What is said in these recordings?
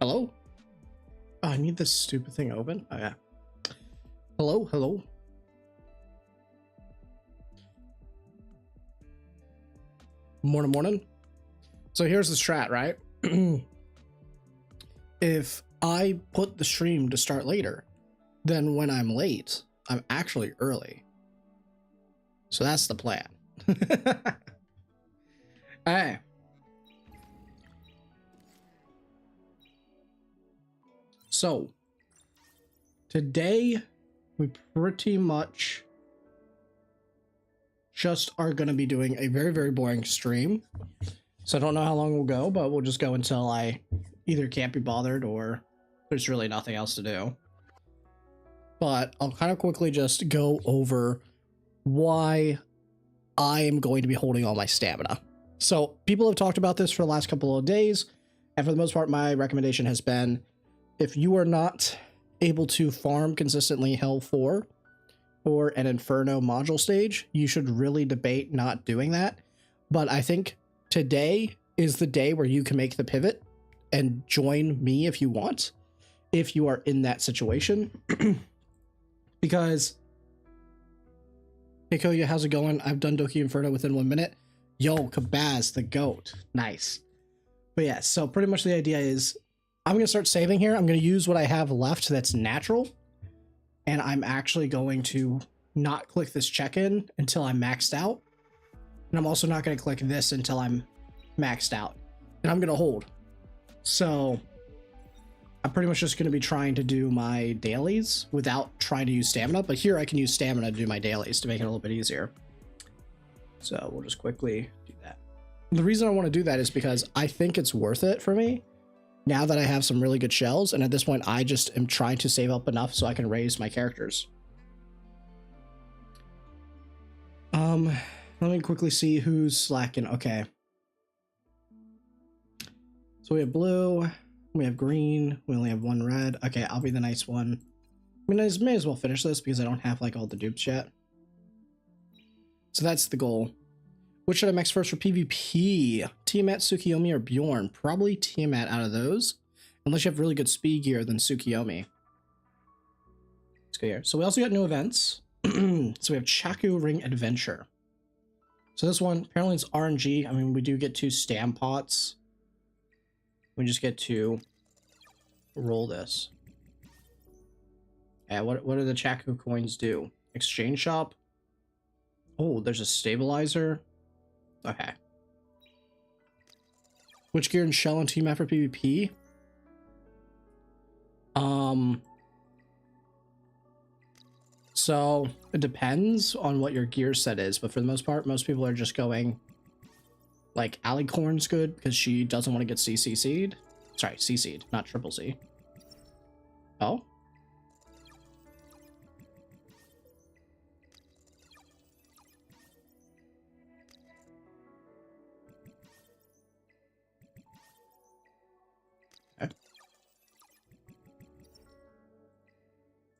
Hello? Oh, I need this stupid thing open. Oh, yeah. Hello? Hello? Morning, morning. So here's the strat, right? If I put the stream to start later, then when I'm late, I'm actually early. So that's the plan. Hey. So today we pretty much just are going to be doing a very, very boring stream. So I don't know how long we'll go, but we'll just go until I either can't be bothered or there's really nothing else to do. But I'll kind of quickly just go over why I am going to be holding all my stamina. So people have talked about this for the last couple of days, and for the most part, my recommendation has been, if you are not able to farm consistently Hell 4 or an Inferno module stage, you should really debate not doing that. But I think today is the day where you can make the pivot and join me if you want, if you are in that situation. Because, hey Koya, how's it going? I've done Doki Inferno within 1 minute. Yo, Kabaz, the goat. Nice. But yeah, so pretty much the idea is I'm going to start saving here. I'm going to use what I have left that's natural. And I'm actually going to not click this check-in until I'm maxed out. And I'm also not going to click this until I'm maxed out. And I'm going to hold. So I'm pretty much just going to be trying to do my dailies without trying to use stamina. But here I can use stamina to do my dailies to make it a little bit easier. So we'll just quickly do that. The reason I want to do that is because I think it's worth it for me now that I have some really good shells. And at this point, I just am trying to save up enough so I can raise my characters. Let me quickly see who's slacking. Okay. So we have blue, we have green, we only have one red. Okay, I'll be the nice one. I mean, I may as well finish this because I don't have like all the dupes yet. So that's the goal. Which should I max first for PvP? Tiamat, Tsukiyomi, or Bjorn? Probably Tiamat out of those. Unless you have really good speed gear, then Tsukiyomi. Let's go here. So we also got new events. So we have Chaku Ring Adventure. So this one, apparently it's RNG. I mean, we do get 2 stam pots. We just get to roll this. Yeah, what do the Chaku coins do? Exchange shop? Oh, there's a stabilizer. Okay. Which gear and shell and team after PvP? So it depends on what your gear set is, but for the most part, most people are just going like Alicorn's good because she doesn't want to get CC'd. Sorry, CC'd, not triple C. Oh.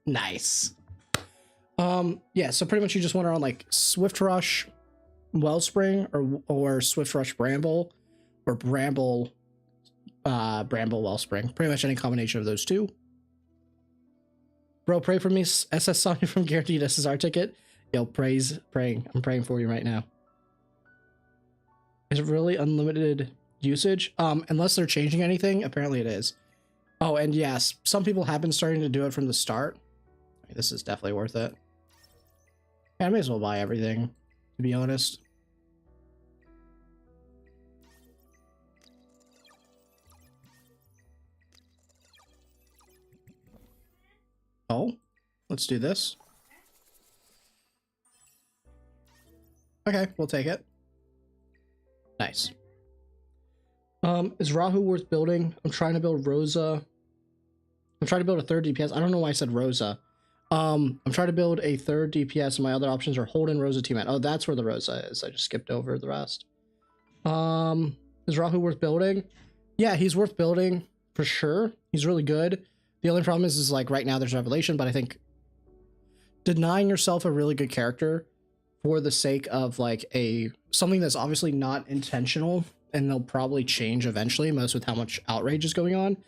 Nice. Yeah, so pretty much you just want to run like Swift Rush Wellspring or Swift Rush Bramble or Bramble Wellspring. Pretty much any combination of those two. Bro, pray for me, SS Sonya from Guaranteed SSR ticket. Yo, praying. I'm praying for you right now. Is it really unlimited usage? Unless they're changing anything, apparently it is. Oh, and yes, some people have been starting to do it from the start. This is definitely worth it. Yeah, I may as well buy everything, to be honest. Oh, let's do this. Okay, we'll take it. Nice. Is Rahu worth building? I'm trying to build Rosa. I'm trying to build a 3rd DPS. I don't know why I said Rosa. I'm trying to build a 3rd DPS, and my other options are Holden, Rosa, T-Man. Oh, that's where the Rosa is. I just skipped over the rest. Is Rahu worth building? Yeah, he's worth building for sure. He's really good. The only problem is like right now there's Revelation, but I think denying yourself a really good character for the sake of like something that's obviously not intentional and they'll probably change eventually, most with how much outrage is going on,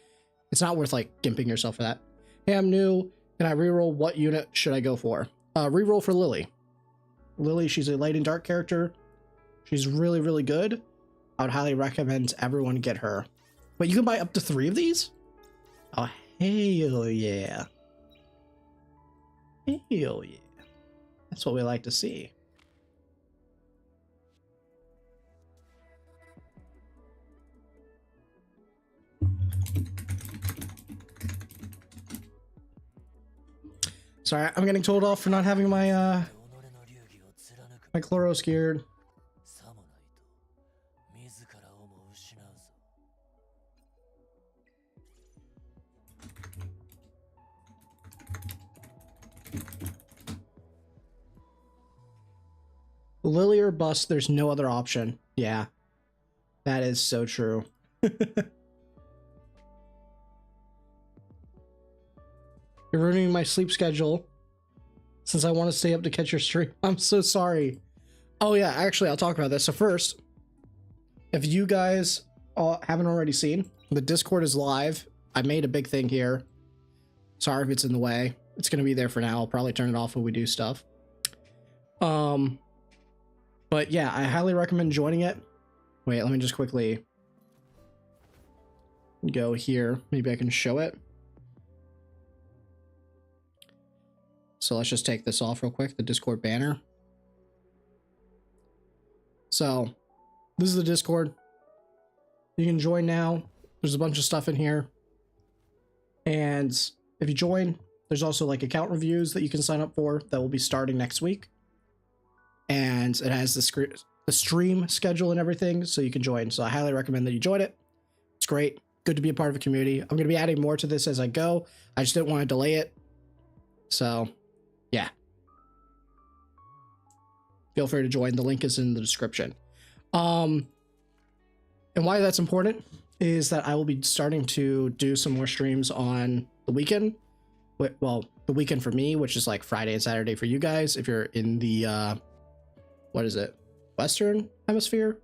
It's not worth like gimping yourself for that. Hey, I'm new. Can I reroll? What unit should I go for? Reroll for Lily. Lily, she's a light and dark character. She's really, really good. I would highly recommend everyone get her. But you can buy up to 3 of these? Oh, hell yeah. Hell yeah. That's what we like to see. Sorry, I'm getting told off for not having my my Chloro Scared. Lily or bust, there's no other option. Yeah, that is so true. You're ruining my sleep schedule since I want to stay up to catch your stream. I'm so sorry. Oh yeah, actually, I'll talk about this. So first, if you guys haven't already seen, the Discord is live. I made a big thing here. Sorry if it's in the way. It's going to be there for now. I'll probably turn it off when we do stuff. But yeah, I highly recommend joining it. Wait, let me just quickly go here. Maybe I can show it. So let's just take this off real quick, the Discord banner. So this is the Discord. You can join now. There's a bunch of stuff in here. And if you join, there's also like account reviews that you can sign up for that will be starting next week. And it has the stream schedule and everything, so you can join. So I highly recommend that you join it. It's great. Good to be a part of a community. I'm going to be adding more to this as I go. I just didn't want to delay it. So yeah. Feel free to join. The link is in the description. And why that's important is that I will be starting to do some more streams on the weekend. Well, the weekend for me, which is like Friday and Saturday for you guys. If you're in the, what is it? Western hemisphere.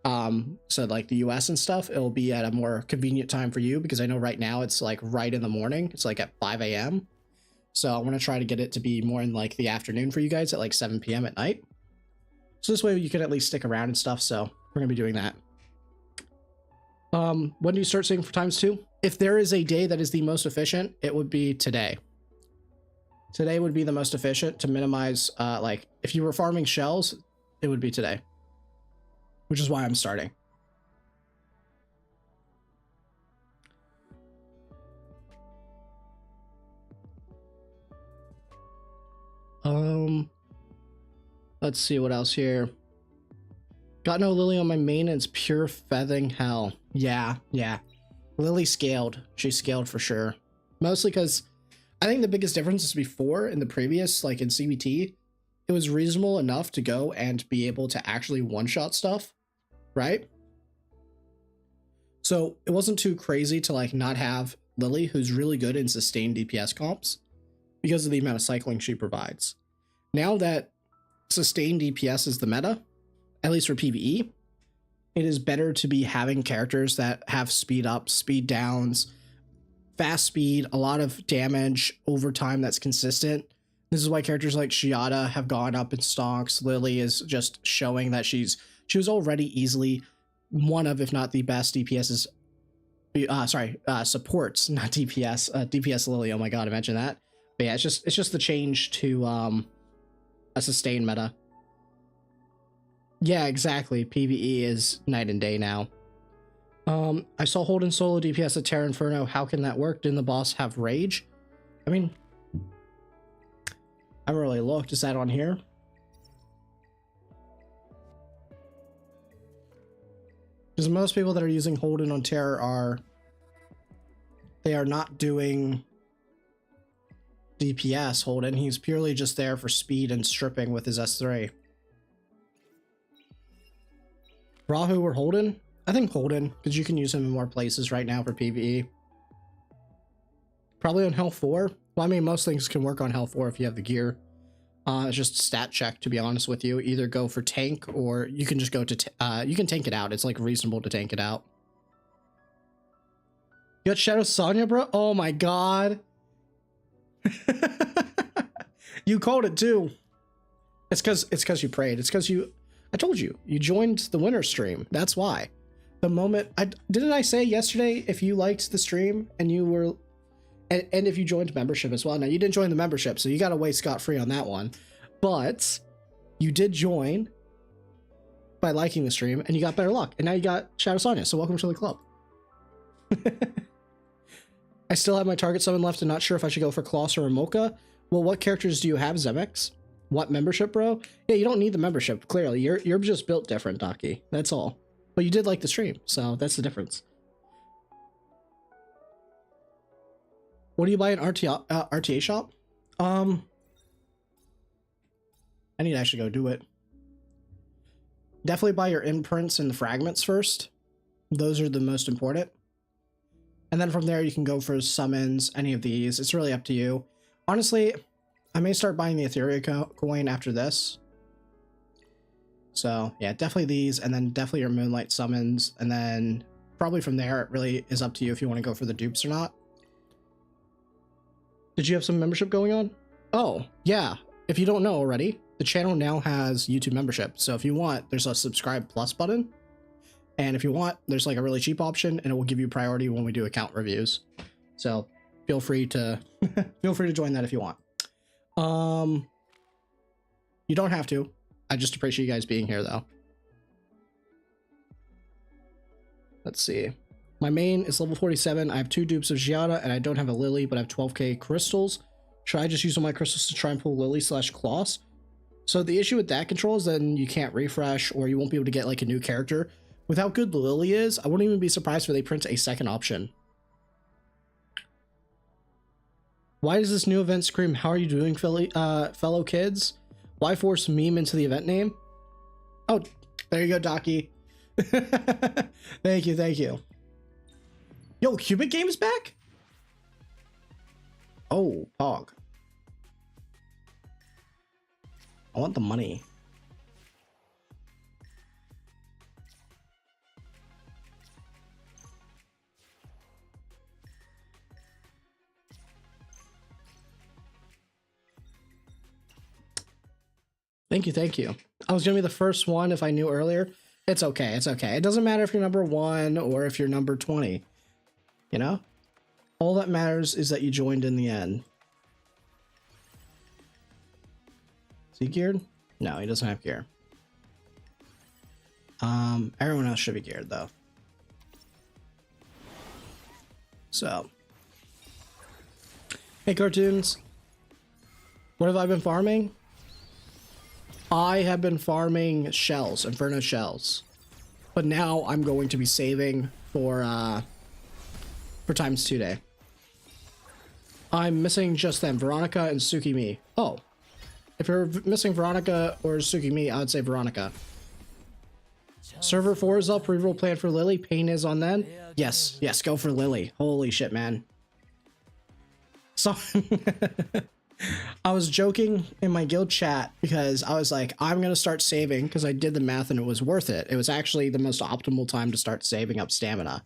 So like the US and stuff, it'll be at a more convenient time for you because I know right now it's like right in the morning. It's like at 5 a.m. So I want to try to get it to be more in like the afternoon for you guys at like 7 p.m. at night. So this way you can at least stick around and stuff. So we're going to be doing that. When do you start saving for ×2? If there is a day that is the most efficient, it would be today. Today would be the most efficient to minimize, like if you were farming shells, it would be today, which is why I'm starting. Let's see what else here. Got no Lily on my main and it's pure feathing hell. Yeah. Lily scaled. She scaled for sure. Mostly because I think the biggest difference is before in the previous, like in CBT, it was reasonable enough to go and be able to actually one-shot stuff, right? So it wasn't too crazy to like not have Lily, who's really good in sustained DPS comps because of the amount of cycling she provides. Now that sustained DPS is the meta, at least for PvE, it is better to be having characters that have speed up, speed downs, fast speed, a lot of damage over time that's consistent. This is why characters like Shiata have gone up in stocks. Lily is just showing that she was already easily one of, if not the best DPS's, supports, not DPS, DPS Lily. Oh my god, I mentioned that. But yeah, it's just the change to a sustained meta. Yeah, exactly. PvE is night and day now. I saw Holden solo DPS at Terra Inferno. How can that work? Didn't the boss have rage? I mean, I haven't really looked. Is that on here? Because most people that are using Holden on Terra they are not doing DPS Holden. He's purely just there for speed and stripping with his S3. Rahu or Holden? I think Holden, because you can use him in more places right now for PvE. Probably on Hell 4. Well, I mean, most things can work on Hell 4 if you have the gear. It's just stat check, to be honest with you. Either go for tank, or you can just go to... you can tank it out. It's, like, reasonable to tank it out. You got Shadow Sonya, bro? Oh my god. You called it too. It's because you prayed. It's because I told you, you joined the winter stream. That's why. The moment didn't I say yesterday, if you liked the stream and you were, and if you joined membership as well. Now you didn't join the membership, so you got away scot-free on that one, but you did join by liking the stream and you got better luck, and now you got Shadow Sonya, so welcome to the club. I still have my target summon left and not sure if I should go for Kloss or Ramoka. Well, what characters do you have, Zemex? What membership, bro? Yeah, you don't need the membership, clearly. You're just built different, Docky. That's all. But you did like the stream, so that's the difference. What do you buy in RTA shop? I need to actually go do it. Definitely buy your imprints and the fragments first. Those are the most important. And then from there, you can go for summons, any of these. It's really up to you. Honestly, I may start buying the Etheria coin after this. So yeah, definitely these, and then definitely your Moonlight summons. And then probably from there, it really is up to you if you want to go for the dupes or not. Did you have some membership going on? Oh, yeah. If you don't know already, the channel now has YouTube membership. So if you want, there's a subscribe plus button. And if you want, there's like a really cheap option and it will give you priority when we do account reviews. So feel free to join that if you want. You don't have to. I just appreciate you guys being here though. Let's see. My main is level 47. I have 2 dupes of Giada and I don't have a Lily, but I have 12k crystals. Should I just use all my crystals to try and pull Lily / Kloss? So the issue with that control is then you can't refresh or you won't be able to get like a new character. With how good Lily is, I wouldn't even be surprised if they print a second option. Why does this new event scream, "How are you doing, fellow kids"? Why force meme into the event name? Oh, there you go, Docky. Thank you, thank you. Yo, Cubic Game is back? Oh, Pog. I want the money. Thank you, thank you. I was gonna be the first one if I knew earlier. It's okay, it's okay. It doesn't matter if you're number 1 or if you're number 20. You know? All that matters is that you joined in the end. Is he geared? No, he doesn't have gear. Everyone else should be geared though. So. Hey cartoons. What have I been farming? I have been farming shells, Inferno shells, but now I'm going to be saving for ×2 day. I'm missing just them, Veronica and Tsukimi. Oh, if you're missing Veronica or Tsukimi, I would say Veronica. Server 4 is up, reroll plan for Lily, Pain is on then. Yes, yes, go for Lily. Holy shit, man. So I was joking in my guild chat because I was like, I'm going to start saving because I did the math and it was worth it. It was actually the most optimal time to start saving up stamina.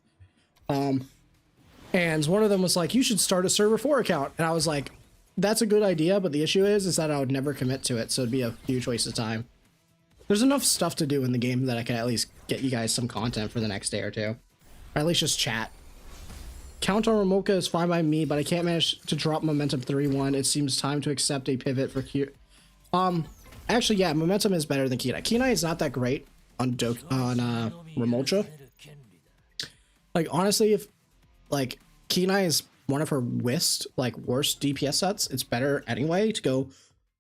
And one of them was like, you should start a server 4 account. And I was like, that's a good idea. But the issue is that I would never commit to it. So it'd be a huge waste of time. There's enough stuff to do in the game that I can at least get you guys some content for the next day or two. Or at least just chat. Count on Ramoka is fine by me, but I can't manage to drop Momentum 3-1. It seems time to accept a pivot for Q. Actually, yeah, Momentum is better than Kenai. Kenai is not that great on Ramolcha. Like, honestly, if, like, Kenai is one of her worst DPS sets, it's better anyway to go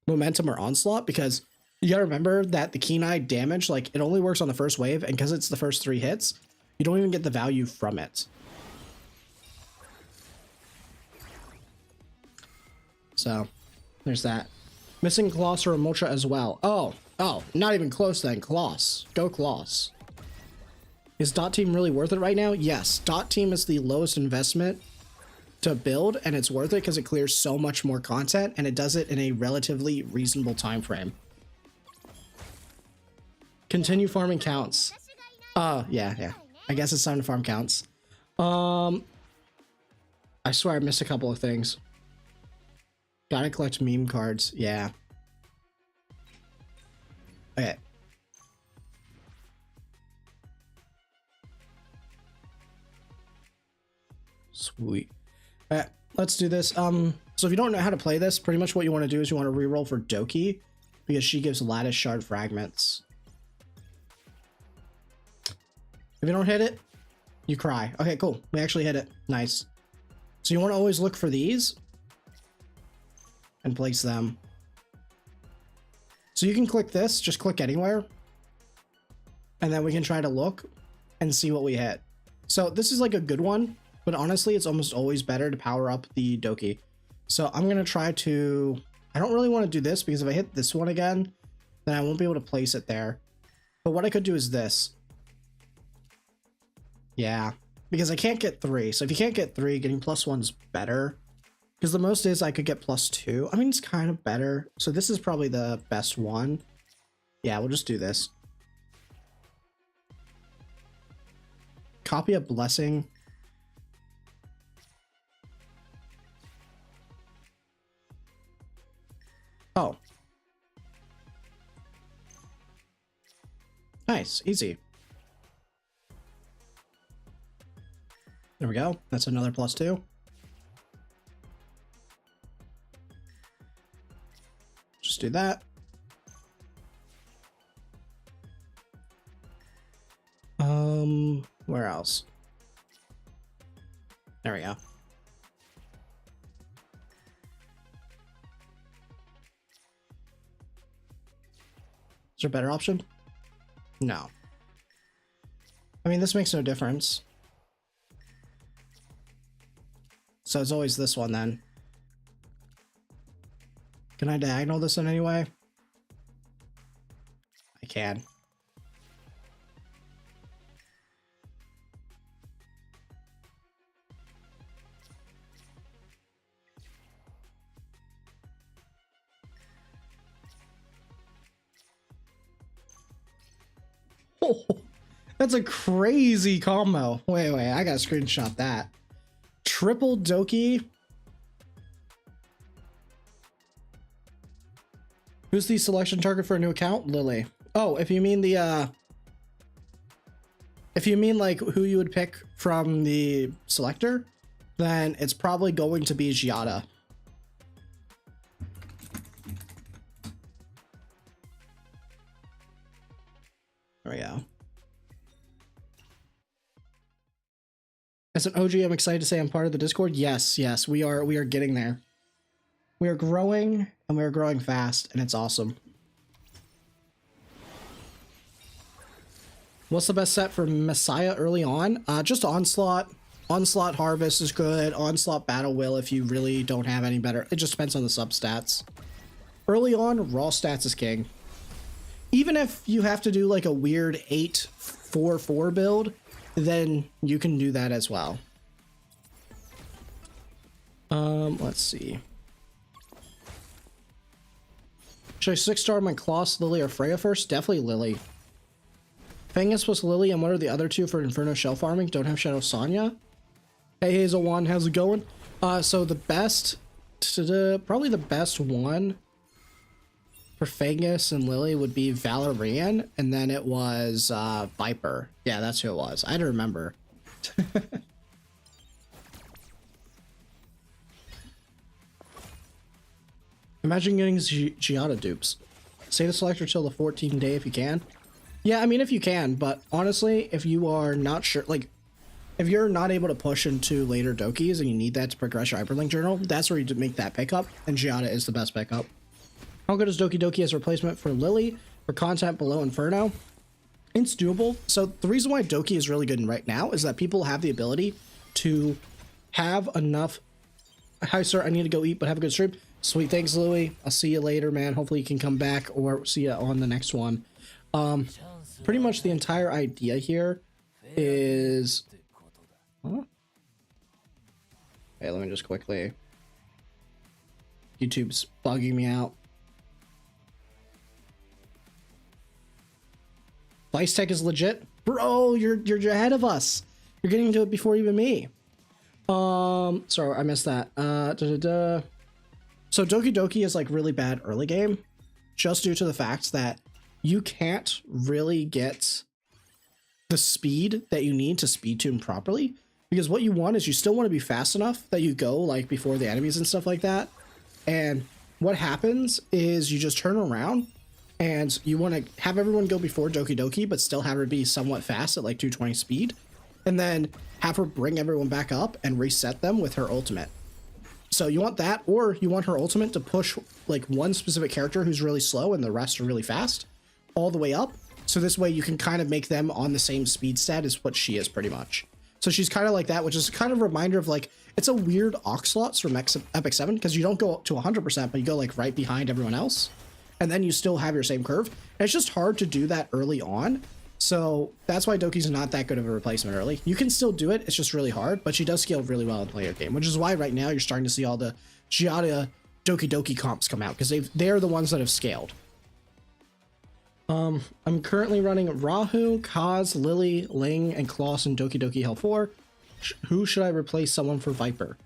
Momentum or Onslaught, because you gotta remember that the Kenai damage, like, it only works on the first wave, and because it's the first 3 hits, you don't even get the value from it. So, there's that. Missing Kloss or Ramolcha as well. Oh, not even close then. Kloss. Go Kloss. Is Dot Team really worth it right now? Yes. Dot Team is the lowest investment to build, and it's worth it because it clears so much more content, and it does it in a relatively reasonable time frame. Continue farming counts. Yeah. I guess it's time to farm counts. I swear I missed a couple of things. Gotta collect meme cards. Yeah. Okay. Sweet. Alright, let's do this. So if you don't know how to play this, pretty much what you want to do is you want to reroll for Doki, because she gives lattice shard fragments. If you don't hit it, you cry. Okay, cool. We actually hit it. Nice. So you want to always look for these and place them. So you can click this, just click anywhere, and then we can try to look and see what we hit. So this is like a good one, but honestly, it's almost always better to power up the Doki. So I'm going to try to... I don't really want to do this, because if I hit this one again, then I won't be able to place it there. But what I could do is this. Yeah, because I can't get 3. So if you can't get 3, getting +1's better. Because the most is I could get +2. I mean, it's kind of better. So this is probably the best one. Yeah, we'll just do this. Copy a blessing. Oh. Nice, easy. There we go. That's another +2. Just do that. Where else? There we go. Is there a better option? No. I mean, this makes no difference. So it's always this one then. Can I diagonal this in any way? I can. Oh, that's a crazy combo. Wait, I gotta screenshot that. Triple Doki. Who's the selection target for a new account? Lily. Oh, if you mean the if you mean like who you would pick from the selector, then it's probably going to be Giada. There we go. As an OG, I'm excited to say I'm part of the Discord. Yes, we are getting there. We are growing, and we are growing fast, and it's awesome. What's the best set for Messiah early on? Just Onslaught. Onslaught Harvest is good. Onslaught Battle Will if you really don't have any better. It just depends on the substats. Early on, raw stats is king. Even if you have to do like a weird 8-4-4 build, then you can do that as well. Let's see. Should I 6-star my Kloss, Lily, or Freya first? Definitely Lily. Fangus plus Lily, and what are the other two for Inferno shell farming? Don't have Shadow Sonya. Hey Hazel One, how's it going? So the best, probably the best one for Fangus and Lily would be Valerian, and then it was Viper. Yeah, that's who it was. I had to remember. Imagine getting Giada dupes. Save the selector till the 14th day if you can. Yeah, I mean if you can, but honestly, if you are not sure, like, if you're not able to push into later Dokis and you need that to progress your Hyperlink Journal, that's where you make that pickup, and Giada is the best pickup. How good is Doki Doki as a replacement for Lily for content below Inferno? It's doable. So the reason why Doki is really good right now is that people have the ability to have enough... Hi sir, I need to go eat, but have a good stream. Sweet, thanks Louie. I'll see you later, man. Hopefully you can come back or see you on the next one. Pretty much the entire idea here is... Huh? Hey, let me just quickly... YouTube's bugging me out. Vice Tech is legit. Bro, you're ahead of us. You're getting into it before even me. Sorry, I missed that. So Doki Doki is like really bad early game, just due to the fact that you can't really get the speed that you need to speed tune properly. Because what you want is you still want to be fast enough that you go like before the enemies and stuff like that. And what happens is you just turn around and you want to have everyone go before Doki Doki, but still have her be somewhat fast at like 220 speed. And then have her bring everyone back up and reset them with her ultimate. So you want that, or you want her ultimate to push like one specific character who's really slow and the rest are really fast all the way up. So this way you can kind of make them on the same speed stat as what she is pretty much. So she's kind of like that, which is kind of a reminder of like, it's a weird Oxlots from Epic 7 because you don't go up to 100%, but you go like right behind everyone else. And then you still have your same curve. And it's just hard to do that early on. So that's why Doki's not that good of a replacement early. You can still do it, it's just really hard, but she does scale really well in the later game, which is why right now you're starting to see all the Giada Doki Doki comps come out, because they're the ones that have scaled. I'm currently running Rahu, Kaz, Lily, Ling, and Kloss in Doki Doki Hell 4. Who should I replace someone for Viper?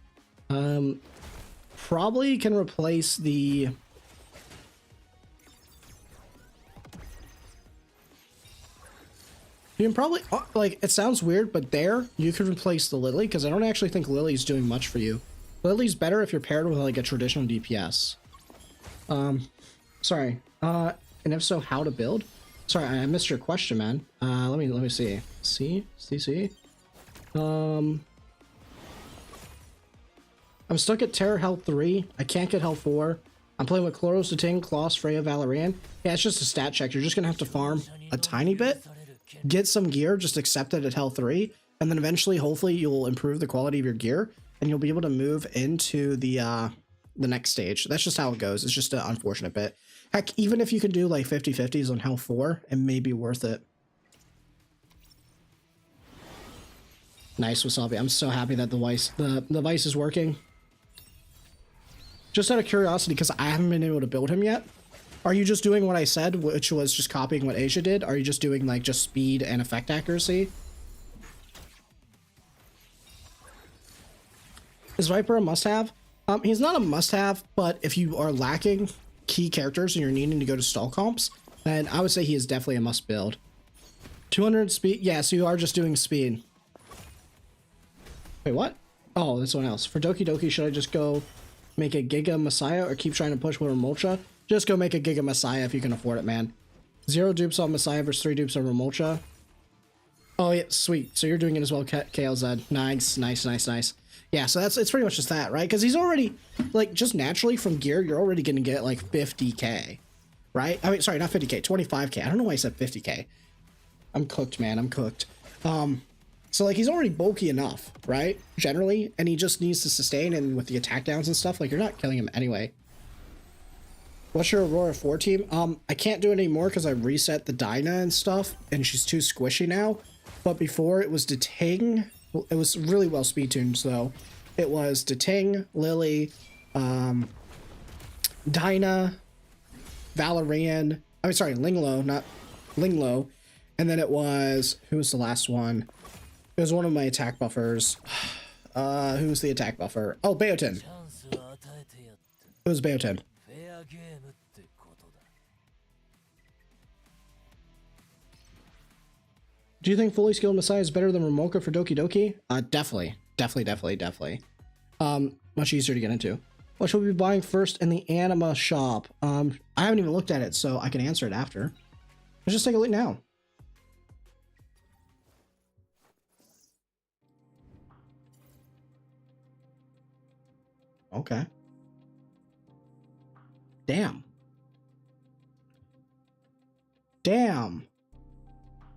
Probably can replace the... You can probably, like, it sounds weird, but there, you could replace the Lily, because I don't actually think Lily's doing much for you. Lily's better if you're paired with, like, a traditional DPS. Sorry. And if so, how to build? Sorry, I missed your question, man. Let me see. See? I'm stuck at Terror Hell 3. I can't get Hell 4. I'm playing with Chloros, Ting, Kloss, Freya, Valerian. Yeah, it's just a stat check. You're just gonna have to farm a tiny bit, get some gear, just accept it at Hell 3, and then eventually, hopefully, you'll improve the quality of your gear, and you'll be able to move into the next stage. That's just how it goes. It's just an unfortunate bit. Heck, even if you can do like 50-50s on Hell 4, it may be worth it. Nice, Wasabi. I'm so happy that the Vice is working. Just out of curiosity, because I haven't been able to build him yet, are you just doing what I said, which was just copying what Asia did? Are you just doing like just speed and effect accuracy? Is Viper a must-have? He's not a must-have, but if you are lacking key characters and you're needing to go to stall comps, then I would say he is definitely a must-build. 200 speed? Yeah, so you are just doing speed. Wait, what? Oh, that's someone else. For Doki Doki, should I just go make a Giga Messiah or keep trying to push with Remolcha? Just go make a Giga Messiah if you can afford it, man. 0 dupes on Messiah versus 3 dupes on Remolcha. Oh, yeah, sweet. So you're doing it as well, KLZ. Nice. Yeah, so it's pretty much just that, right? Because he's already, like, just naturally from gear, you're already going to get, like, 50k, right? I mean, sorry, not 50k, 25k. I don't know why I said 50k. I'm cooked, man. I'm cooked. So, like, he's already bulky enough, right? Generally, and he just needs to sustain, and with the attack downs and stuff, like, you're not killing him anyway. What's your Aurora 4 team? I can't do it anymore because I reset the Dinah and stuff, and she's too squishy now. But before, it was Ting. It was really well speed tuned, though. It was Ting, Lily, Dinah, Valerian. I mean, sorry, Linglo, not Linglo. And then it was, who was the last one? It was one of my attack buffers. Who was the attack buffer? Oh, Bayotin. It was Bayotin. Do you think fully skilled Messiah is better than Ramoka for Doki Doki? Definitely. Much easier to get into. What should we be buying first in the Anima shop? I haven't even looked at it, so I can answer it after. Let's just take a look now. Okay. Damn.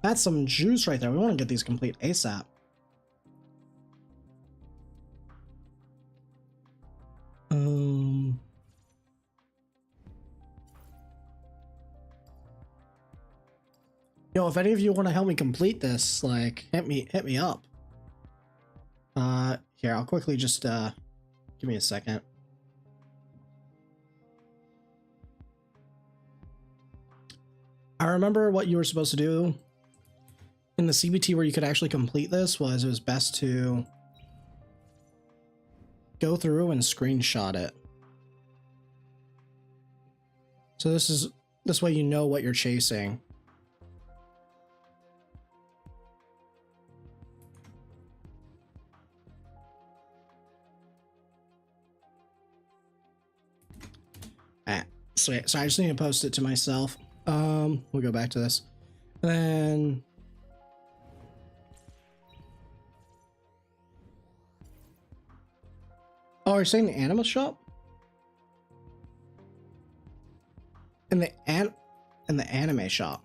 That's some juice right there. We want to get these complete ASAP. Yo, if any of you want to help me complete this, like, hit me up. Here, I'll quickly just, give me a second. I remember what you were supposed to do in the CBT where you could actually complete this was it was best to go through and screenshot it. So this way you know what you're chasing. So I just need to post it to myself. We'll go back to this. And then oh, you're saying the animal shop? In the anime shop.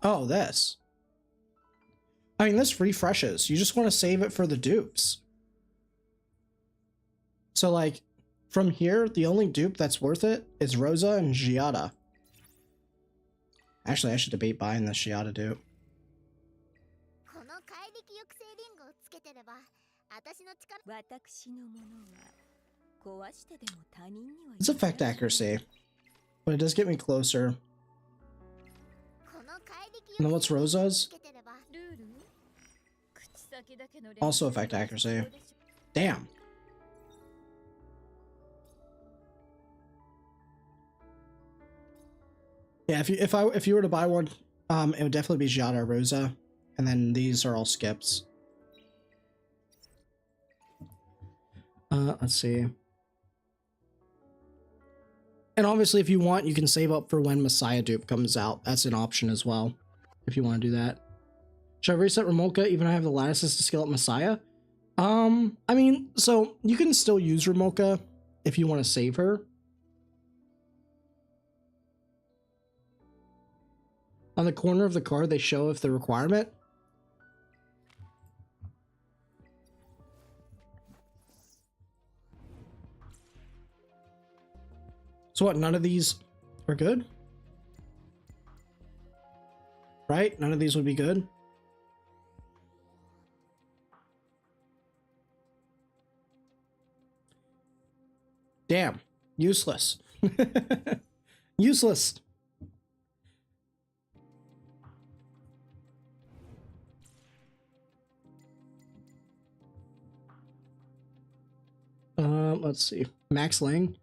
Oh, this. I mean, this refreshes. You just want to save it for the dupes. So like from here, the only dupe that's worth it is Rosa and Giada. Actually, I should debate buying the Giada dupe. It's effect accuracy, but it does get me closer. And then what's Rosa's? Also effect accuracy. Damn. Yeah, if you were to buy one, it would definitely be Giada or Rosa, and then these are all skips. Let's see. And obviously, if you want, you can save up for when Messiah dupe comes out. That's an option as well, if you want to do that. Should I reset Remolka even though I have the lattices to scale up Messiah? I mean, so you can still use Remolka if you want to save her. On the corner of the card, they show if the requirement. So what, none of these are good? Right? None of these would be good? Damn. Useless. Useless. Let's see. Max Lang.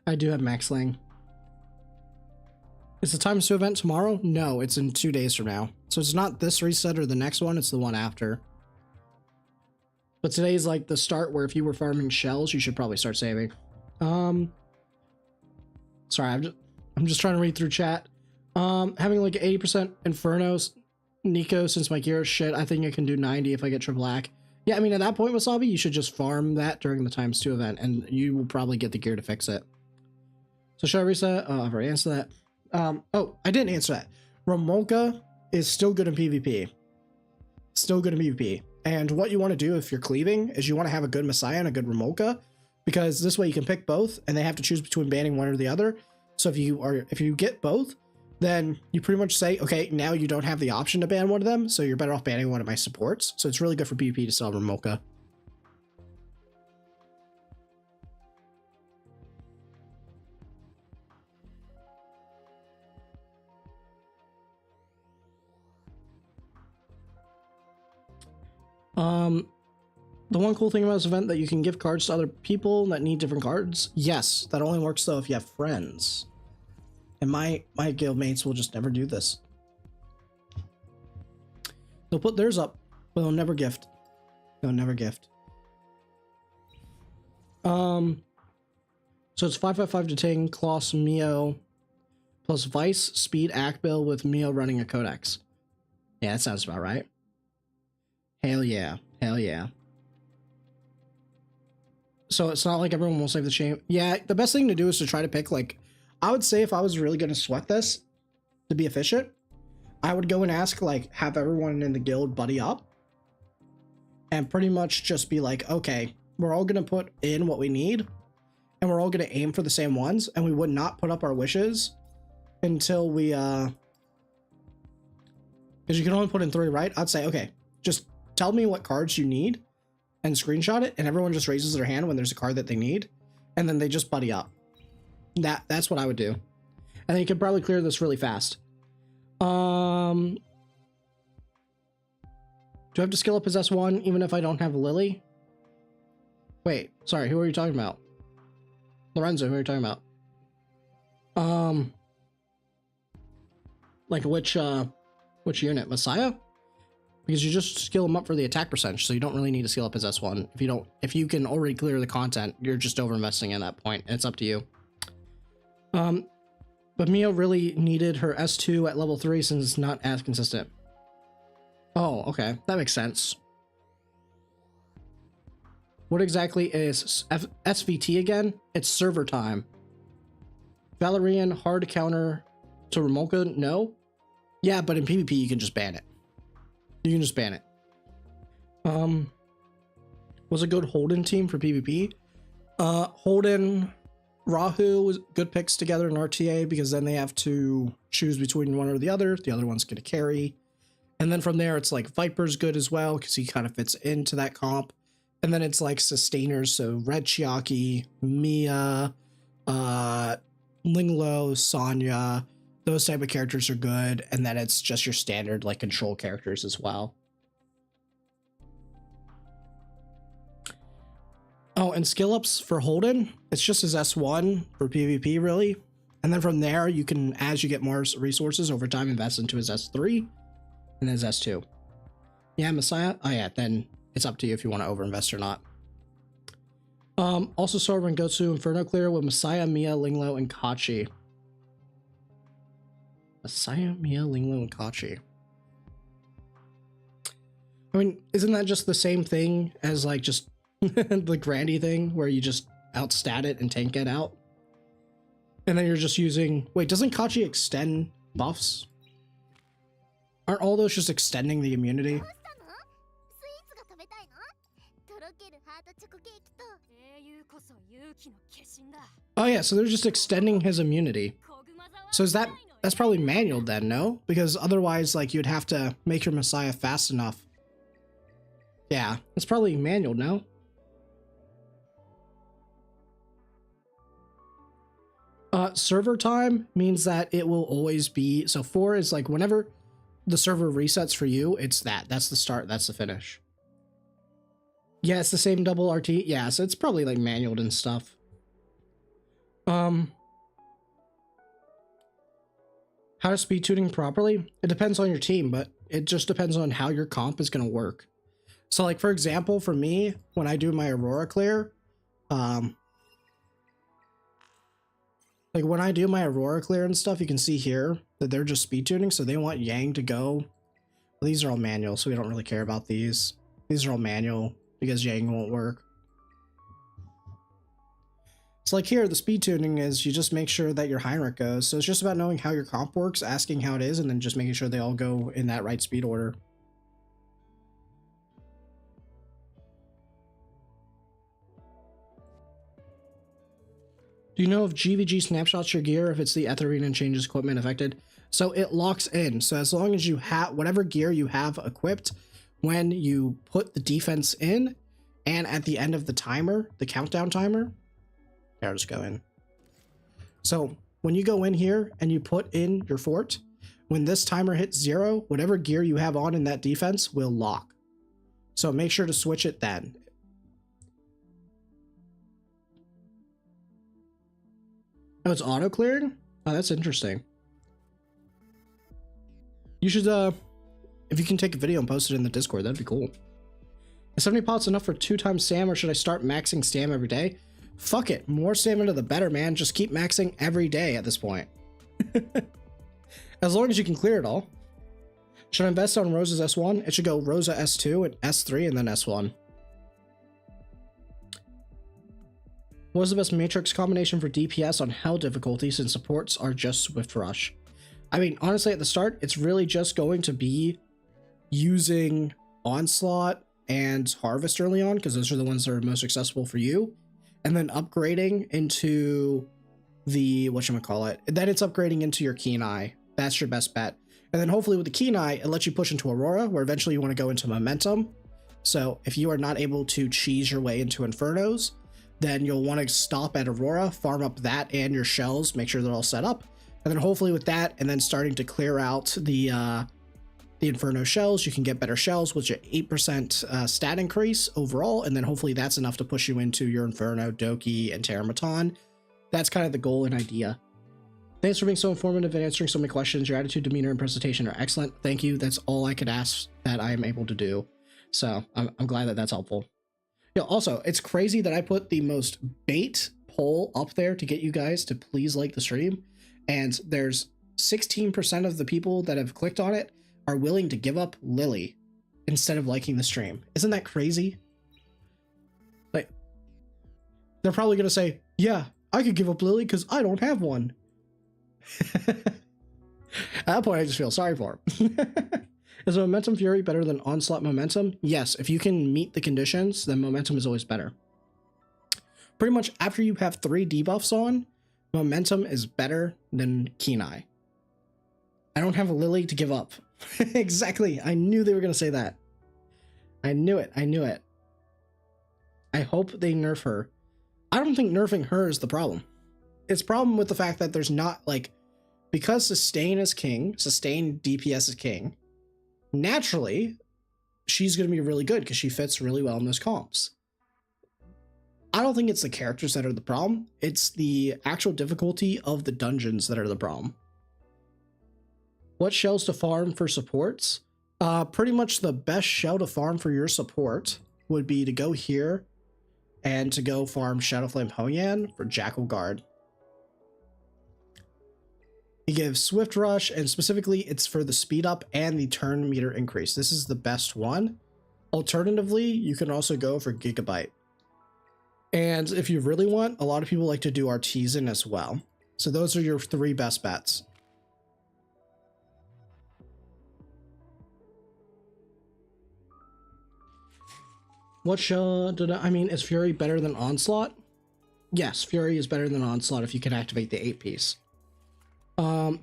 I do have Max Lang. Is the Times 2 event tomorrow? No, it's in 2 days from now. So it's not this reset or the next one, it's the one after. But today's like the start where if you were farming shells, you should probably start saving. Sorry, I'm just trying to read through chat. Having like 80% Infernos, Nico, since my gear is shit, I think I can do 90 if I get triple black. Yeah, I mean, at that point, Wasabi, you should just farm that during the Times 2 event, and you will probably get the gear to fix it. So should I reset? Oh, I've already answered that. Oh, I didn't answer that. Remolka is still good in PvP. Still good in PvP. And what you want to do if you're cleaving is you want to have a good Messiah and a good Remolka, because this way you can pick both, and they have to choose between banning one or the other. So if you get both, then you pretty much say, okay, now you don't have the option to ban one of them, so you're better off banning one of my supports. So it's really good for PvP to sell Remolka. The one cool thing about this event that you can give cards to other people that need different cards. Yes, that only works though if you have friends. And my guild mates will just never do this. They'll put theirs up, but they'll never gift. They'll never gift. So it's 5/5/5 to Ting, Kloss, Mio, plus Vice, Speed, Akbil with Mio running a Codex. Yeah, that sounds about right. Hell yeah. Hell yeah. So it's not like everyone will save the chain. Yeah, the best thing to do is to try to pick, like, I would say if I was really going to sweat this to be efficient, I would go and ask, like, have everyone in the guild buddy up and pretty much just be like, okay, we're all going to put in what we need and we're all going to aim for the same ones, and we would not put up our wishes until we, because you can only put in 3, right? I'd say, okay, just tell me what cards you need and screenshot it, and everyone just raises their hand when there's a card that they need, and then they just buddy up. That's what I would do. And then you can probably clear this really fast. Do I have to skill up his S1 even if I don't have Lily? Wait, sorry, who are you talking about? Lorenzo, who are you talking about? Like which unit? Messiah? Because you just skill him up for the attack percentage, so you don't really need to skill up his S1. If you can already clear the content, you're just over investing at that point, and it's up to you. But Mia really needed her S2 at level 3 since it's not as consistent. Oh, okay, that makes sense. What exactly is SVT again? It's server time. Valerian, hard counter to Remolka? No? Yeah, but in PvP you can just ban it. You can just ban it. Was a good Holden team for PvP? Holden, Rahu was good picks together in RTA because then they have to choose between one or the other. The other one's gonna carry. And then from there it's like Viper's good as well because he kind of fits into that comp. And then it's like sustainers, so Red Chiaki, Mia, Linglo, Sonya, those type of characters are good. And then it's just your standard like control characters as well. Oh, and skill ups for Holden, it's just his S1 for PvP really. And then from there you can, as you get more resources over time, invest into his S3 and his S2. Yeah, Messiah? Oh yeah, then it's up to you if you want to overinvest or not. Also saw when Gotsu Inferno clear with Messiah, Mia, Linglo, and Kachi. Messiah, Mia, Linglo, and Kachi. I mean, isn't that just the same thing as like just the Grandy thing where you just outstat it and tank it out? And then you're just using... Wait, doesn't Kachi extend buffs? Aren't all those just extending the immunity? Oh yeah, so they're just extending his immunity. So is that's probably manual then, no? Because otherwise, like, you'd have to make your Messiah fast enough. Yeah, it's probably manual, no? Server time means that it will always be... So 4 is like whenever the server resets for you, it's that's the start, that's the finish. Yeah, it's the same double RT. Yeah, so it's probably like manualed and stuff. How to speed tuning properly? It depends on your team, but it just depends on how your comp is going to work. So like, for example, for me, when I do my Aurora clear, like when I do my Aurora clear and stuff, you can see here that they're just speed tuning. So they want Yang to go. Well, these are all manual, so we don't really care about these. These are all manual because Yang won't work. So like here, the speed tuning is you just make sure that your Heinrich goes. So it's just about knowing how your comp works, asking how it is, and then just making sure they all go in that right speed order. Do you know if GVG snapshots your gear if it's the Etheria and changes equipment affected? So it locks in. So as long as you have whatever gear you have equipped, when you put the defense in, and at the end of the timer, the countdown timer, here, I'll just go in. So when you go in here and you put in your fort, when this timer hits 0, whatever gear you have on in that defense will lock. So make sure to switch it then. Oh, it's auto clearing? Oh, that's interesting. You should, if you can take a video and post it in the Discord, that'd be cool. Is 70 pots enough for 2 times Sam, or should I start maxing Sam every day? Fuck it. More stamina the better, man. Just keep maxing every day at this point. As long as you can clear it all. Should I invest on Rosa's S1? It should go Rosa S2 and S3 and then S1. What is the best matrix combination for DPS on Hell difficulty since supports are just Swift Rush? I mean, honestly, at the start, it's really just going to be using Onslaught and Harvest early on, because those are the ones that are most accessible for you. And then upgrading into the, whatchamacallit, then it's upgrading into your Keen Eye. That's your best bet. And then hopefully with the Keen Eye, it lets you push into Aurora, where eventually you want to go into Momentum. So if you are not able to cheese your way into Infernos, then you'll want to stop at Aurora, farm up that and your shells, make sure they're all set up. And then hopefully with that, and then starting to clear out the the Inferno shells, you can get better shells, which are 8% stat increase overall, and then hopefully that's enough to push you into your Inferno, Doki, and Terramaton. That's kind of the goal and idea. Thanks for being so informative and answering so many questions. Your attitude, demeanor, and presentation are excellent. Thank you. That's all I could ask that I am able to do. So I'm glad that that's helpful. Also, it's crazy that I put the most bait poll up there to get you guys to please like the stream, and there's 16% of the people that have clicked on it are willing to give up Lily instead of liking the stream. Isn't that crazy? Like, they're probably gonna say, yeah, I could give up Lily because I don't have one. At that point, I just feel sorry for him. Is Momentum Fury better than Onslaught Momentum? Yes, if you can meet the conditions, then Momentum is always better. Pretty much after you have 3 debuffs on, Momentum is better than Keen Eye. I don't have a Lily to give up. Exactly. I knew they were going to say that. I knew it. I knew it. I hope they nerf her. I don't think nerfing her is the problem. It's a problem with the fact that there's not, like, because sustain is king, sustain DPS is king, naturally, she's going to be really good because she fits really well in those comps. I don't think it's the characters that are the problem. It's the actual difficulty of the dungeons that are the problem. What shells to farm for supports? Pretty much the best shell to farm for your support would be to go here and to go farm Shadowflame Hoyan for Jackal Guard. He gives Swift Rush, and specifically it's for the speed up and the turn meter increase. This is the best one. Alternatively, you can also go for Gigabyte. And if you really want, a lot of people like to do Artisan as well. So those are your 3 best bets. What shell did I mean, is Fury better than Onslaught? Yes, Fury is better than Onslaught if you can activate the 8-piece.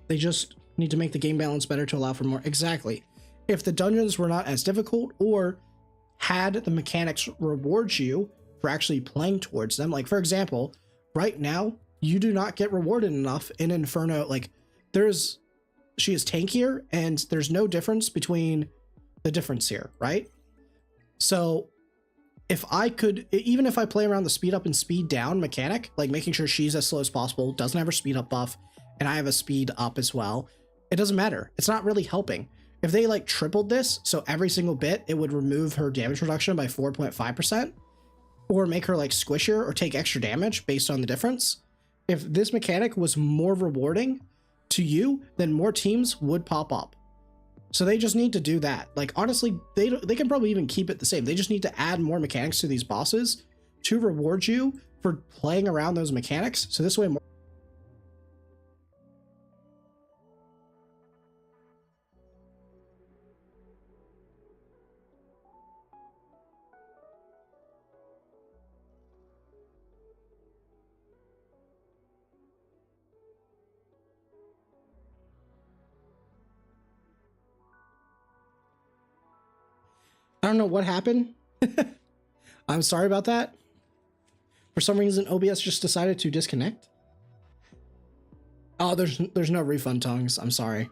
They just need to make the game balance better to allow for more. Exactly. If the dungeons were not as difficult, or had the mechanics reward you for actually playing towards them. Like, for example, right now, you do not get rewarded enough in Inferno. Like, she is tankier, and there's no difference between the difference here, right? So if I could, even if I play around the speed up and speed down mechanic, like making sure she's as slow as possible, doesn't have her speed up buff, and I have a speed up as well, it doesn't matter. It's not really helping. If they like tripled this, so every single bit, it would remove her damage reduction by 4.5%, or make her like squishier or take extra damage based on the difference. If this mechanic was more rewarding to you, then more teams would pop up. So they just need to do that. Like, honestly, they can probably even keep it the same. They just need to add more mechanics to these bosses to reward you for playing around those mechanics. So this way more. I don't know what happened. I'm sorry about that. For some reason, OBS just decided to disconnect. Oh, there's no refund, Tongues. I'm sorry.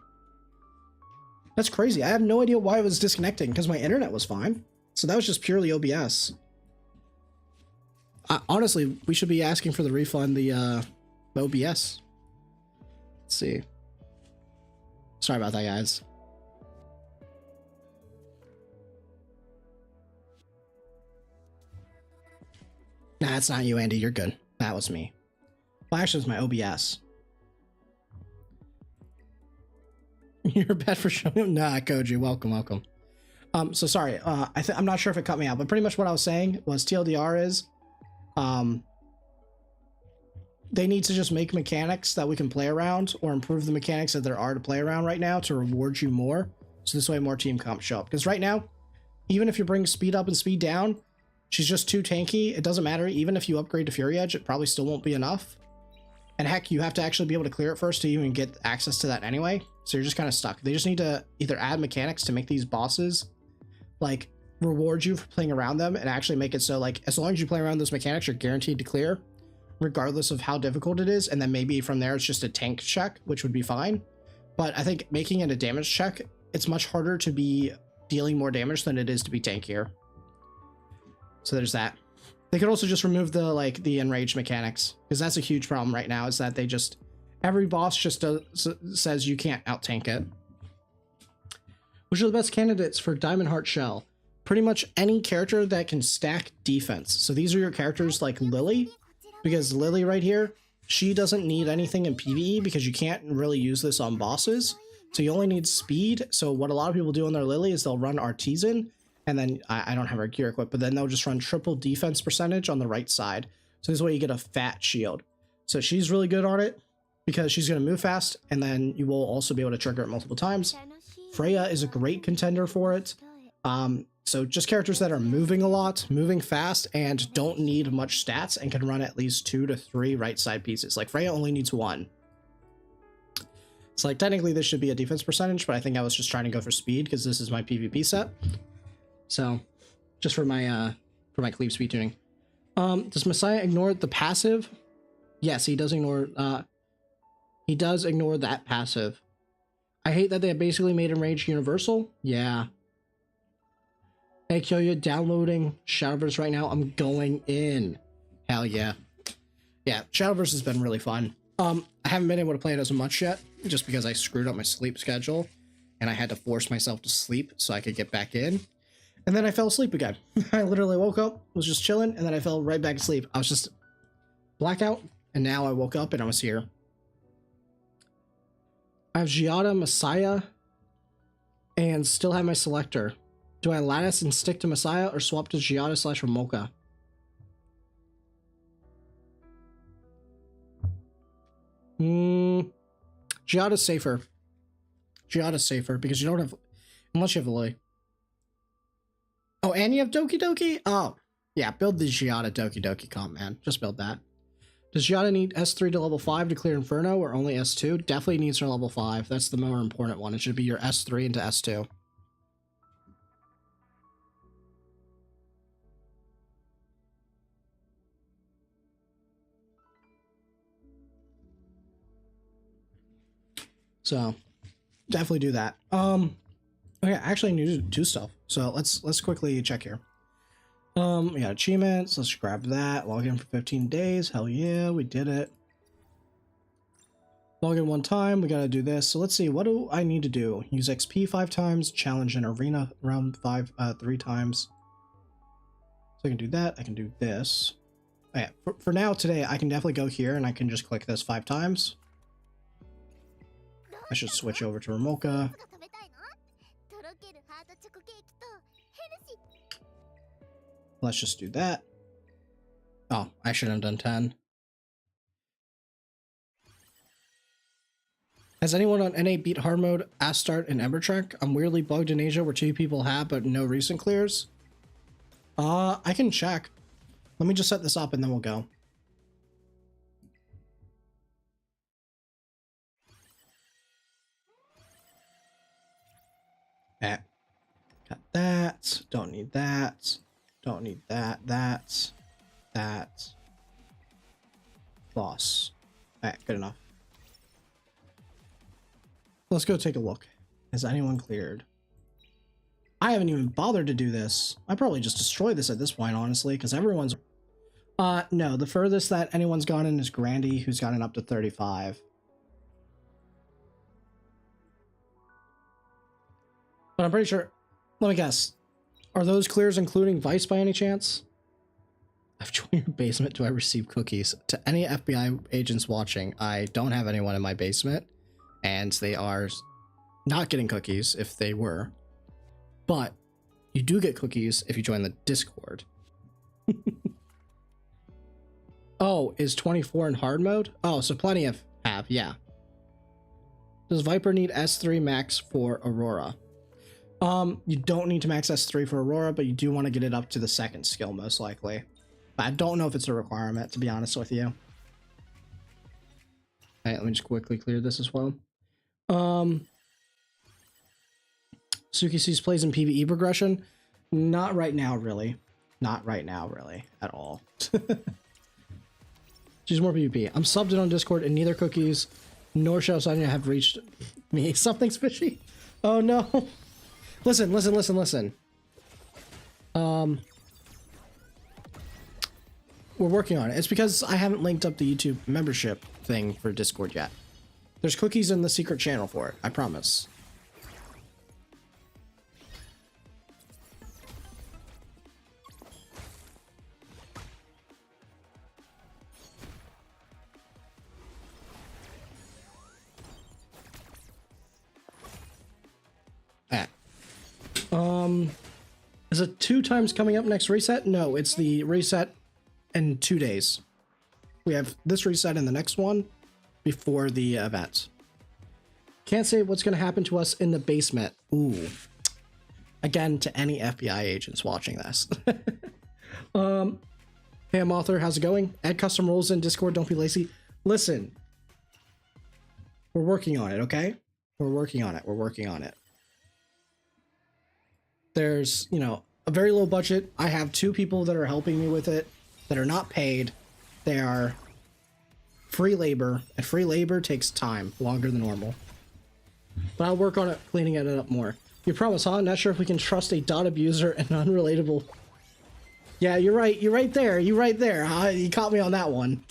That's crazy. I have no idea why it was disconnecting, because my internet was fine. So that was just purely OBS. Honestly, we should be asking for the refund, the OBS. Let's see. Sorry about that, guys. Nah, it's not you, Andy. You're good. That was me. Well, actually, it was my OBS. You're bad for showing. Nah, Koji. Welcome, welcome. So sorry. I'm not sure if it cut me out, but pretty much what I was saying was TLDR is, they need to just make mechanics that we can play around, or improve the mechanics that there are to play around right now to reward you more. So this way more team comps show up. Because right now, even if you bring speed up and speed down, she's just too tanky. It doesn't matter. Even if you upgrade to Fury Edge, it probably still won't be enough. And heck, you have to actually be able to clear it first to even get access to that anyway. So you're just kind of stuck. They just need to either add mechanics to make these bosses, like, reward you for playing around them, and actually make it so, like, as long as you play around those mechanics, you're guaranteed to clear, regardless of how difficult it is. And then maybe from there, it's just a tank check, which would be fine. But I think making it a damage check it's much harder to be dealing more damage than it is to be tankier. So there's that. They could also just remove the like the enrage mechanics, because that's a huge problem right now, is that they just every boss just says you can't out tank it. Which are the best candidates for Diamond Heart Shell? Pretty much any character that can stack defense. So these are your characters like Lily, because Lily right here, she doesn't need anything in PvE because you can't really use this on bosses. So you only need speed. So what a lot of people do on their Lily is they'll run Artisan, and then I don't have her gear equipped, but then they'll just run triple defense percentage on the right side. So this way you get a fat shield. So she's really good on it because she's going to move fast, and then you will also be able to trigger it multiple times. Freya is a great contender for it. So just characters that are moving a lot, moving fast, and don't need much stats and can run at least 2 to 3 right side pieces. Like Freya only needs 1. It's like technically this should be a defense percentage, but I think I was just trying to go for speed because this is my PvP set. So just for my cleave speed tuning. Does Messiah ignore the passive? Yes, he does ignore that passive. I hate that they basically made Enrage universal. Yeah. Hey, Kyoya, downloading Shadowverse right now. I'm going in. Hell yeah. Yeah, Shadowverse has been really fun. I haven't been able to play it as much yet, just because I screwed up my sleep schedule, and I had to force myself to sleep so I could get back in. And then I fell asleep again. I literally woke up, was just chilling, and then I fell right back asleep. I was just blackout, and now I woke up and I was here. I have Giada, Messiah, and still have my selector. Do I lattice and stick to Messiah or swap to Giada / Ramoka? Giada's safer. Giada's safer because you don't have, unless you have Lily. Oh, and you have Doki Doki? Oh, yeah, build the Giada Doki Doki comp, man. Just build that. Does Giada need S3 to level 5 to clear Inferno or only S2? Definitely needs her level 5. That's the more important one. It should be your S3 into S2. So definitely do that. Okay, actually I need to do stuff. So let's quickly check here. We got achievements. Let's grab that. Log in for 15 days. Hell yeah, we did it. Log in 1 time. We gotta do this. So let's see. What do I need to do? Use XP 5 times. Challenge an arena round 3 times. So I can do that. I can do this. Okay, for now today, I can definitely go here and I can just click this 5 times. I should switch over to Ramoka. Let's just do that. Oh, I should have done 10. Has anyone on NA beat hard mode, Astart, and Embertrek? I'm weirdly bugged in Asia where 2 people have, but no recent clears. I can check. Let me just set this up and then we'll go. Okay. Got that. Don't need that. Don't need that. That. Boss. Alright, good enough. Let's go take a look. Has anyone cleared? I haven't even bothered to do this. I probably just destroy this at this point, honestly, because everyone's... no, the furthest that anyone's gone in is Grandy, who's gotten up to 35. But I'm pretty sure... Let me guess. Are those clears including Vice by any chance? I've joined your basement. Do I receive cookies? To any FBI agents watching, I don't have anyone in my basement. And they are not getting cookies if they were. But you do get cookies if you join the Discord. Oh, is 24 in hard mode? Oh, so plenty of have, yeah. Does Viper need S3 max for Aurora? You don't need to max S3 for Aurora, but you do want to get it up to the 2nd skill, most likely. But I don't know if it's a requirement, to be honest with you. Alright, let me just quickly clear this as well. Suki sees plays in PvE progression. Not right now, really. Not right now, really, at all. She's more PvP. I'm subbed in on Discord, and neither cookies nor Shell Sonya have reached me. Something's fishy. Oh no. Listen. We're working on it. It's because I haven't linked up the YouTube membership thing for Discord yet. There's cookies in the secret channel for it, I promise. Is it 2 times coming up next reset? No, it's the reset in 2 days. We have this reset and the next one before the event. Can't say what's going to happen to us in the basement. Ooh. Again, to any FBI agents watching this. Hey, I'm Author. How's it going? Add custom rules in Discord. Don't be lazy. Listen. We're working on it, okay? We're working on it. There's, you know, a very low budget. I have 2 people that are helping me with it that are not paid. They are free labor, and free labor takes time, longer than normal. But I'll work on it, cleaning it up more. You promise, huh? Not sure if we can trust a dot abuser and unrelatable. Yeah, you're right. You're right there. You caught me on that one.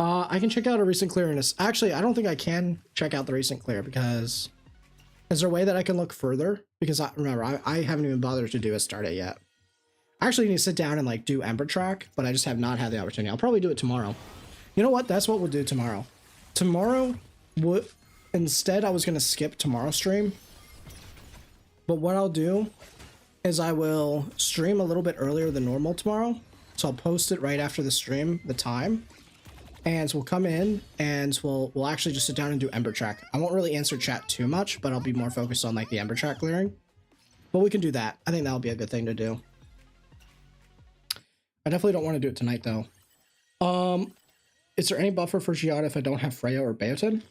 I can check out a recent clear in this. Actually, I don't think I can check out the recent clear because... Is there a way that I can look further? Because remember, I haven't even bothered to do a start it yet. I actually need to sit down and like do Ember Track, but I just have not had the opportunity. I'll probably do it tomorrow. You know what? That's what we'll do tomorrow. Instead, I was going to skip tomorrow's stream. But what I'll do is I will stream a little bit earlier than normal tomorrow. So I'll post it right after the stream, the time. And so we'll come in and we'll actually just sit down and do Ember Track. I won't really answer chat too much, but I'll be more focused on like the Ember Track clearing. But we can do that. I think that'll be a good thing to do. I definitely don't want to do it tonight though. Is there any buffer for Giada if I don't have Freya or Beotin?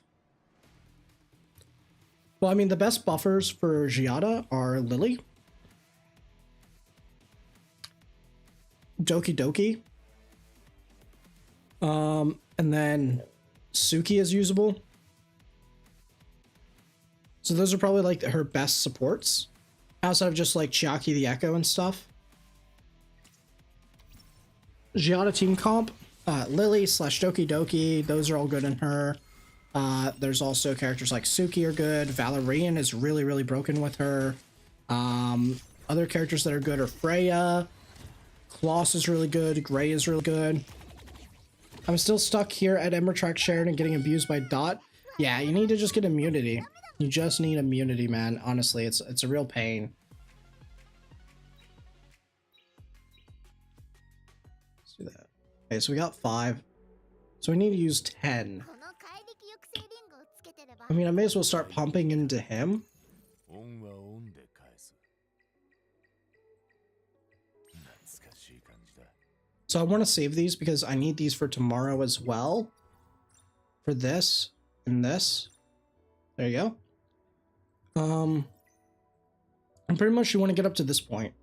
Well, I mean, the best buffers for Giada are Lily, Doki Doki, and then Suki is usable. So those are probably like her best supports, outside of just like Chiaki the Echo and stuff. Giada team comp, Lily / Doki Doki, those are all good in her. There's also characters like Suki are good. Valerian is really, really broken with her. Other characters that are good are Freya. Kloss is really good. Gray is really good. I'm still stuck here at Ember Track Sharon and getting abused by Dot. Yeah, you need to just get immunity. You just need immunity, man. Honestly, it's a real pain. Let's do that. Okay, so we got 5. So we need to use 10. I mean, I may as well start pumping into him. So I want to save these because I need these for tomorrow as well. For this and this. There you go. And pretty much you want to get up to this point.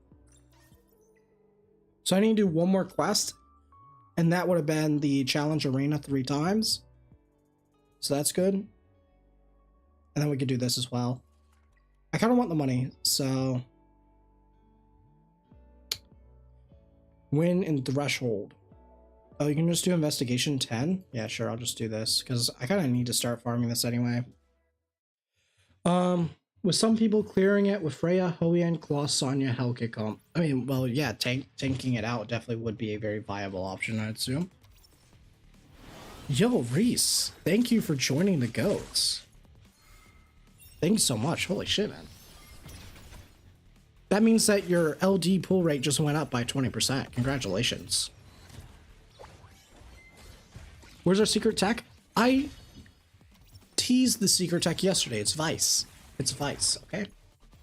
So I need to do one more quest. And that would have been the challenge arena 3 times. So that's good. And then we could do this as well. I kind of want the money, so... Win and Threshold. Oh, you can just do Investigation 10? Yeah, sure, I'll just do this, because I kind of need to start farming this anyway. With some people clearing it with Freya, Hoyan, Kloss, Sonya, Hellkick comp. I mean, well, yeah, tanking it out definitely would be a very viable option, I'd assume. Yo, Reese, thank you for joining the goats. Thank you so much. Holy shit, man. That means that your LD pull rate just went up by 20%. Congratulations. Where's our secret tech? I teased the secret tech yesterday. It's Vice. It's Vice, okay?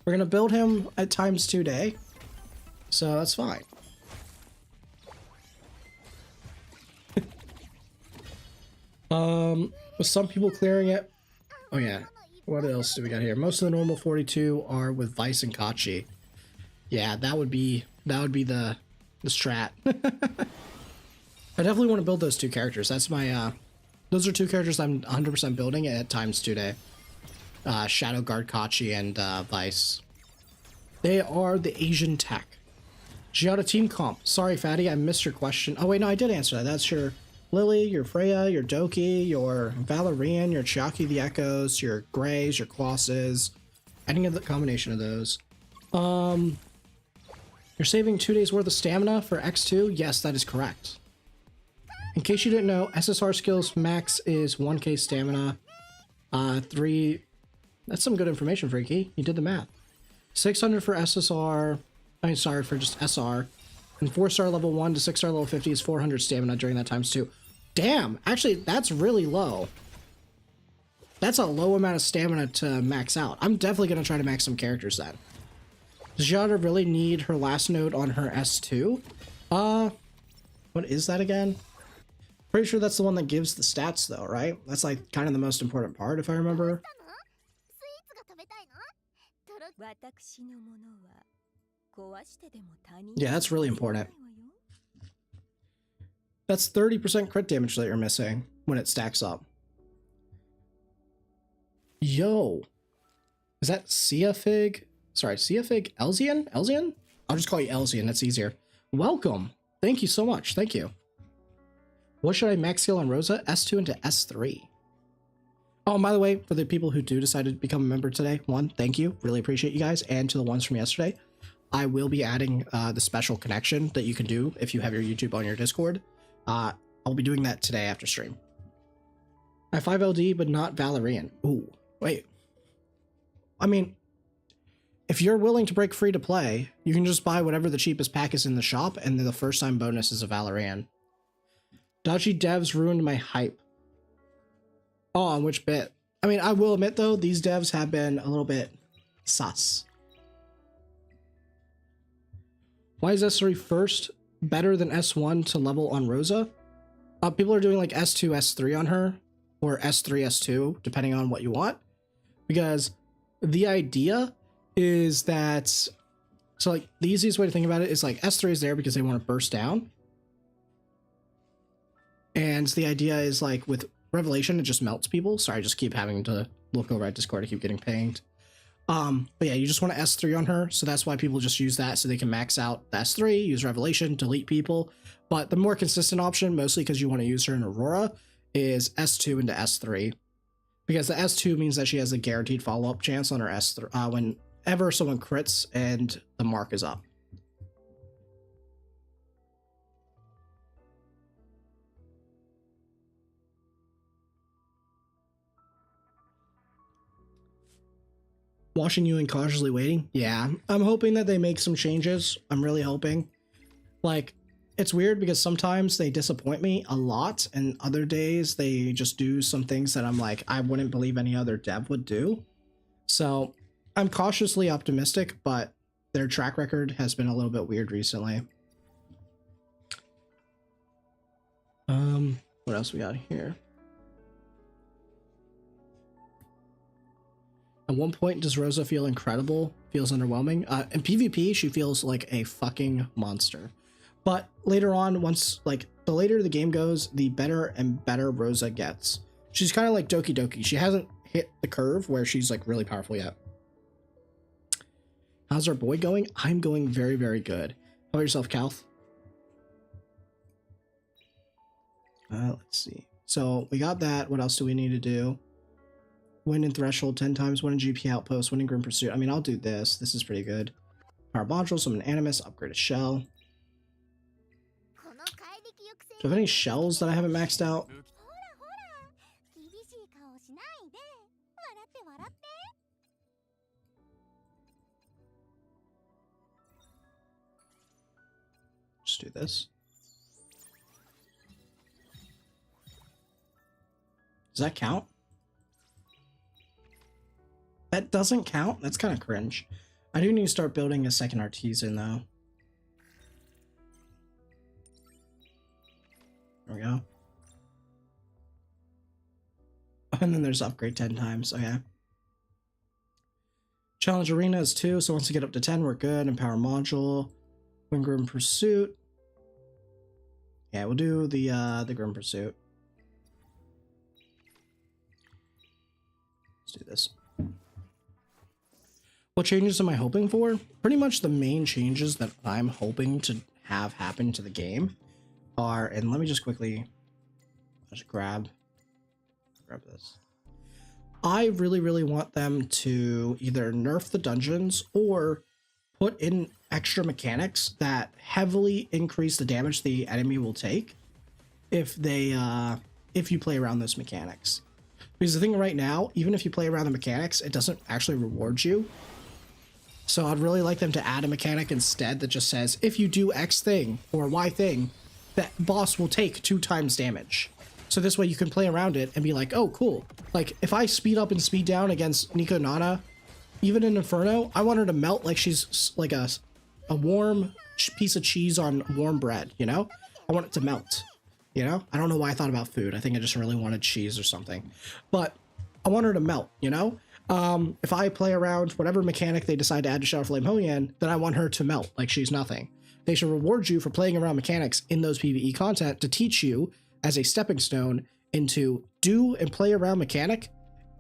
We're gonna build him at ×2 day. So that's fine. With some people clearing it. Oh yeah. What else do we got here? Most of the normal 42 are with Vice and Kachi. Yeah, that would be the strat. I definitely want to build those 2 characters. That's my Those are two characters I'm 100% building at times today. Shadow Guard Kachi and Vice. They are the Asian tech. Giada team comp. Sorry, Fatty, I missed your question. Oh wait, no, I did answer that. That's your Lily, your Freya, your Doki, your Valerian, your Chiaki the Echoes, your Greys, your Colossus. Any of the combination of those. You're saving 2 days worth of stamina for X2? Yes, that is correct. In case you didn't know, SSR skills max is 1k stamina. 3... That's some good information, Freaky. You did the math. 600 for SSR. I mean, sorry, for just SR. And 4-star level 1 to 6-star level 50 is 400 stamina during that times 2. Damn! Actually, that's really low. That's a low amount of stamina to max out. I'm definitely going to try to max some characters then. Does Giada really need her last node on her S2? What is that again? Pretty sure that's the one that gives the stats though, right? That's like kind of the most important part if I remember. Yeah, that's really important. That's 30% crit damage that you're missing when it stacks up. Yo. Is that Siafig? Sorry, Siafig Elzian? Elzian? I'll just call you Elzian, that's easier. Welcome. Thank you so much. Thank you. What should I max skill on Rosa? S2 into S3. Oh, and by the way, for the people who do decide to become a member today, one, thank you. Really appreciate you guys. And to the ones from yesterday, I will be adding the special connection that you can do if you have your YouTube on your Discord. I'll be doing that today after stream. I have 5 LD, but not Valerian. Ooh, wait. I mean, if you're willing to break free to play, you can just buy whatever the cheapest pack is in the shop, and then the first time bonus is a Valerian. Dodgy devs ruined my hype. Oh, on which bit? I mean, I will admit though, these devs have been a little bit sus. Why is S3 first better than S1 to level on Rosa? People are doing like S2, S3 on her, or S3, S2, depending on what you want. Because the idea is that, so like the easiest way to think about it is like S3 is there because they want to burst down. And the idea is like with Revelation, it just melts people. Sorry, I just keep having to look over at Discord. I keep getting pinged. But yeah, you just want to S3 on her. So that's why people just use that so they can max out the S3, use Revelation, delete people. But the more consistent option, mostly because you want to use her in Aurora, is S2 into S3. Because the S2 means that she has a guaranteed follow-up chance on her S3 whenever someone crits and the mark is up. Watching you and cautiously waiting. Yeah, I'm hoping that they make some changes. I'm really hoping. Like, it's weird because sometimes they disappoint me a lot, and other days they just do some things that I'm like, I wouldn't believe any other dev would do. So I'm cautiously optimistic, but their track record has been a little bit weird recently. What else we got here? At one point, does Rosa feel incredible? Feels underwhelming? In PvP, she feels like a fucking monster. But later on, once, like, the later the game goes, the better and better Rosa gets. She's kind of like Doki Doki. She hasn't hit the curve where she's, like, really powerful yet. How's our boy going? I'm going very, very good. How about yourself, Kalth? Let's see. So, we got that. What else do we need to do? Win in Threshold 10 times, win in GP Outpost, win in Grim Pursuit. I mean, I'll do this. This is pretty good. Power Modules, summon Animus, upgrade a shell. Do I have any shells that I haven't maxed out? Just do this. Does that count? That doesn't count? That's kind of cringe. I do need to start building a second artisan though. There we go. And then there's upgrade 10 times. Okay. Challenge Arena is 2, so once we get up to 10, we're good. And Power Module. Win Grim Pursuit. Yeah, we'll do the Grim Pursuit. Let's do this. What changes am I hoping for? Pretty much the main changes that I'm hoping to have happen to the game are, and let me just quickly just grab this. I really want them to either nerf the dungeons or put in extra mechanics that heavily increase the damage the enemy will take if you play around those mechanics. Because the thing right now, even if you play around the mechanics, it doesn't actually reward you. So I'd really like them to add a mechanic instead that just says, if you do X thing or Y thing, that boss will take 2 times damage. So this way you can play around it and be like, oh, cool. Like, if I speed up and speed down against Nico Nana, even in Inferno, I want her to melt like she's like a warm piece of cheese on warm bread, you know? I want it to melt, you know? I don't know why I thought about food. I think I just really wanted cheese or something. But I want her to melt, you know? If I play around whatever mechanic they decide to add to Shadow Flame Hoyan, then I want her to melt like she's nothing. They should reward you for playing around mechanics in those PvE content to teach you as a stepping stone into do and play around mechanic,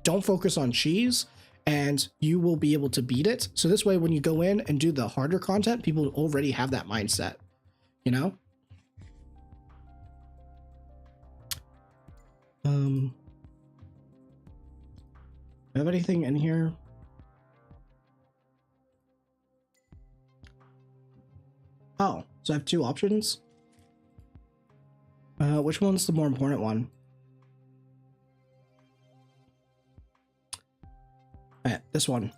don't focus on cheese, and you will be able to beat it. So this way, when you go in and do the harder content, people already have that mindset, you know? Do I have anything in here? Oh, so I have 2 options. Which one's the more important one? This one.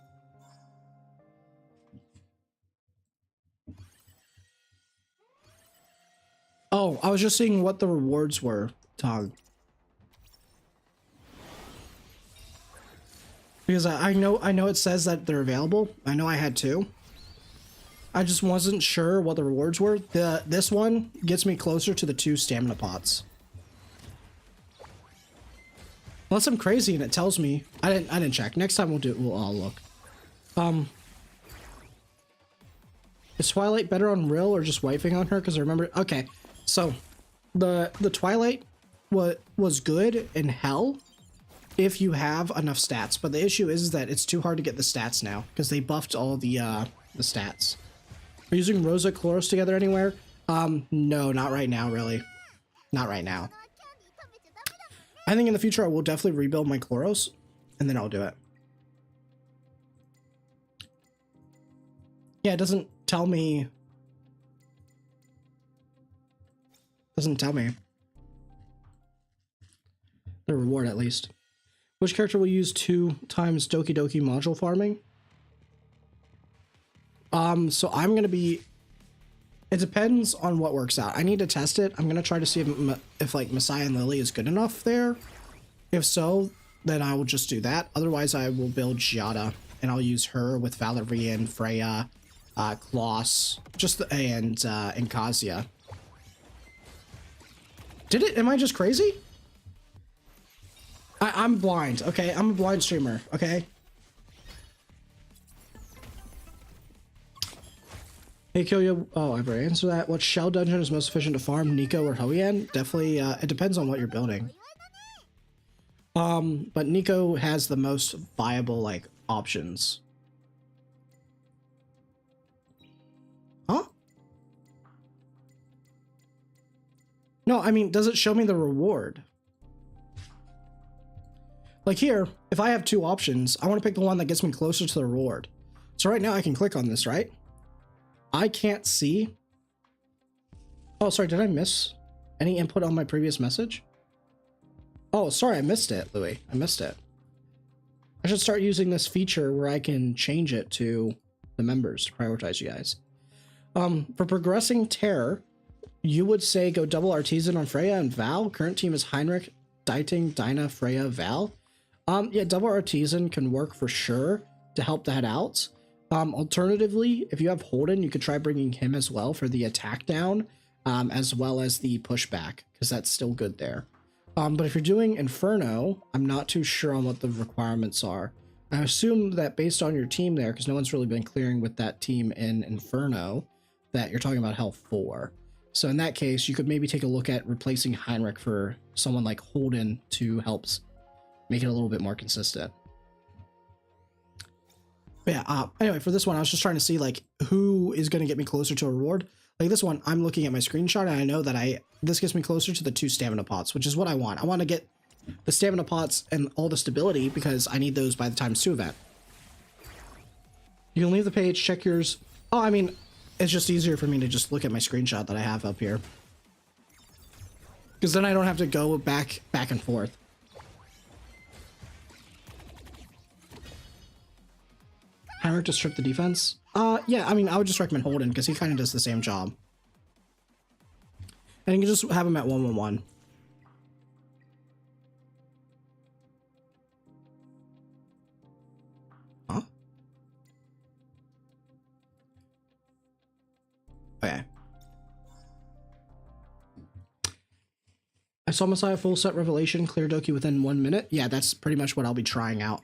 Oh, I was just seeing what the rewards were, Tog. Because I know it says that they're available. I know I had 2. I just wasn't sure what the rewards were. This one gets me closer to the 2 stamina pots. Unless I'm crazy and it tells me. I didn't check. Next time we'll all look. Is Twilight better on Rill or just wifing on her? Because I remember, okay, so the Twilight was good in Hell if you have enough stats, but the issue is that it's too hard to get the stats now because they buffed all the stats. Are you using Rosa Chloros together anywhere? No, not right now, really. Not right now. I think in the future I will definitely rebuild my Chloros, and then I'll do it. Yeah, it doesn't tell me. Doesn't tell me. The reward, at least. Which character will use 2 times Doki Doki module farming? So I'm gonna be. It depends on what works out. I need to test it. I'm gonna try to see if like Messiah and Lily is good enough there. If so, then I will just do that. Otherwise, I will build Giada, and I'll use her with Valerian, Freya, Kloss, and Kazia. Did it? Am I just crazy? I'm blind. Okay, I'm a blind streamer. Okay. Hey, Kyoya. Oh, I've already answered that. What shell dungeon is most efficient to farm, Nico or Hoyan? Definitely. It depends on what you're building. But Nico has the most viable like options. Huh? No, I mean, does it show me the reward? Like here, if I have 2 options, I want to pick the one that gets me closer to the reward. So right now I can click on this, right? I can't see. Oh, sorry, did I miss any input on my previous message? Oh, sorry, I missed it, Louis. I missed it. I should start using this feature where I can change it to the members to prioritize you guys. For progressing terror, you would say go double Artisan on Freya and Val. Current team is Heinrich, Dieting, Dinah, Freya, Val. Yeah, double Artisan can work for sure to help that out. Alternatively, if you have Holden, you could try bringing him as well for the attack down, as well as the pushback, because that's still good there. But if you're doing Inferno, I'm not too sure on what the requirements are. I assume that based on your team there, because no one's really been clearing with that team in Inferno, that you're talking about Hell 4. So in that case, you could maybe take a look at replacing Heinrich for someone like Holden to help make it a little bit more consistent. But yeah, anyway, for this one, I was just trying to see like who is going to get me closer to a reward. Like this one, I'm looking at my screenshot and I know that this gets me closer to the 2 stamina pots, which is what I want. I want to get the stamina pots and all the stability because I need those by the times 2 event. You can leave the page, check yours. Oh, I mean, it's just easier for me to just look at my screenshot that I have up here. Because then I don't have to go back and forth. Hammer to strip the defense? Yeah, I mean, I would just recommend Holden because he kind of does the same job. And you can just have him at 1-1-1. Huh? Okay. I saw Messiah full set revelation, clear Doki within 1 minute. Yeah, that's pretty much what I'll be trying out.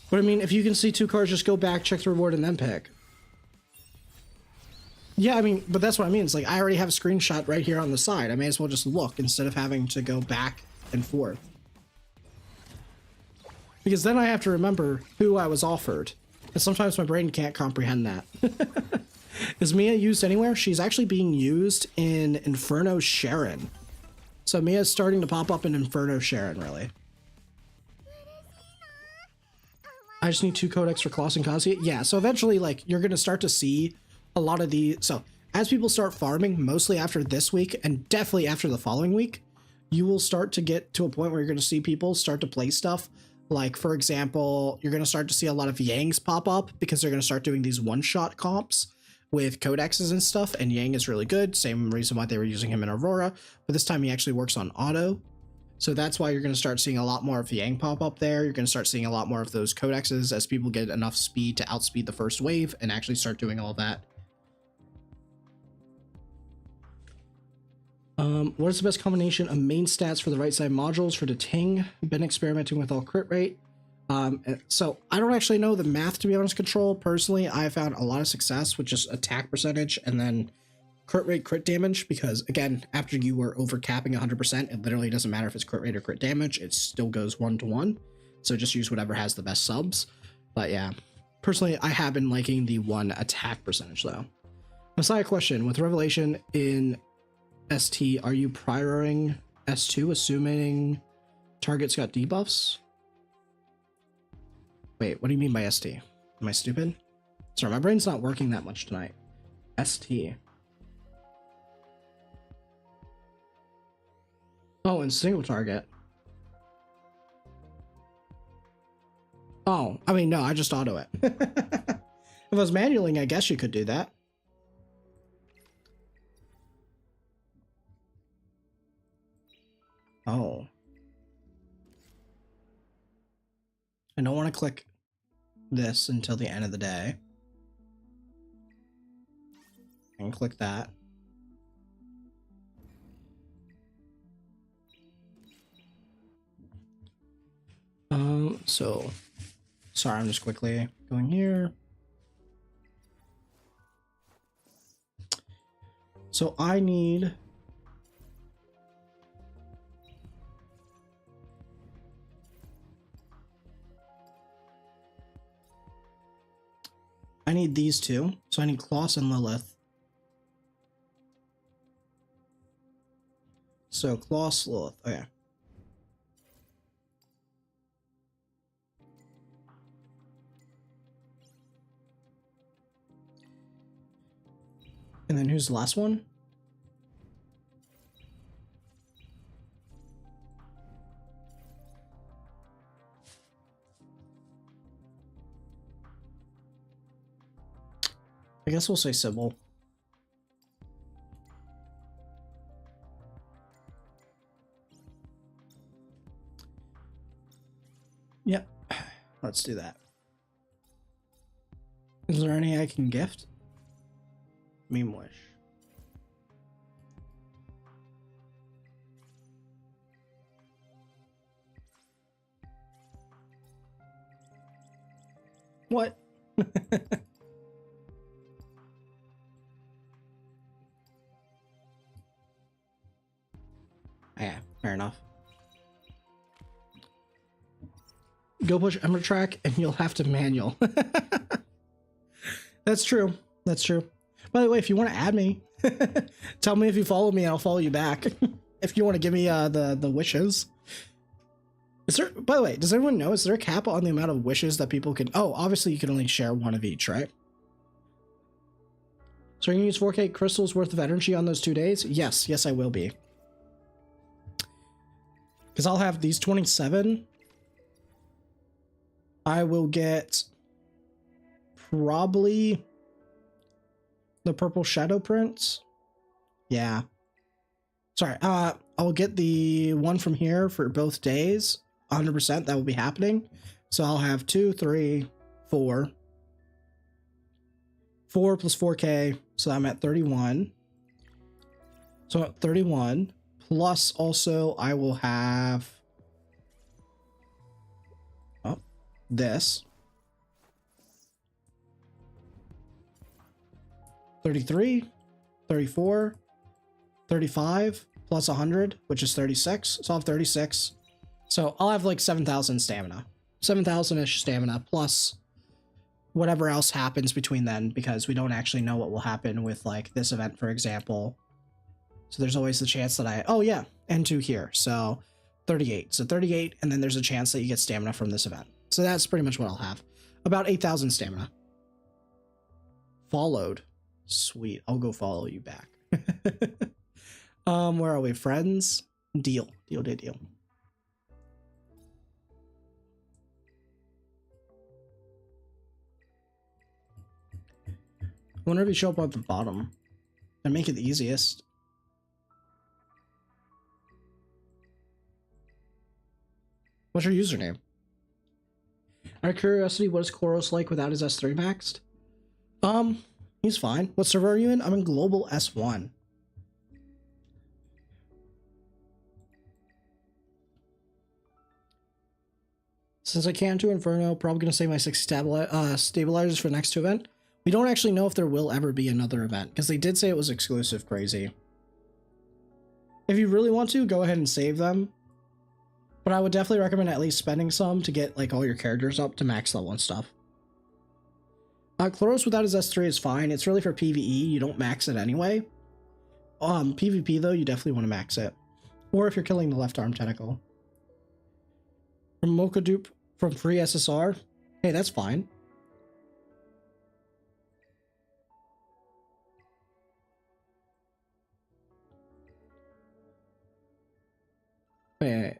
But I mean, if you can see 2 cards, just go back, check the reward, and then pick. Yeah, I mean, but that's what I mean. It's like, I already have a screenshot right here on the side. I may as well just look instead of having to go back and forth. Because then I have to remember who I was offered. And sometimes my brain can't comprehend that. Is Mia used anywhere? She's actually being used in Inferno Sharon. So Mia's starting to pop up in Inferno Sharon, really. I just need 2 codex for Kloss and Kazuya. Yeah, so eventually, like, you're going to start to see a lot of the... So, as people start farming, mostly after this week, and definitely after the following week, you will start to get to a point where you're going to see people start to play stuff. Like, for example, you're going to start to see a lot of Yangs pop up, because they're going to start doing these one-shot comps with codexes and stuff, and Yang is really good. Same reason why they were using him in Aurora, but this time he actually works on auto. So that's why you're going to start seeing a lot more of Yang pop up there. You're going to start seeing a lot more of those codexes as people get enough speed to outspeed the first wave and actually start doing all that. What is the best combination of main stats for the right side modules for the Ting? Been experimenting with all crit rate. So I don't actually know the math, to be honest. Control, personally, I found a lot of success with just attack percentage and then crit rate, crit damage, because again, after you are over capping 100%, it literally doesn't matter if it's crit rate or crit damage, it still goes 1-to-1. So just use whatever has the best subs. But yeah, personally, I have been liking the 1 attack percentage though. Messiah question: with Revelation in ST, are you prioring S2 assuming targets got debuffs? Wait, what do you mean by ST? Am I stupid? Sorry, my brain's not working that much tonight. ST. Oh, and single target. Oh, I mean, no, I just auto it. If I was manualing, I guess you could do that. Oh. I don't want to click this until the end of the day. I can click that. So sorry, I'm just quickly going here. So I need these 2. So I need Kloss and Lilith. So Kloss, Lilith. Okay. And then who's the last one? I guess we'll say Sybil. Yep. Let's do that. Is there any I can gift? Meme wish. What? Yeah, fair enough. Go push Ember Track and you'll have to manual. That's true. That's true. By the way, if you want to add me, tell me if you follow me and I'll follow you back. If you want to give me the wishes. Is there, by the way, does everyone know, is there a cap on the amount of wishes that people can... Oh, obviously you can only share one of each, right? So you're going to use 4K crystals worth of energy on those 2 days? Yes, yes I will be. Because I'll have these 27. I will get probably the purple shadow prints. Yeah. Sorry, I'll get the one from here for both days. 100% that will be happening. So I'll have 2, 3, 4. 4 plus 4K, so I'm at 31. So at 31, plus also I will have this 33, 34, 35 plus 100, which is 36. So I'll have 36. So I'll have like 7,000 stamina, 7,000-ish stamina plus whatever else happens between then, because we don't actually know what will happen with like this event, for example. So there's always the chance that oh yeah, N2 here. So 38. So 38, and then there's a chance that you get stamina from this event. So that's pretty much what I'll have. About 8,000 stamina. Followed. Sweet. I'll go follow you back. Where are we? Friends? Deal. Deal. I wonder if you show up at the bottom and make it the easiest. What's your username? Out of curiosity, what is Koros like without his S3 maxed? He's fine. What server are you in? I'm in Global S1. Since I can't do Inferno, probably going to save my 6 stabilizers for the next 2 event. We don't actually know if there will ever be another event, because they did say it was exclusive crazy. If you really want to, go ahead and save them. But I would definitely recommend at least spending some to get like all your characters up to max level and stuff. Chloros without his S3 is fine. It's really for PvE. You don't max it anyway. PvP though, you definitely want to max it. Or if you're killing the left arm tentacle. From Mocha Dupe from free SSR. Hey, that's fine. Wait.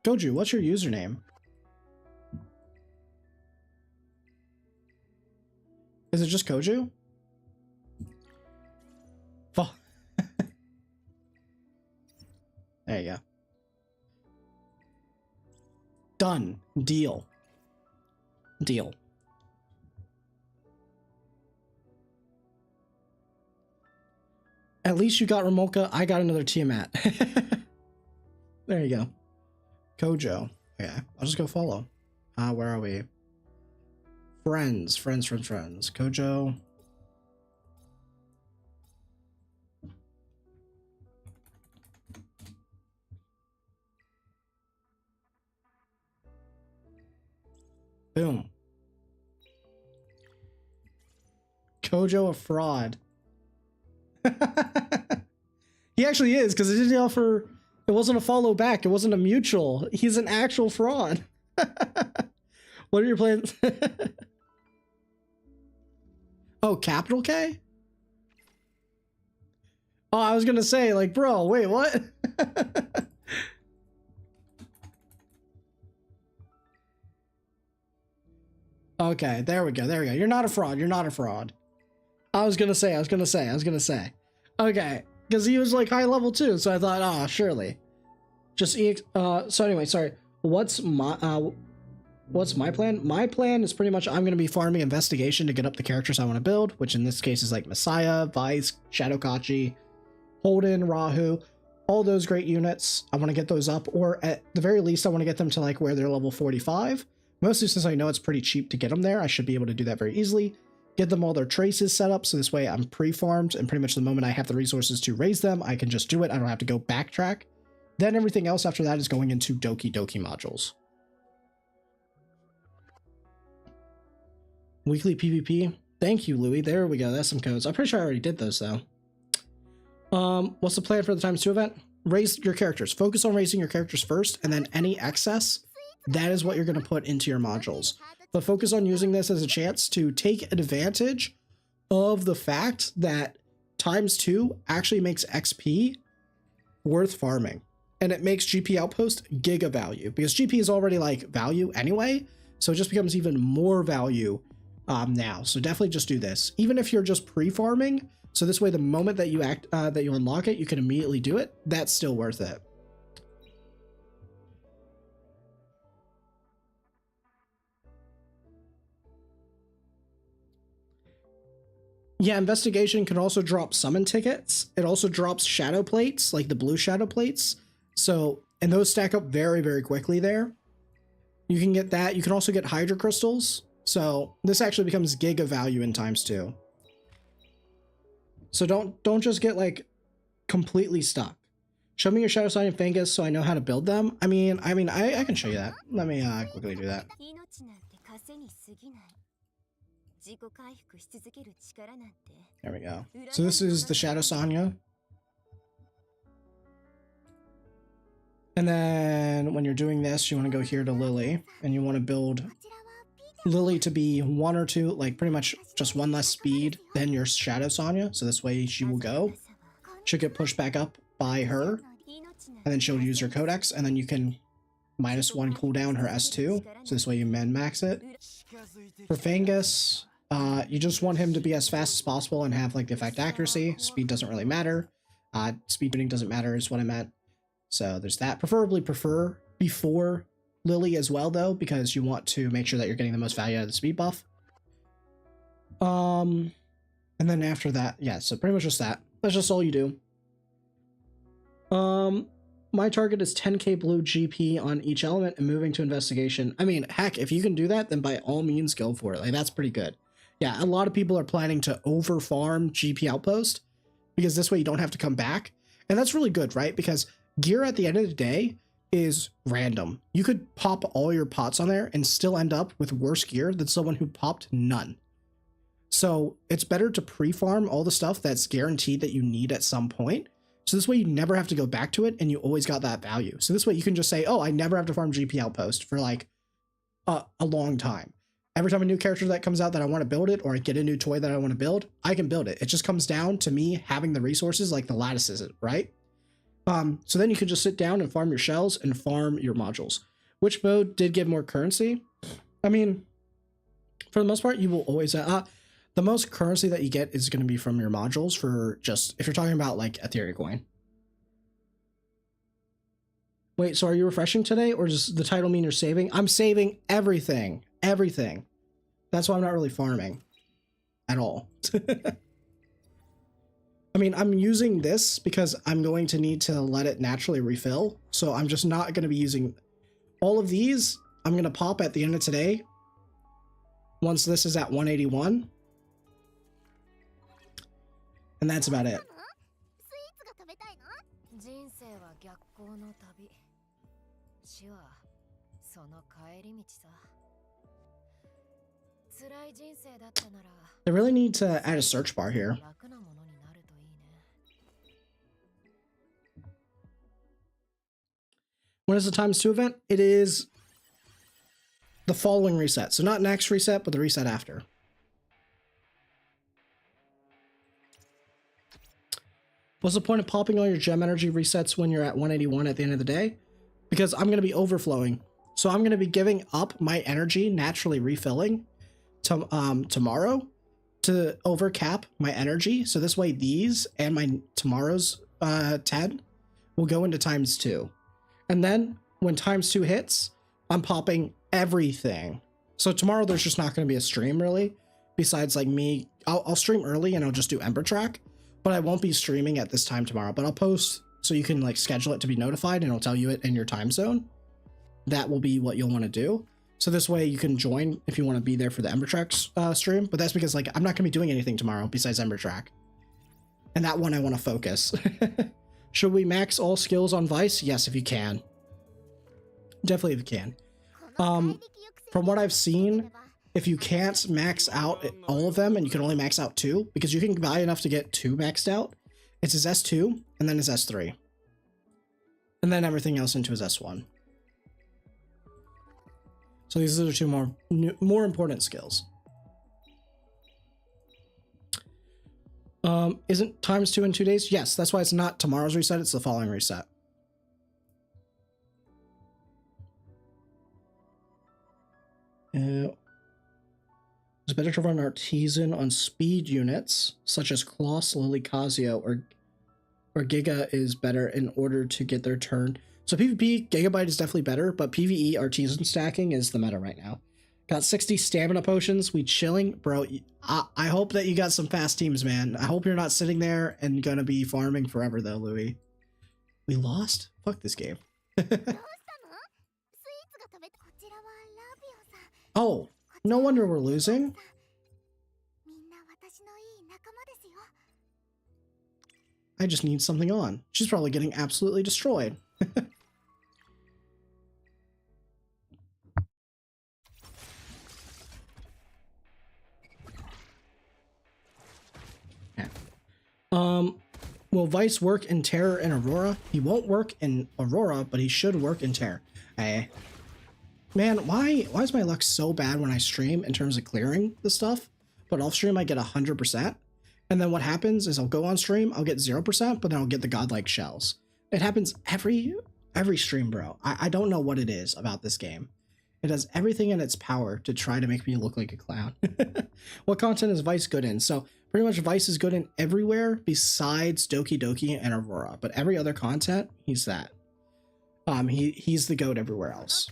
Goju, what's your username? Is it just Koju? Oh. There you go. Done. Deal. Deal. At least you got Ramoka. I got another Tiamat. There you go. Kojo. Okay, I'll just go follow. Where are we? Friends. Kojo. Boom. Kojo a fraud. He actually is, because it didn't offer... It wasn't a follow back. It wasn't a mutual. He's an actual fraud. What are your plans? Oh, capital K? Oh, I was gonna say, like, bro, wait, what? Okay, there we go. You're not a fraud. I was gonna say. Okay, because he was like high level too, so I thought, oh, surely. Just so anyway, sorry. What's my plan? My plan is pretty much I'm gonna be farming investigation to get up the characters I want to build, which in this case is like Messiah, Vice, Shadowkachi, Holden, Rahu, all those great units. I want to get those up, or at the very least, I want to get them to like where they're level 45. Mostly since I know it's pretty cheap to get them there, I should be able to do that very easily. Get them all their traces set up, so this way I'm pre-farmed, and pretty much the moment I have the resources to raise them, I can just do it. I don't have to go backtrack. Then everything else after that is going into Doki Doki modules. Weekly PvP. Thank you, Louis. There we go. That's some codes. I'm pretty sure I already did those though. What's the plan for the ×2 event? Raise your characters. Focus on raising your characters first, and then any excess, that is what you're going to put into your modules. But focus on using this as a chance to take advantage of the fact that ×2 actually makes XP worth farming. And it makes GP Outpost giga value, because GP is already like value anyway, so it just becomes even more value now. So definitely just do this, even if you're just pre-farming. So this way, the moment that you unlock it, you can immediately do it. That's still worth it. Yeah, investigation can also drop summon tickets. It also drops shadow plates, like the blue shadow plates. So, and those stack up very, very quickly there. You can get that. You can also get Hydra crystals. So this actually becomes giga value in ×2. So don't just get like completely stuck. Show me your shadow sign and fungus so I know how to build them. I mean, I can show you that. Let me quickly do that. There we go. So this is the Shadow Sonya. And then when you're doing this, you want to go here to Lily, and you want to build Lily to be 1 or 2, like pretty much just 1 less speed than your Shadow Sonya. So this way she will go. She'll get pushed back up by her, and then she'll use her Codex, and then you can -1 cooldown her S2. So this way you min-max it. For Fangus, you just want him to be as fast as possible and have like the effect accuracy. Speed doesn't really matter. Speed tuning doesn't matter is what I meant. So there's that. Prefer before Lily as well though, because you want to make sure that you're getting the most value out of the speed buff. And then after that, yeah, so pretty much just that. That's just all you do. My target is 10k blue GP on each element and moving to investigation. I mean, heck, if you can do that, then by all means go for it. Like, that's pretty good. Yeah, a lot of people are planning to over farm GP Outpost because this way you don't have to come back. And that's really good, right? Because gear at the end of the day is random. You could pop all your pots on there and still end up with worse gear than someone who popped none. So it's better to pre-farm all the stuff that's guaranteed that you need at some point. So this way you never have to go back to it and you always got that value. So this way you can just say, oh, I never have to farm GP Outpost for like a long time. Every time a new character that comes out that I want to build it, or I get a new toy that I want to build, I can build it. It just comes down to me having the resources like the lattices, right? So then you can just sit down and farm your shells and farm your modules. Which mode did give more currency? I mean, for the most part, you will always, the most currency that you get is going to be from your modules for just, if you're talking about like Etheria coin. Wait, so are you refreshing today, or does the title mean you're saving? I'm saving everything. Everything. That's why I'm not really farming at all. I mean, I'm using this because I'm going to need to let it naturally refill. So I'm just not going to be using all of these. I'm going to pop at the end of today. Once this is at 181. And that's about it. They really need to add a search bar here. When is the ×2 event? It is the following reset. So not next reset, but the reset after. What's the point of popping all your gem energy resets when you're at 181 at the end of the day? Because I'm going to be overflowing. So I'm going to be giving up my energy naturally refilling tomorrow to overcap my energy. So this way these and my tomorrow's 10 will go into ×2. And then when ×2 hits, I'm popping everything. So tomorrow there's just not going to be a stream really. Besides like me, I'll stream early and I'll just do Ember Track. But I won't be streaming at this time tomorrow. But I'll post so you can like schedule it to be notified and it'll tell you it in your time zone. That will be what you'll want to do. So this way you can join if you want to be there for the Ember Track stream. But that's because like I'm not going to be doing anything tomorrow besides Ember Track. And that one I want to focus. Should we max all skills on Vice? Yes, if you can. Definitely if you can. From what I've seen, If you can't max out all of them and you can only max out 2, because you can buy enough to get 2 maxed out, it's his S2 and then his S3. And then everything else into his S1. So these are the 2 more important skills. Isn't times 2 in 2 days? Yes, that's why it's not tomorrow's reset, it's the following reset. It's better to run Artisan on speed units, such as Kloss, Lily, Casio, or Giga is better in order to get their turn. So PvP, Gigabyte is definitely better, but PvE, Artisan stacking is the meta right now. Got 60 stamina potions, we chilling. Bro, I hope that you got some fast teams, man. I hope you're not sitting there and gonna be farming forever though, Louis. We lost? Fuck this game. Oh, no wonder we're losing. I just need something on. She's probably getting absolutely destroyed. Yeah. Will Vice work in Terror and Aurora? He won't work in Aurora, but he should work in Terror. Hey. Man, why is my luck so bad when I stream in terms of clearing the stuff? But off stream I get 100%. And then what happens is I'll go on stream, I'll get 0%, but then I'll get the godlike shells. It happens every stream, bro. I don't know what it is about this game. It does everything in its power to try to make me look like a clown. What content is Vice good in? So pretty much Vice is good in everywhere besides Doki Doki and Aurora. But every other content, he's that. He's the GOAT everywhere else.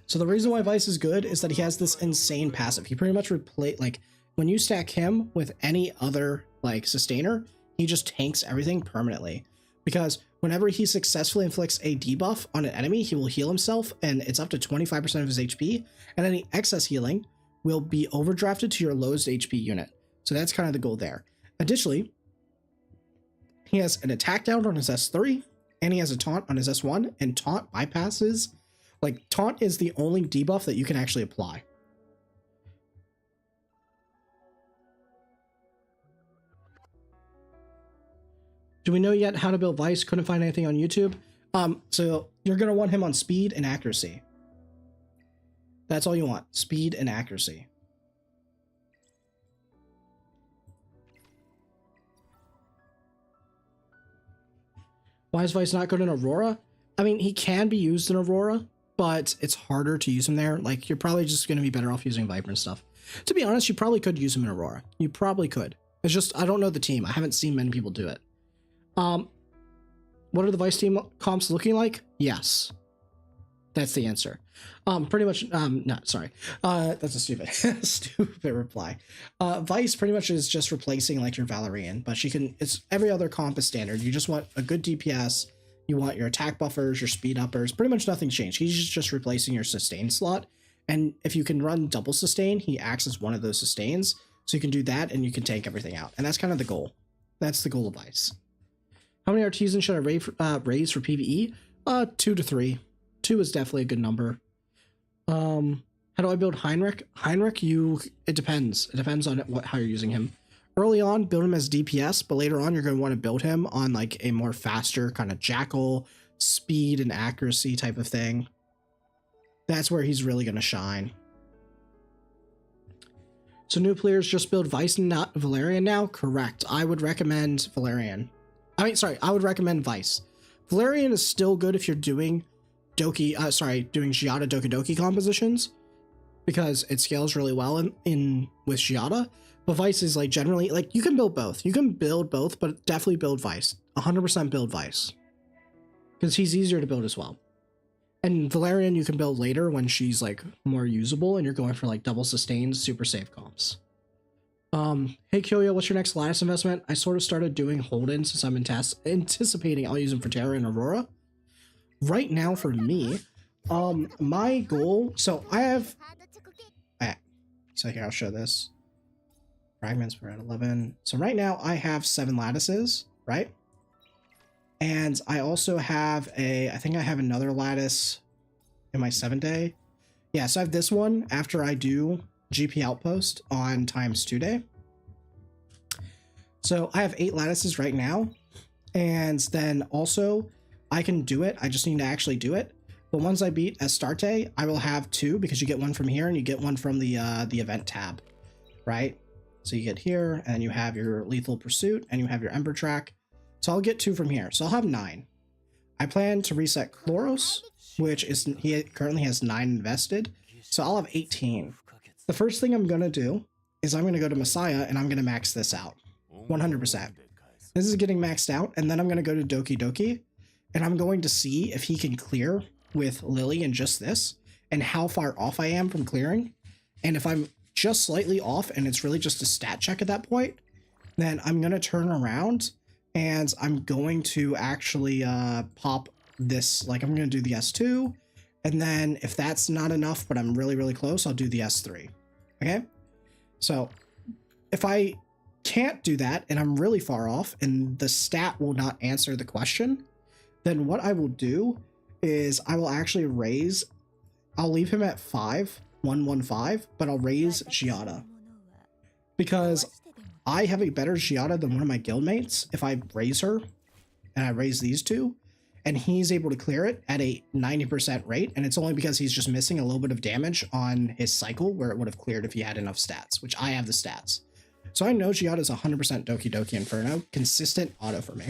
So the reason why Vice is good is that he has this insane passive. He pretty much like when you stack him with any other like sustainer, he just tanks everything permanently. Because whenever he successfully inflicts a debuff on an enemy, he will heal himself and it's up to 25% of his HP, and any excess healing will be overdrafted to your lowest HP unit. So that's kind of the goal there. Additionally, he has an attack down on his S3 and he has a taunt on his S1, and taunt bypasses. Like, taunt is the only debuff that you can actually apply. Do we know yet how to build Vice? Couldn't find anything on YouTube. So you're going to want him on speed and accuracy. That's all you want. Speed and accuracy. Why is Vice not good in Aurora? I mean, he can be used in Aurora, but it's harder to use him there. Like, you're probably just going to be better off using Viper and stuff. To be honest, you probably could use him in Aurora. You probably could. It's just, I don't know the team. I haven't seen many people do it. What are the Vice team comps looking like? Yes. That's the answer. Pretty much, no, sorry. That's a stupid reply. Vice pretty much is just replacing like your Valerian, but it's every other comp is standard. You just want a good DPS. You want your attack buffers, your speed uppers, pretty much nothing changed. He's just replacing your sustain slot. And if you can run double sustain, he acts as one of those sustains. So you can do that and you can tank everything out. And that's kind of the goal. That's the goal of Vice. How many artisans should I raise for PvE? 2 to 3. 2 is definitely a good number. How do I build Heinrich? Heinrich, it depends. It depends on how you're using him. Early on, build him as DPS, but later on, you're going to want to build him on like a more faster kind of Jackal, speed and accuracy type of thing. That's where he's really going to shine. So new players just build Vice and not Valerian now? Correct. I would recommend Valerian. I would recommend Vice. Valerian is still good if you're doing doing Giada Doki Doki compositions, because it scales really well with Giada. But Vice is like generally, like, you can build both. You can build both, but definitely build Vice. 100% build Vice. Because he's easier to build as well. And Valerian you can build later when she's like more usable and you're going for like double sustained, super safe comps. Hey Kyoyo, what's your next lattice investment? I sort of started doing hold-in since I'm anticipating I'll use them for Terra and Aurora. Right now for me, my goal, so I have, so here I'll show this. Fragments were at 11. So right now I have 7 lattices, right? And I also have I think I have another lattice in my 7-day. Yeah, so I have this one after I do GP Outpost on ×2 day. So I have 8 lattices right now, and then also I can do it. I just need to actually do it. But once I beat Astarte, I will have 2 because you get one from here and you get one from the event tab, right? So you get here and you have your Lethal Pursuit and you have your Ember Track. So I'll get 2 from here. So I'll have 9. I plan to reset Chloros, which is he currently has 9 invested. So I'll have 18. The first thing I'm going to do is I'm going to go to Messiah and I'm going to max this out. 100%. This is getting maxed out, and then I'm going to go to Doki Doki, and I'm going to see if he can clear with Lily and just this, and how far off I am from clearing. And if I'm just slightly off and it's really just a stat check at that point, then I'm going to turn around and I'm going to actually pop this, like I'm going to do the S2, and then if that's not enough, but I'm really, really close, I'll do the S3. Okay? So if I can't do that and I'm really far off and the stat will not answer the question, then what I will do is I will actually raise, I'll leave him at 115, but I'll raise Giada, because I have a better Giada than one of my guildmates if I raise her and I raise these two, and he's able to clear it at a 90% rate, and it's only because he's just missing a little bit of damage on his cycle where it would have cleared if he had enough stats, which I have the stats. So I know Giada is 100% Doki Doki Inferno, consistent auto for me.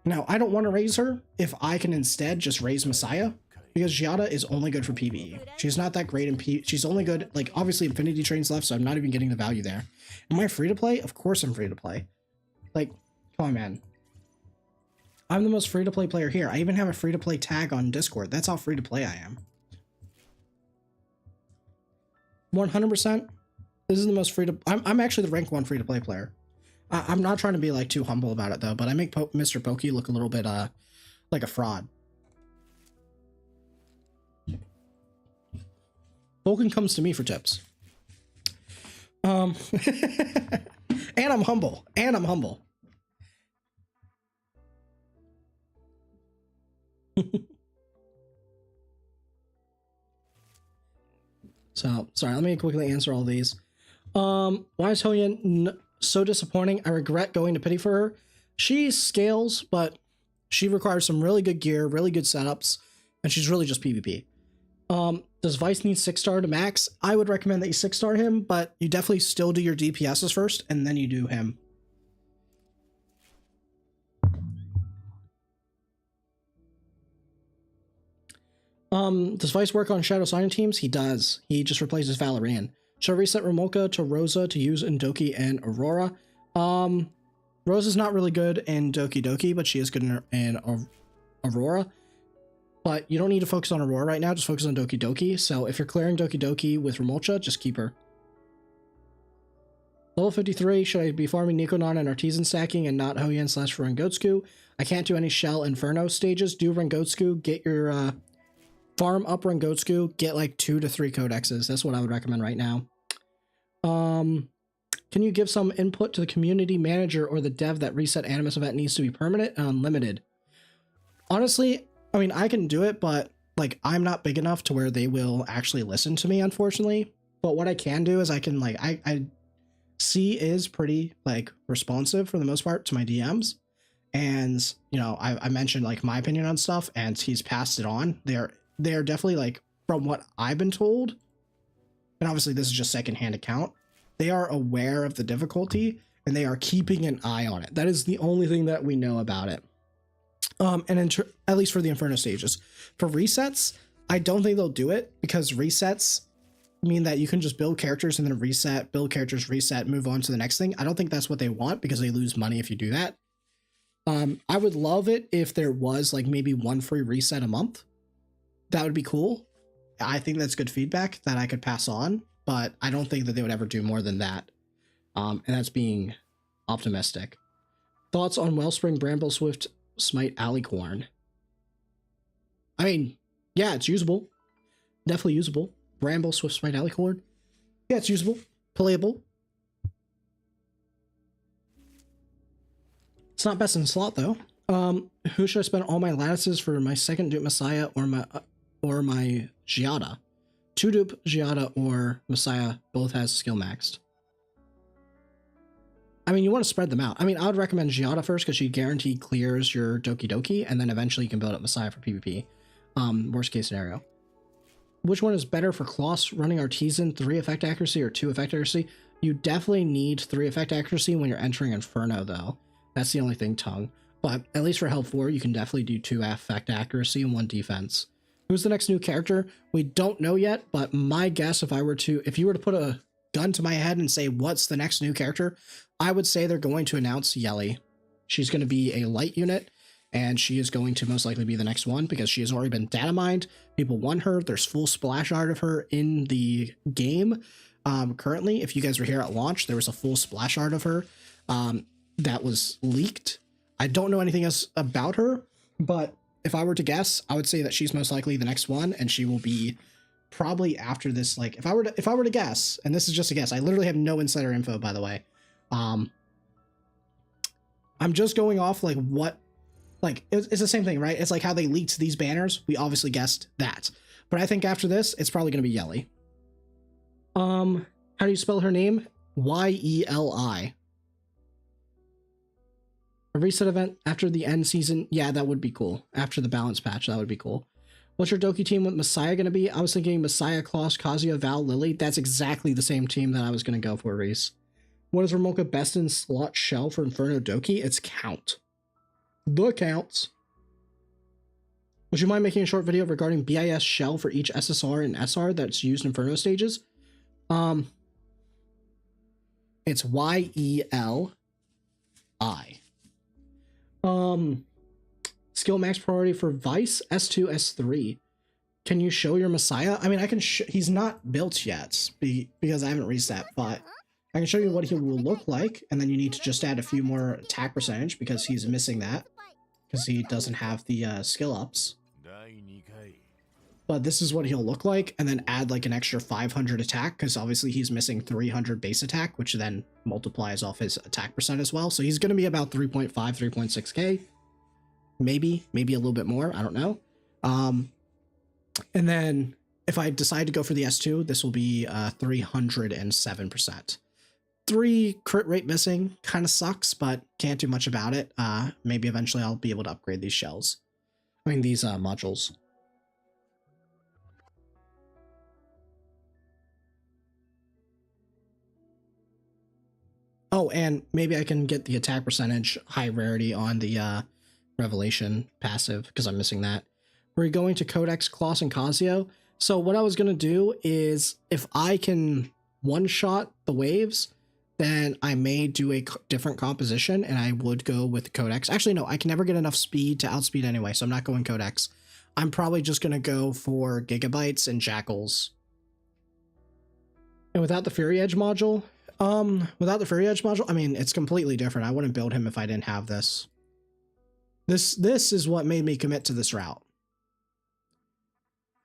Now, I don't want to raise her if I can instead just raise Messiah, because Giada is only good for PvE. She's not that great in PvE. She's only good, like, obviously Infinity Train's left, so I'm not even getting the value there. Am I free to play? Of course I'm free to play. Like, come on, man. I'm the most free to play player here. I even have a free to play tag on Discord. That's how free to play I am. 100%. This is the most free to... I'm actually the rank 1 free to play player. I'm not trying to be like too humble about it though, but I make Mr. Pokey look a little bit like a fraud. Vulcan comes to me for tips. And I'm humble. And I'm humble. So, sorry, let me quickly answer all these. Why is Hylian so disappointing? I regret going to pity for her. She scales, but she requires some really good gear, really good setups, and she's really just PvP. Does Vice need 6-star to max? I would recommend that you 6-star him, but you definitely still do your DPSs first, and then you do him. Does Vice work on Shadow Sign teams? He does. He just replaces Valerian. Should I reset Ramolka to Rosa to use in Doki and Aurora? Rosa's not really good in Doki Doki, but she is good in Aurora. But you don't need to focus on Aurora right now, just focus on Doki Doki. So if you're clearing Doki Doki with Ramolcha, just keep her. Level 53, should I be farming Nikonon and Artisan stacking and not Hoyen / Rengotsuku? I can't do any Shell Inferno stages. Do Rengotsuku, get your farm up Rengotsuku, get like 2 to 3 codexes. That's what I would recommend right now. Can you give some input to the community manager or the dev that reset Animus event needs to be permanent and unlimited? Honestly, I mean, I can do it, but like I'm not big enough to where they will actually listen to me, unfortunately. But what I can do is I can like, I C is pretty like responsive for the most part to my DMs. And, you know, I mentioned like my opinion on stuff and he's passed it on. They're definitely like, from what I've been told, and obviously this is just secondhand account, they are aware of the difficulty and they are keeping an eye on it. That is the only thing that we know about it. And at least for the Inferno stages. For resets, I don't think they'll do it because resets mean that you can just build characters and then reset, build characters, reset, move on to the next thing. I don't think that's what they want because they lose money if you do that. I would love it if there was like maybe 1 free reset a month. That would be cool. I think that's good feedback that I could pass on, but I don't think that they would ever do more than that. And that's being optimistic. Thoughts on Wellspring, Bramble Swift, Smite, Alicorn? I mean, yeah, it's usable. Definitely usable. Bramble, Swift, Smite, Alicorn. Yeah, it's usable. Playable. It's not best in slot, though. Who should I spend all my lattices for my second Duke Messiah or my... or my Giada. 2-dupe Giada or Messiah both has skill maxed. I mean, you want to spread them out. I mean, I would recommend Giada first because she guaranteed clears your Doki Doki, and then eventually you can build up Messiah for PvP. Worst case scenario. Which one is better for Kloss running Artisan, 3 effect accuracy or 2 effect accuracy? You definitely need 3 effect accuracy when you're entering Inferno, though. That's the only thing, Tongue. But at least for Hell 4, you can definitely do 2 effect accuracy and 1 defense. Who's the next new character? We don't know yet, but my guess, if you were to put a gun to my head and say, what's the next new character? I would say they're going to announce Yelly. She's going to be a light unit, and she is going to most likely be the next one because she has already been data mined. People want her. There's full splash art of her in the game. Currently, if you guys were here at launch, there was a full splash art of her that was leaked. I don't know anything else about her, but if I were to guess, I would say that she's most likely the next one, and she will be probably after this. Like, if I were to guess, and this is just a guess, I literally have no insider info, by the way. I'm just going off like what, like it's the same thing, right? It's like how they leaked these banners. We obviously guessed that, but I think after this, it's probably going to be Yelly. How do you spell her name? Yeli. A reset event after the end season. Yeah, that would be cool. After the balance patch, that would be cool. What's your Doki team with Messiah going to be? I was thinking Messiah, Kloss, Kazuya, Val, Lily. That's exactly the same team that I was going to go for, Reese. What is Ramoka best in slot shell for Inferno Doki? It's Count. The Counts. Would you mind making a short video regarding BIS shell for each SSR and SR that's used in Inferno stages? It's YELI. Skill max priority for Vice, S2, S3. Can you show your Messiah? I mean, I can he's not built yet because I haven't reset, but I can show you what he will look like, and then you need to just add a few more attack percentage because he's missing that because he doesn't have the skill ups. But this is what he'll look like, and then add like an extra 500 attack because obviously he's missing 300 base attack, which then multiplies off his attack percent as well. So he's going to be about 3.5, 3.6k, maybe a little bit more. I don't know. And then if I decide to go for the S2, this will be 307%. 3 crit rate missing kind of sucks, but can't do much about it. Maybe eventually I'll be able to upgrade these shells. I mean, these modules. Oh, and maybe I can get the attack percentage high rarity on the Revelation passive because I'm missing that. We're going to Codex, Kloss, and Kazuya. So what I was going to do is if I can one-shot the waves, then I may do a different composition and I would go with Codex. Actually, no, I can never get enough speed to outspeed anyway, so I'm not going Codex. I'm probably just going to go for Gigabytes and Jackals. And without the Fury Edge module, I mean, it's completely different. I wouldn't build him if I didn't have this. This is what made me commit to this route.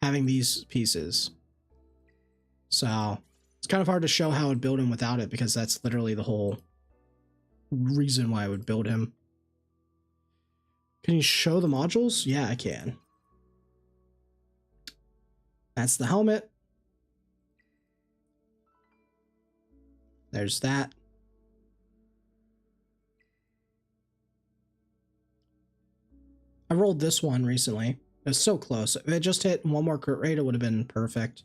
Having these pieces. So it's kind of hard to show how I'd build him without it because that's literally the whole reason why I would build him. Can you show the modules? Yeah, I can. That's the helmet. There's that. I rolled this one recently. It was so close. If it just hit one more crit rate, it would have been perfect.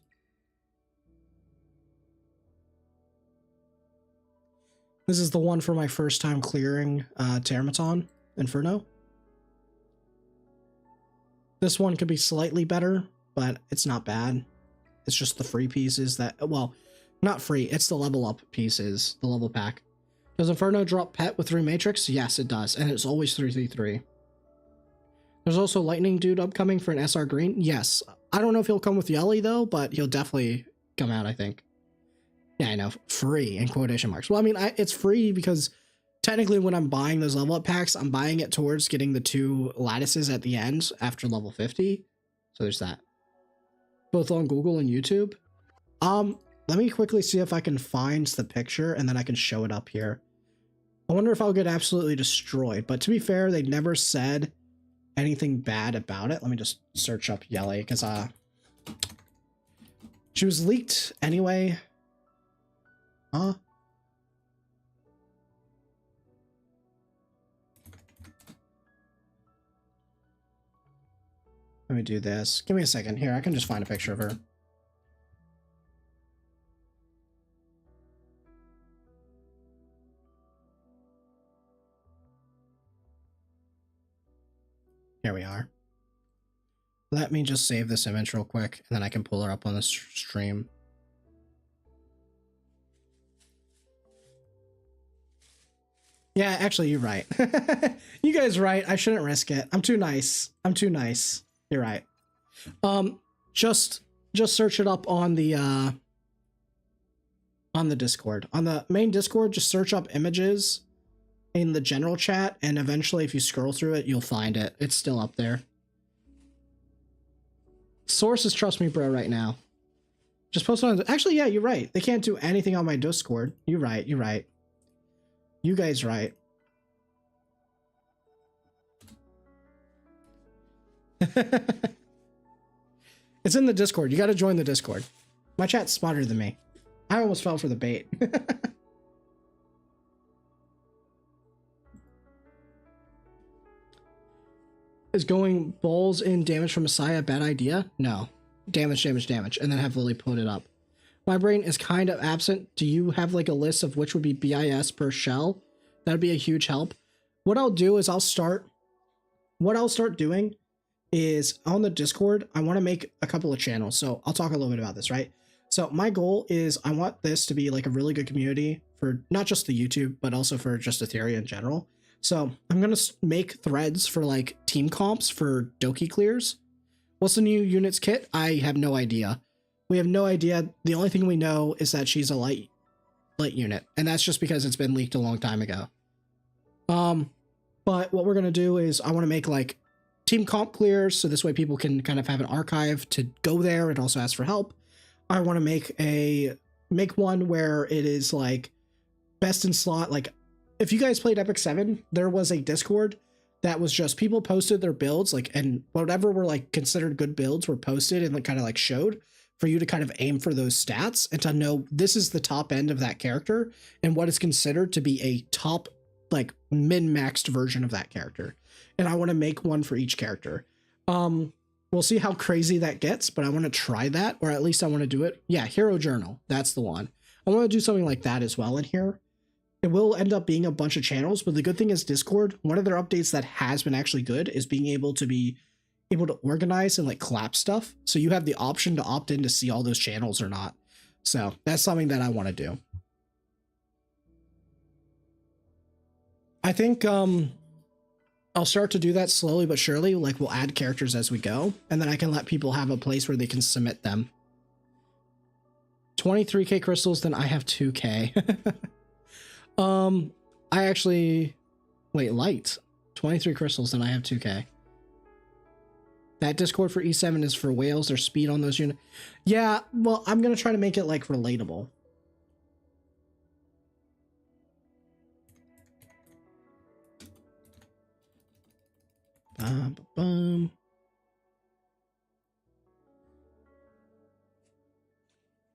This is the one for my first time clearing Termaton Inferno. This one could be slightly better, but it's not bad. It's just the free pieces that, well, not free, it's the level up pieces, the level pack. Does Inferno drop pet with 3 matrix? Yes, it does, and it's always 333. There's also Lightning Dude upcoming for an SR Green. Yes, I don't know if he'll come with Yelly though, but he'll definitely come out, I think. Yeah, I know, free in quotation marks. Well, I mean, it's free because technically when I'm buying those level up packs, I'm buying it towards getting the 2 lattices at the end after level 50. So there's that. Both on Google and YouTube. Let me quickly see if I can find the picture and then I can show it up here. I wonder if I'll get absolutely destroyed, but to be fair, they never said anything bad about it. Let me just search up Yelly because She was leaked anyway. Huh? Let me do this. Give me a second here. I can just find a picture of her. Here we are. Let me just save this image real quick, and then I can pull her up on the stream. Yeah, actually, you're right. You guys are right. I shouldn't risk it. I'm too nice. I'm too nice. You're right. Just search it up on the Discord. On the main Discord, just search up images in the general chat, and eventually if you scroll through it, you'll find it. It's still up there. Sources trust me, bro, right now. Just post it on... Actually, yeah, you're right. They can't do anything on my Discord. You're right. You're right. You guys right. It's in the Discord. You got to join the Discord. My chat's smarter than me. I almost fell for the bait. Is going balls in damage from Messiah a bad idea? No. Damage, damage, damage. And then have Lily put it up. My brain is kind of absent. Do you have like a list of which would be BIS per shell? That'd be a huge help. What I'll do is I'll start doing is on the Discord, I want to make a couple of channels. So I'll talk a little bit about this, right? So my goal is I want this to be like a really good community for not just the YouTube, but also for just Etheria in general. So I'm going to make threads for like team comps for Doki clears. What's the new units kit? I have no idea. We have no idea. The only thing we know is that she's a light unit. And that's just because it's been leaked a long time ago. But what we're going to do is I want to make like team comp clears. So this way people can kind of have an archive to go there and also ask for help. I want to make one where it is like best in slot. Like if you guys played Epic 7, there was a Discord that was just people posted their builds, like, and whatever were like considered good builds were posted and like kind of like showed for you to kind of aim for those stats and to know this is the top end of that character and what is considered to be a top like min-maxed version of that character. And I want to make one for each character. We'll see how crazy that gets, but I want to try that, or at least I want to do it. Yeah, Hero Journal. That's the one. I want to do something like that as well in here. It will end up being a bunch of channels, but the good thing is Discord, one of their updates that has been actually good is being able to organize and like collapse stuff. So you have the option to opt in to see all those channels or not. So that's something that I want to do. I think I'll start to do that slowly but surely. Like we'll add characters as we go, and then I can let people have a place where they can submit them. 23k crystals, then I have 2k. I actually wait, light 23 crystals, then I have 2k. That Discord for E7 is for whales. Their speed on those units. Yeah, well, I'm gonna try to make it like relatable.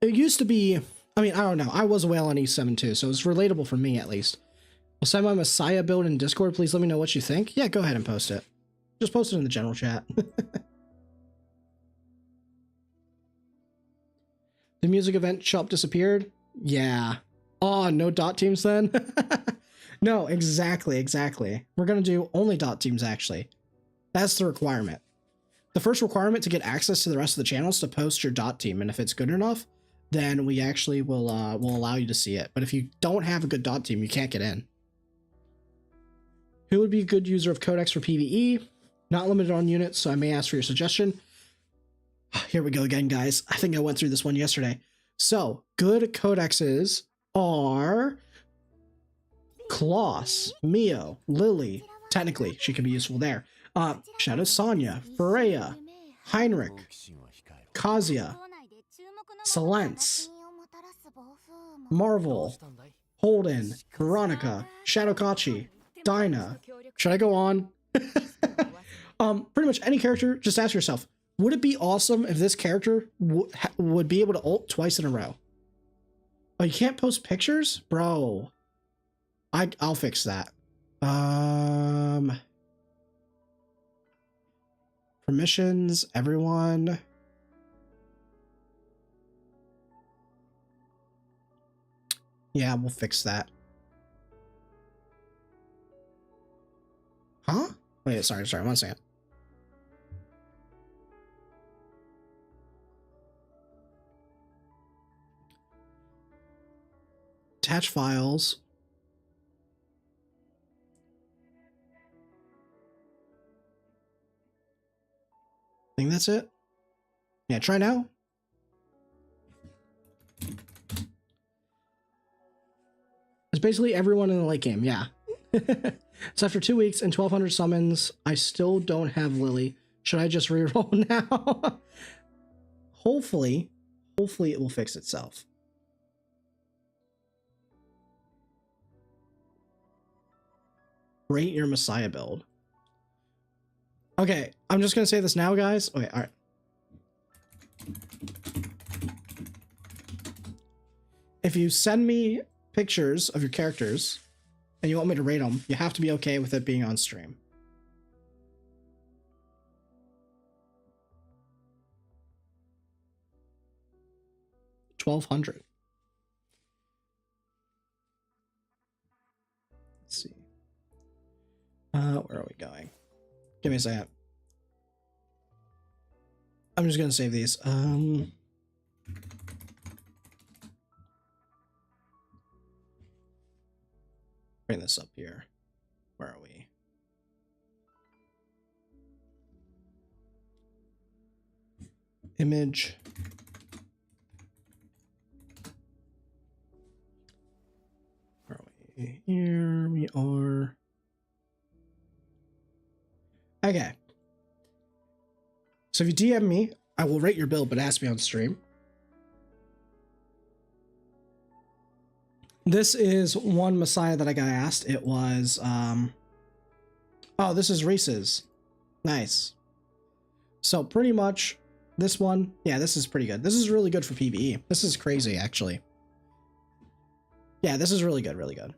It used to be, I mean, I don't know. I was a whale on E7 too, so it's relatable for me at least. I'll send my Messiah build in Discord. Please let me know what you think. Yeah, go ahead and post it. Just post it in the general chat. The music event shop disappeared? Yeah. Oh, no dot teams then? No, exactly. We're going to do only dot teams actually. That's the requirement. The first requirement to get access to the rest of the channels to post your dot team, and if it's good enough, then we actually will allow you to see it. But if you don't have a good dot team, you can't get in. Who would be a good user of codex for PvE? Not limited on units, so I may ask for your suggestion. Here we go again, guys. I think I went through this one yesterday. So, good codexes are Kloss, Mio, Lily. Technically, she can be useful there. Shadow Sonya, Freya, Heinrich, Kazuya, Silence, Marvel, Holden, Veronica, Shadowkachi, Dinah. Should I go on? Pretty much any character, just ask yourself, Would it be awesome if this character would be able to ult twice in a row? Oh, you can't post pictures? Bro. I'll fix that. Permissions, everyone. Yeah, we'll fix that. Huh? Wait, sorry, 1 second. Attach files. I think that's it. Yeah, try now. It's basically everyone in the late game, yeah. So after 2 weeks and 1,200 summons, I still don't have Lily. Should I just reroll now? Hopefully it will fix itself. Rate your Messiah build. Okay, I'm just gonna say this now, guys. Okay, all right. If you send me pictures of your characters and you want me to rate them, you have to be okay with it being on stream. $1,200. Let's see. Where are we going? Give me a second. I'm just gonna save these. Bring this up here. Where are we? Image. Where are we? Here we are. Okay. So if you DM me, I will rate your build, but ask me on stream. This is one Messiah that I got asked. It was, oh, this is Reese's. Nice. So pretty much this one, yeah, this is pretty good. This is really good for PvE. This is crazy, actually. Yeah, this is really good, really good.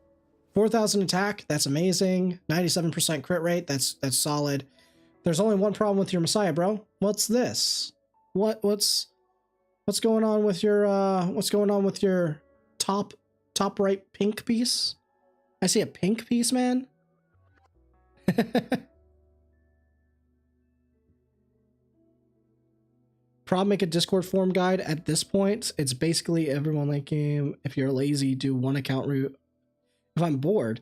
4,000 attack, that's amazing. 97% crit rate, that's solid. There's only one problem with your Messiah, bro. What's this? What's going on with your top right pink piece? I see a pink piece, man. Probably make a Discord forum guide at this point. It's basically everyone like game. If you're lazy, do one account route. If I'm bored,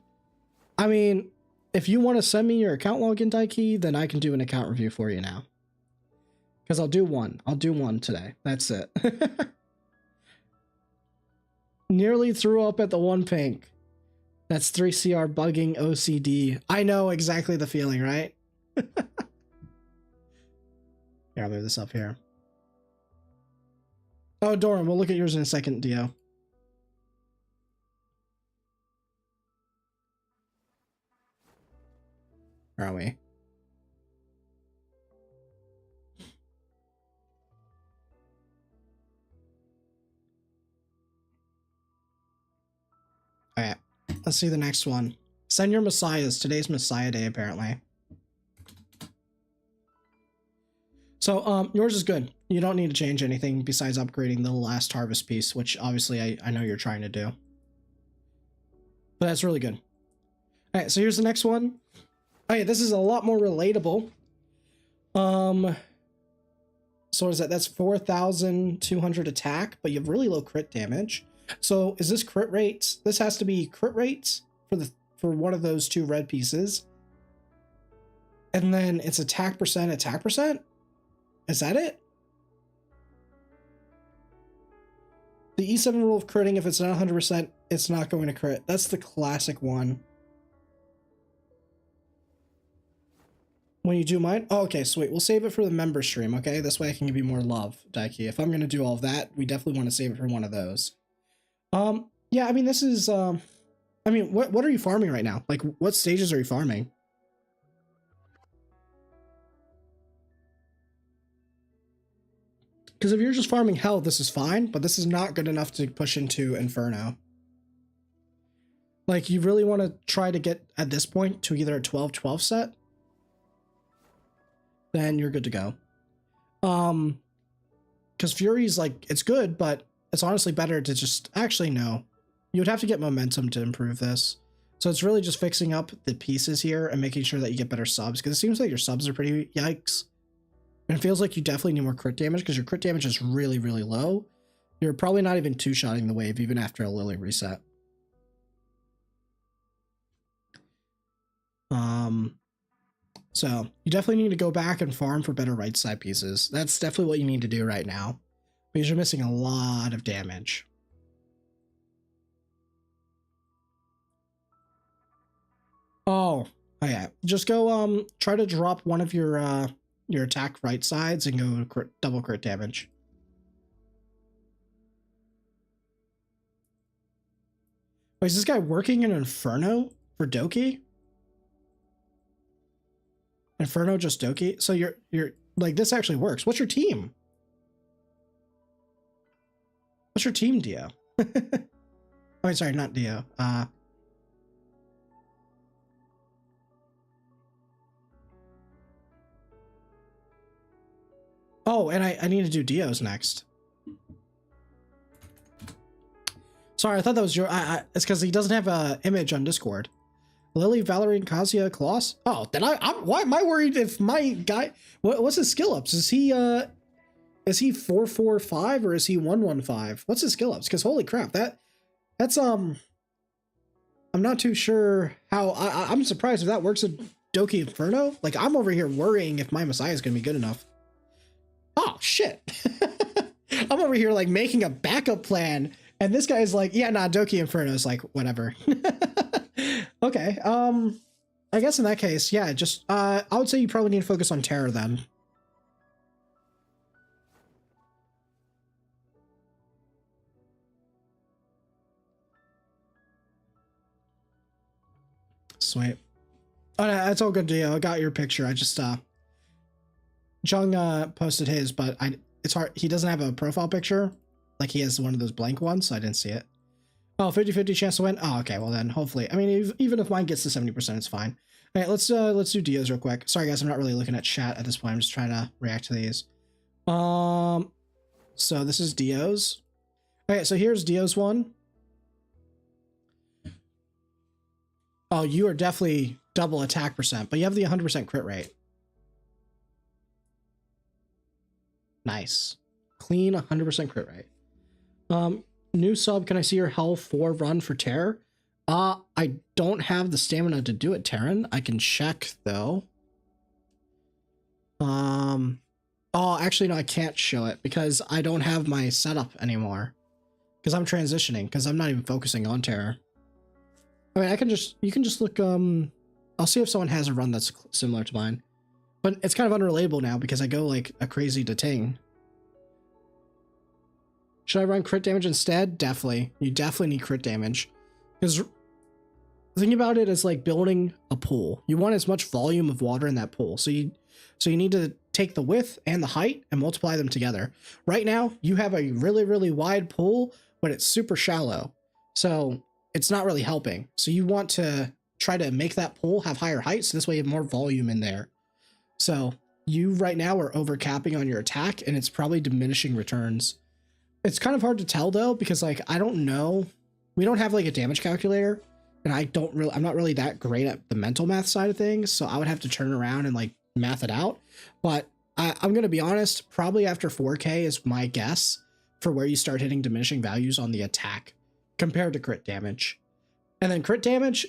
I mean, if you want to send me your account login, Daiki, then I can do an account review for you now. Because I'll do one. I'll do one today. That's it. Nearly threw up at the one pink. That's 3CR bugging OCD. I know exactly the feeling, right? Here, I'll move this up here. Oh, Doran, we'll look at yours in a second, Dio. Where are we? Alright, let's see the next one. Send your Messiahs. Today's Messiah Day, apparently. So, yours is good. You don't need to change anything besides upgrading the last harvest piece, which obviously I know you're trying to do. But that's really good. Alright, so here's the next one. Okay, this is a lot more relatable. So what is that? That's 4,200 attack, but you have really low crit damage. So is this crit rates? This has to be crit rates for one of those two red pieces. And then it's attack percent. Is that it? The E7 rule of critting, if it's not 100%, it's not going to crit. That's the classic one. When you do mine? Oh, okay, sweet. We'll save it for the member stream, okay? This way I can give you more love, Daiki. If I'm going to do all of that, we definitely want to save it for one of those. Yeah, I mean, this is, I mean, what are you farming right now? Like, what stages are you farming? Because if you're just farming health, this is fine, but this is not good enough to push into Inferno. Like, you really want to try to get, at this point, to either a 12-12 set. Then you're good to go. Because Fury's, like, it's good, but it's honestly better to just... Actually, no. You would have to get momentum to improve this. So it's really just fixing up the pieces here and making sure that you get better subs. Because it seems like your subs are pretty yikes. And it feels like you definitely need more crit damage because your crit damage is really, really low. You're probably not even two-shotting the wave even after a Lily reset. So you definitely need to go back and farm for better right side pieces. That's definitely what you need to do right now because you're missing a lot of damage. Oh yeah. Just go try to drop one of your attack right sides and go double crit damage. Wait, is this guy working in Inferno for Doki? Inferno just Doki? So you're like, this actually works. What's your team? What's your team, Dio? Oh, sorry, not Dio. Oh, and I need to do Dio's next. Sorry, I thought that was your... it's because he doesn't have a image on Discord. Lily, Valerie, and Kazuya, Colossus? Oh, then why am I worried if my guy... What's his skill ups? Is he 445 or is he 115? What's his skill ups? Because holy crap, that's I'm not too sure how... I'm surprised if that works at Doki Inferno. Like, I'm over here worrying if my Messiah is going to be good enough. Oh, shit. I'm over here, like, making a backup plan, and this guy's like, yeah, nah, Doki Inferno is like, whatever. Okay, I guess in that case, yeah, just, I would say you probably need to focus on Terror then. Sweet. Oh, no, that's all good, Dio. I got your picture. I just, Jung, posted his, but it's hard. He doesn't have a profile picture. Like, he has one of those blank ones, so I didn't see it. Oh, 50-50 chance to win? Oh, okay, well then, hopefully. I mean, even if mine gets to 70%, it's fine. All right, let's do Dio's real quick. Sorry, guys, I'm not really looking at chat at this point. I'm just trying to react to these. So this is Dio's. All right, so here's Dio's one. Oh, you are definitely double attack percent, but you have the 100% crit rate. Nice. Clean 100% crit rate. New sub, can I see your health 4 run for Terror? I don't have the stamina to do it, Terran. I can check though. Oh, actually no, I can't show it because I don't have my setup anymore. Because I'm transitioning, because I'm not even focusing on Terror. I mean, you can just look, I'll see if someone has a run that's similar to mine. But it's kind of unrelatable now because I go like a crazy to Ting. Should I run crit damage instead? Definitely. You definitely need crit damage. Because the thing about it is like building a pool. You want as much volume of water in that pool. So you need to take the width and the height and multiply them together. Right now, you have a really, really wide pool, but it's super shallow. So it's not really helping. So you want to try to make that pool have higher height. So this way you have more volume in there. So you right now are overcapping on your attack and it's probably diminishing returns. It's kind of hard to tell though, because like, I don't know. We don't have like a damage calculator and I'm not really that great at the mental math side of things. So I would have to turn around and like math it out. But I'm going to be honest, probably after 4K is my guess for where you start hitting diminishing values on the attack compared to crit damage. And then crit damage,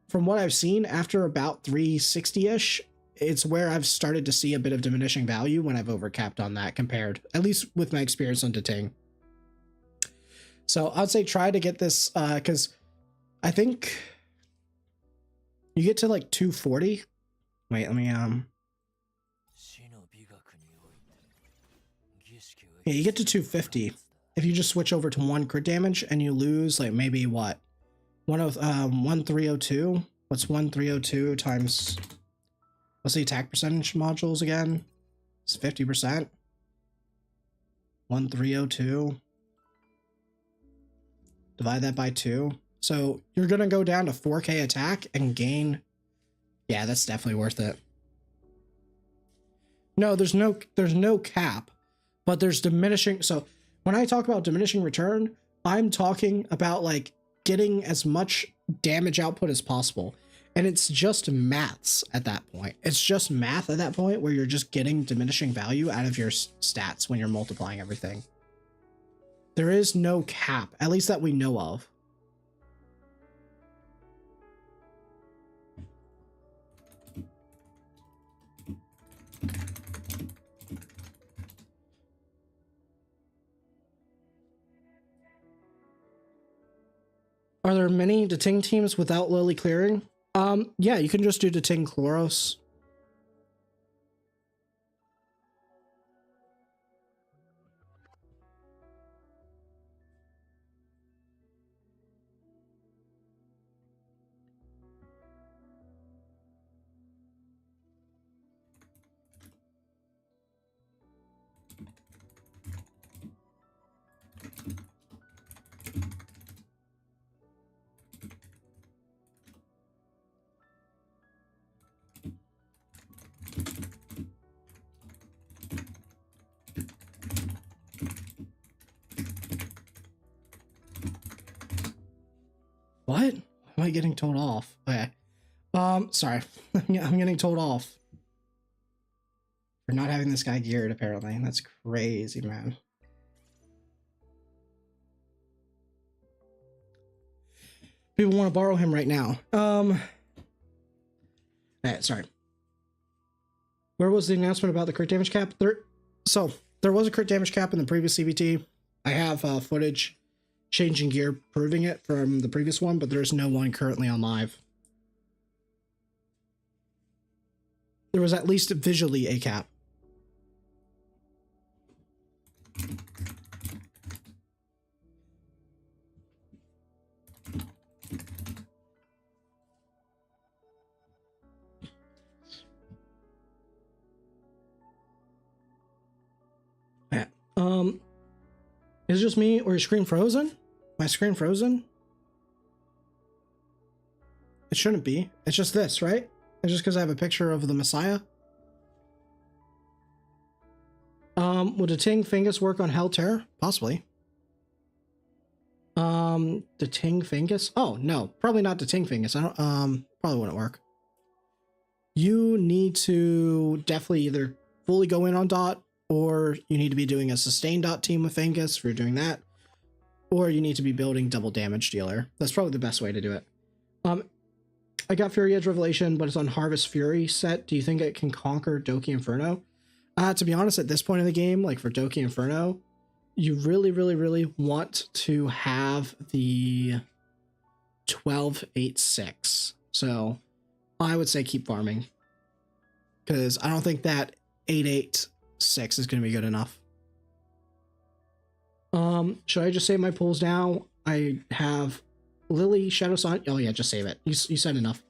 from what I've seen after about 360-ish, it's where I've started to see a bit of diminishing value when I've overcapped on that compared, at least with my experience on Ting. So I'd say try to get this, because I think you get to like 240. Wait, let me, yeah, you get to 250 if you just switch over to 1 crit damage and you lose like maybe what? 1302? What's 1302 times, what's the attack percentage modules again? It's 50%. 1302. Divide that by 2. So you're gonna go down to 4K attack and gain. Yeah, that's definitely worth it. No, there's no cap, but there's diminishing. So when I talk about diminishing return, I'm talking about like getting as much damage output as possible. And it's just maths at that point. It's just math at that point where you're just getting diminishing value out of your stats when you're multiplying everything. There is no cap, at least that we know of. Are there many Deting teams without Lily clearing? Yeah, you can just do Deting Chloros. What? Am I getting told off? Okay. Sorry. I'm getting told off for not having this guy geared, apparently. That's crazy, man. People want to borrow him right now. Sorry. Where was the announcement about the crit damage cap? There was a crit damage cap in the previous CBT. I have footage changing gear proving it from the previous one, but there's no one currently on live. There was at least visually a cap. Is it just me or your screen frozen? My screen frozen? It shouldn't be. It's just this, right? It's just because I have a picture of the Messiah. Would a Ting Fungus work on Hell Terror? Possibly. The Ting Fungus? Oh, no. Probably not the Ting Fungus. I don't, probably wouldn't work. You need to definitely either fully go in on Dot, or you need to be doing a sustained Dot team with Fungus if you're doing that, or you need to be building double damage dealer. That's probably the best way to do it. I got Fury Edge Revelation, but it's on Harvest Fury set. Do you think it can conquer Doki Inferno? To be honest, at this point in the game, like for Doki Inferno, you really, really, really want to have the 12-8-6. So I would say keep farming, because I don't think that 8-8-6 is going to be good enough. Should I just save my pulls now? I have Lily, Shadow Sun. Oh yeah, just save it. You said enough.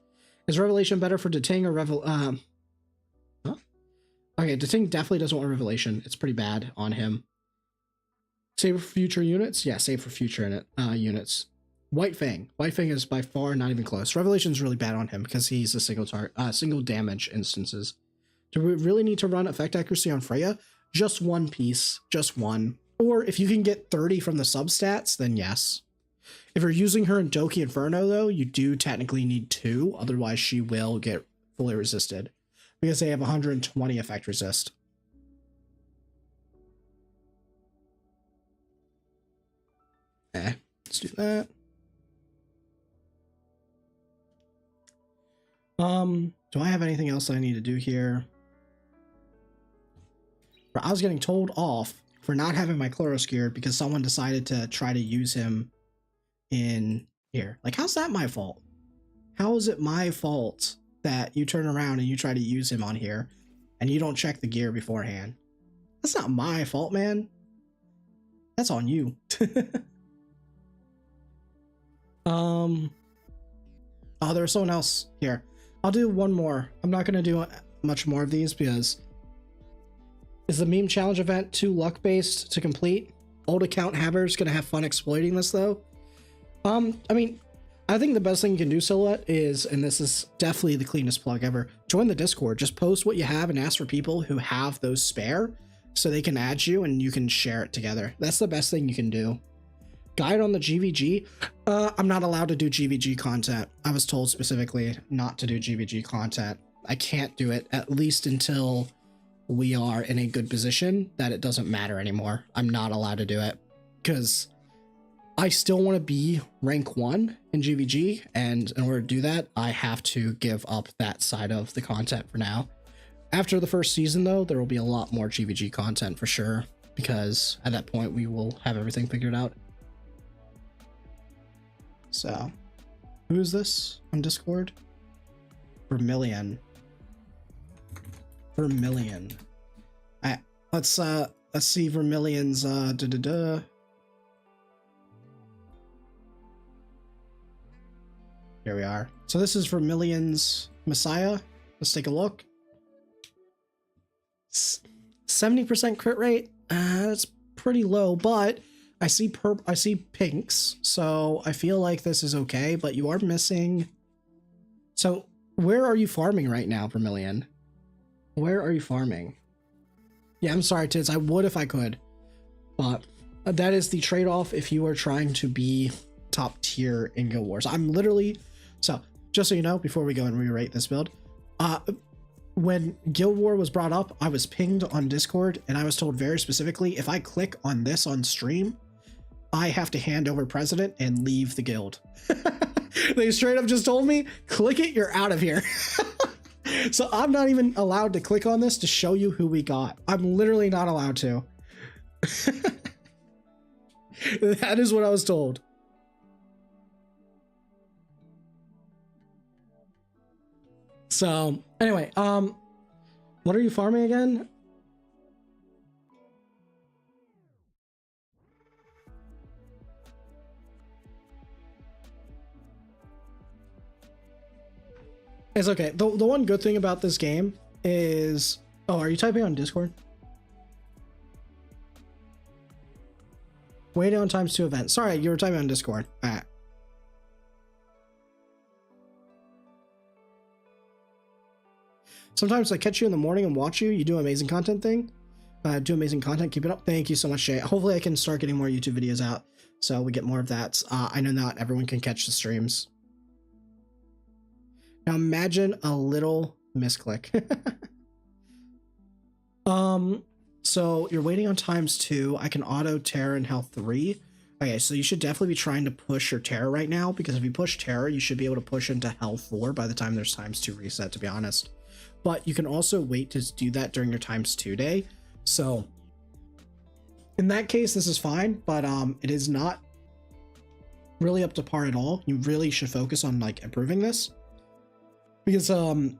Is Revelation better for Deting or Huh? Okay, Deting definitely doesn't want Revelation. It's pretty bad on him. Save for future units? Yeah, save for future units. White Fang. White Fang is by far not even close. Revelation's really bad on him because he's a single damage instances. Do we really need to run effect accuracy on Freya? Just one piece, just one. Or if you can get 30 from the substats, then yes. If you're using her in Doki Inferno, though, you do technically need 2. Otherwise, she will get fully resisted, because they have 120 effect resist. Let's do that. Do I have anything else I need to do here? I was getting told off for not having my Chloros geared because someone decided to try to use him in here. Like, how's that my fault? How is it my fault that you turn around and you try to use him on here and you don't check the gear beforehand? That's not my fault, man. That's on you. Oh, there's someone else here. I'll do one more. I'm not going to do much more of these because Is the meme challenge event too luck based to complete? Old account havers gonna have fun exploiting this though. I mean, I think the best thing you can do, Silhouette, is, and this is definitely the cleanest plug ever, join the Discord. Just post what you have and ask for people who have those spare so they can add you and you can share it together. That's the best thing you can do. Guide on the GVG. I'm not allowed to do GVG content. I was told specifically not to do GVG content. I can't do it, at least until we are in a good position that it doesn't matter anymore. I'm not allowed to do it because I still want to be rank 1 in GVG, and in order to do that, I have to give up that side of the content for now. After the first season, though, there will be a lot more GVG content for sure, because at that point we will have everything figured out. So, who is this on Discord? Vermilion. Vermilion. Alright, let's see Vermilion's Here we are. So this is Vermilion's Messiah. Let's take a look. 70% crit rate. That's pretty low, but I see pinks, so I feel like this is okay, but you are missing. So where are you farming right now, Vermilion? Where are you farming? Yeah, I'm sorry, Tids. I would if I could, but that is the trade-off if you are trying to be top tier in Guild Wars. I'm literally, so just so you know, before we go and re-rate this build, when Guild War was brought up, I was pinged on Discord and I was told very specifically, if I click on this on stream, I have to hand over president and leave the guild. They straight up just told me, click it, you're out of here. So I'm not even allowed to click on this to show you who we got. I'm literally not allowed to. That is what I was told. So anyway, what are you farming again? It's okay. The one good thing about this game is, oh, are you typing on Discord? Way down ×2 event. Sorry, you were typing on Discord. All right. Sometimes I catch you in the morning and watch you. You do amazing content thing. Do amazing content. Keep it up. Thank you so much, Jay. Hopefully I can start getting more YouTube videos out so we get more of that. I know not everyone can catch the streams. Now imagine a little misclick. So you're waiting on ×2. I can auto terror and health 3. Okay, so you should definitely be trying to push your terror right now, because if you push terror, you should be able to push into health 4 by the time there's ×2 reset, to be honest. But you can also wait to do that during your ×2 day. So in that case, this is fine, but it is not really up to par at all. You really should focus on like improving this. Because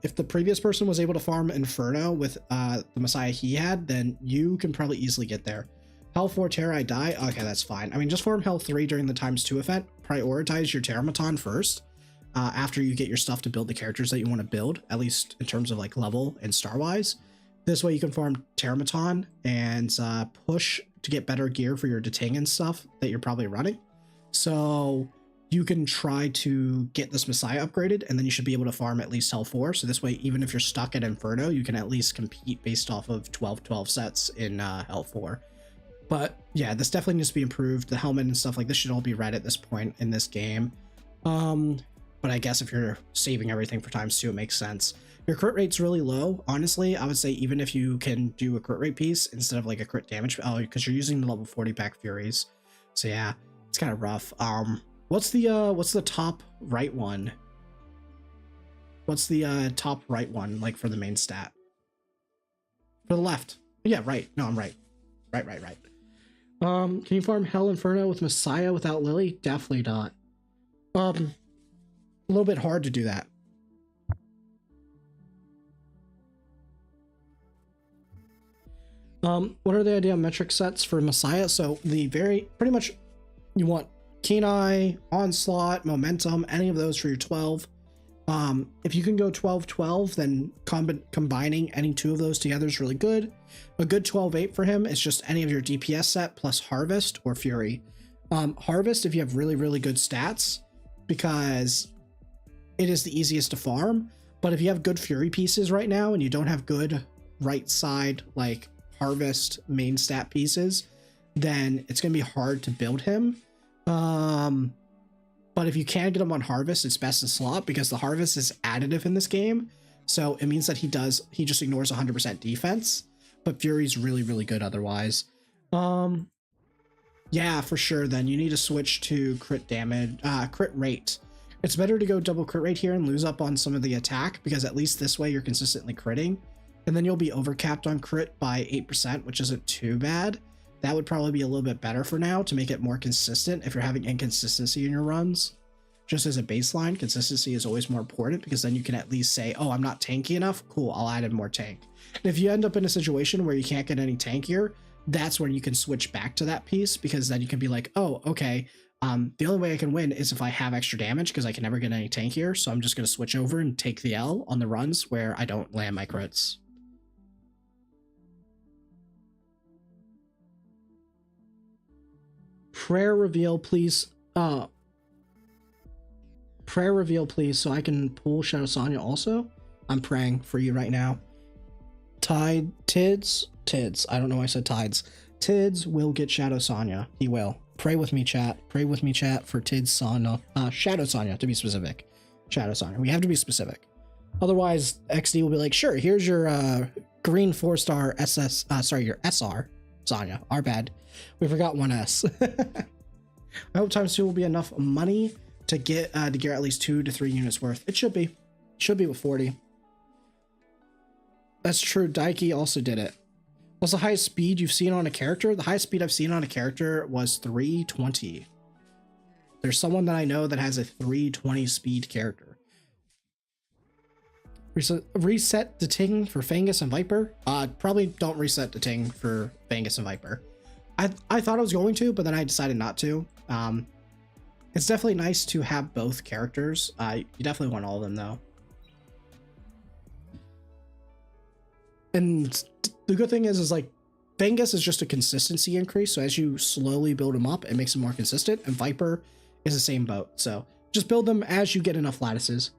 if the previous person was able to farm Inferno with the Messiah he had, then you can probably easily get there. Health 4 Terror, I die. Okay, that's fine. I mean, just farm health 3 during the ×2 event. Prioritize your Terramaton first. After you get your stuff to build the characters that you want to build, at least in terms of like level and star wise. This way you can farm Terramaton and push to get better gear for your Detang and stuff that you're probably running. So you can try to get this Messiah upgraded, and then you should be able to farm at least health 4. So this way, even if you're stuck at Inferno, you can at least compete based off of 12 sets in health 4. But yeah, this definitely needs to be improved. The helmet and stuff like this should all be red at this point in this game. But I guess if you're saving everything for ×2, it makes sense. Your crit rate's really low. Honestly, I would say even if you can do a crit rate piece instead of like a crit damage, because you're using the level 40 pack Furies. So yeah, it's kind of rough. What's the top right one? What's the top right one like for the main stat? For the left. Yeah, right. No, I'm right. Right. Can you farm Hell Inferno with Messiah without Lily? Definitely not. A little bit hard to do that. What are the ideal metric sets for Messiah? So pretty much you want Keen Eye, Onslaught, Momentum, any of those for your 12. If you can go 12-12, then combining any two of those together is really good. A good 12-8 for him is just any of your DPS set plus Harvest or Fury. Harvest if you have really, really good stats, because it is the easiest to farm. But if you have good Fury pieces right now and you don't have good right side like Harvest main stat pieces, then it's going to be hard to build him. But if you can get him on Harvest, it's best to slot, because the Harvest is additive in this game. So it means that he just ignores 100% defense, but Fury's really, really good otherwise. Yeah, for sure. Then you need to switch to crit damage, crit rate. It's better to go double crit rate here and lose up on some of the attack, because at least this way you're consistently critting. And then you'll be overcapped on crit by 8%, which isn't too bad. That would probably be a little bit better for now to make it more consistent if you're having inconsistency in your runs. Just as a baseline, consistency is always more important, because then you can at least say, oh, I'm not tanky enough. Cool, I'll add in more tank. And if you end up in a situation where you can't get any tankier, that's when you can switch back to that piece, because then you can be like, oh, okay, the only way I can win is if I have extra damage, because I can never get any tankier. So I'm just going to switch over and take the L on the runs where I don't land my crits. Prayer reveal, please. Prayer reveal, please, so I can pull Shadow Sonya also. I'm praying for you right now. Tids. I don't know why I said Tides. Tids will get Shadow Sonya. He will. Pray with me, chat. Pray with me, chat, for Tids Sonya. Shadow Sonya, to be specific. Shadow Sonya. We have to be specific. Otherwise, XD will be like, sure, here's your green 4-star your SR Sonya. Our bad. We forgot one S. I hope times 2 will be enough money to get at least 2 to 3 units worth. It should be. Should be with 40. That's true. Daiki also did it. What's the highest speed you've seen on a character? The highest speed I've seen on a character was 320. There's someone that I know that has a 320 speed character. Reset the ting for Fangus and Viper? Probably don't reset the ting for Fangus and Viper. I thought I was going to, but then I decided not to. It's definitely nice to have both characters. You definitely want all of them though. And the good thing is like Fangus is just a consistency increase. So as you slowly build them up, it makes them more consistent. And Viper is the same boat. So just build them as you get enough lattices.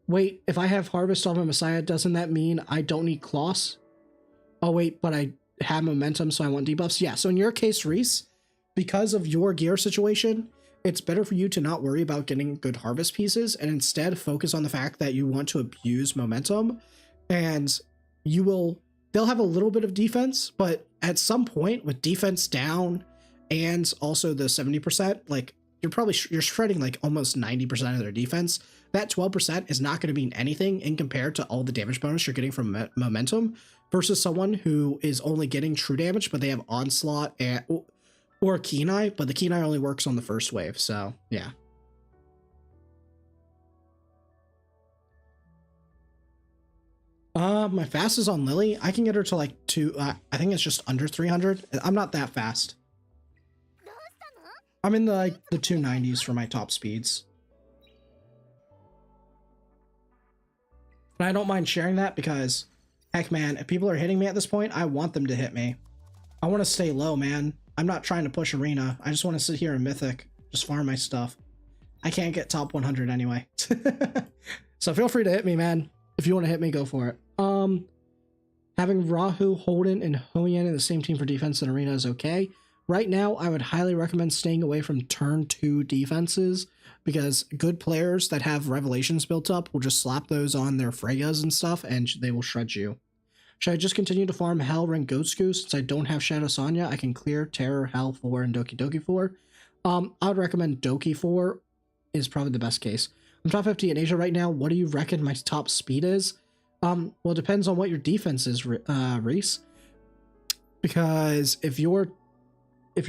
Wait, if I have Harvest on my Messiah, doesn't that mean I don't need Kloss? Oh wait, but I have momentum, so I want debuffs. Yeah, so in your case, Reese, because of your gear situation, it's better for you to not worry about getting good Harvest pieces and instead focus on the fact that you want to abuse momentum, and they'll have a little bit of defense, but at some point with defense down and also the 70%, like you're shredding like almost 90% of their defense. That 12% is not going to mean anything in compared to all the damage bonus you're getting from momentum versus someone who is only getting true damage, but they have Onslaught or Keen Eye, but the Keen Eye only works on the first wave. So yeah. My fast is on Lily. I can get her to like I think it's just under 300. I'm not that fast. I'm in the 290s for my top speeds. But I don't mind sharing that because, heck man, if people are hitting me at this point, I want them to hit me. I want to stay low, man. I'm not trying to push arena. I just want to sit here in Mythic, just farm my stuff. I can't get top 100 anyway. So feel free to hit me, man. If you want to hit me, go for it. Having Rahu, Holden, and Hoyan in the same team for defense and arena is okay. Right now, I would highly recommend staying away from turn 2 defenses because good players that have revelations built up will just slap those on their Freyas and stuff and they will shred you. Should I just continue to farm Hell, Ring, Ghostgoose? Since I don't have Shadow Sonya, I can clear Terror, Hell 4, and Doki Doki 4. I would recommend Doki 4 is probably the best case. I'm top 50 in Asia right now. What do you reckon my top speed is? Well, it depends on what your defense is, Reese. Because if you're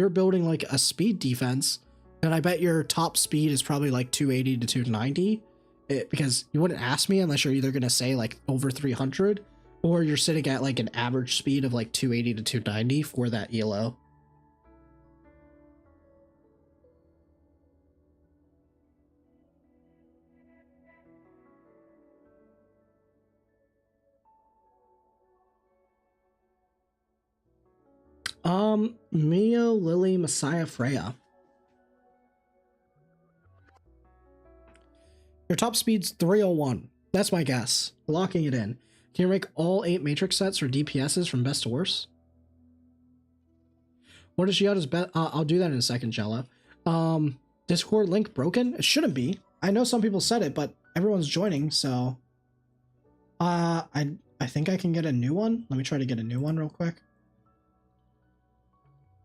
building like a speed defense, then I bet your top speed is probably like 280 to 290. Because you wouldn't ask me unless you're either going to say like over 300 or you're sitting at like an average speed of like 280 to 290 for that ELO. Mio, Lily, Messiah, Freya. Your top speed's 301. That's my guess. Locking it in. Can you make all 8 matrix sets or DPSs from best to worst? What is Giada's best? I'll do that in a second, Jello. Discord link broken? It shouldn't be. I know some people said it, but everyone's joining, so I think I can get a new one. Let me try to get a new one real quick.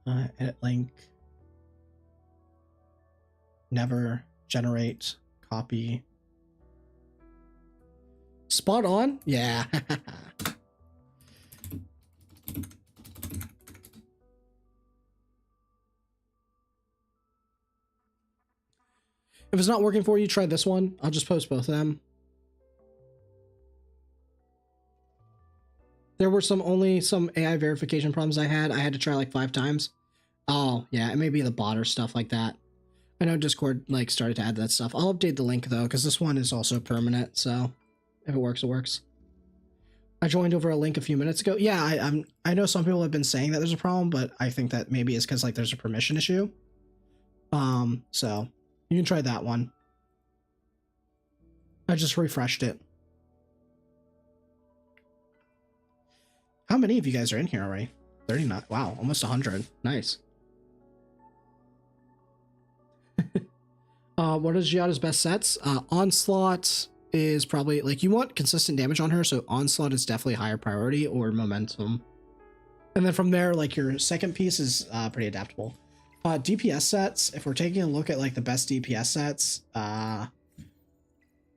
Edit link. Never generate copy. Spot on? Yeah. If it's not working for you, try this one. I'll just post both of them. There were some AI verification problems I had. I had to try like 5 times. Oh, yeah, it may be the bot or stuff like that. I know Discord like started to add that stuff. I'll update the link though, because this one is also permanent, so if it works, it works. I joined over a link a few minutes ago. Yeah, I know some people have been saying that there's a problem, but I think that maybe it's because like there's a permission issue. So you can try that one. I just refreshed it. How many of you guys are in here already? 39. Wow, almost 100. Nice. What is Giada's best sets? Onslaught is probably, like, you want consistent damage on her, so Onslaught is definitely higher priority, or Momentum. And then from there, like, your second piece is pretty adaptable. DPS sets, if we're taking a look at, like, the best DPS sets,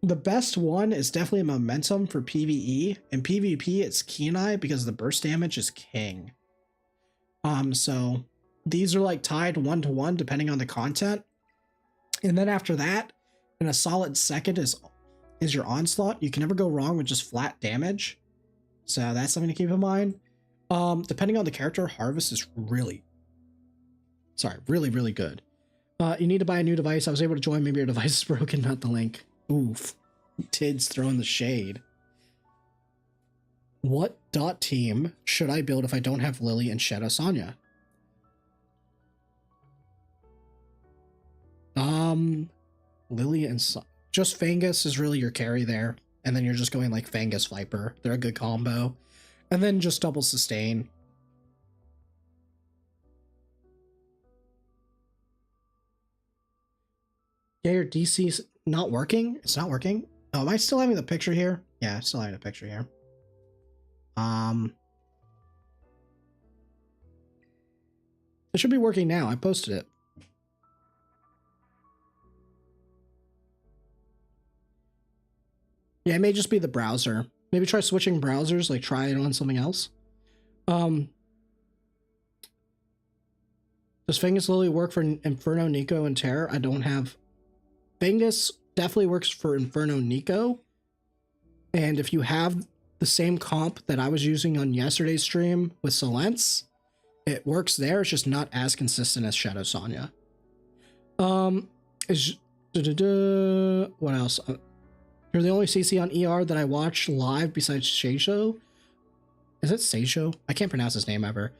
the best one is definitely Momentum for PvE. In PvP, it's Kenai because the burst damage is king. So these are, like, tied 1-to-1 depending on the content. And then after that, in a solid second is your Onslaught. You can never go wrong with just flat damage. So that's something to keep in mind. Depending on the character, Harvest is really good. You need to buy a new device. I was able to join. Maybe your device is broken, not the link. Oof. Tid's throwing the shade. What dot team should I build if I don't have Lily and Shadow Sonya? Lily and just Fangus is really your carry there, and then you're just going like Fangus Viper. They're a good combo, and then just double sustain. Yeah, your DC's not working. It's not working. Oh, am I still having the picture here? Yeah, still having a picture here. It should be working now. I posted it. Yeah, it may just be the browser. Maybe try switching browsers, like try it on something else. Does Fangus Lily work for Inferno, Nico, and Terror? I don't have... Fangus definitely works for Inferno, Nico. And if you have the same comp that I was using on yesterday's stream with Silence, it works there. It's just not as consistent as Shadow Sonya. What else? You're the only CC on ER that I watch live besides Seijo. Is it Seijo? I can't pronounce his name ever.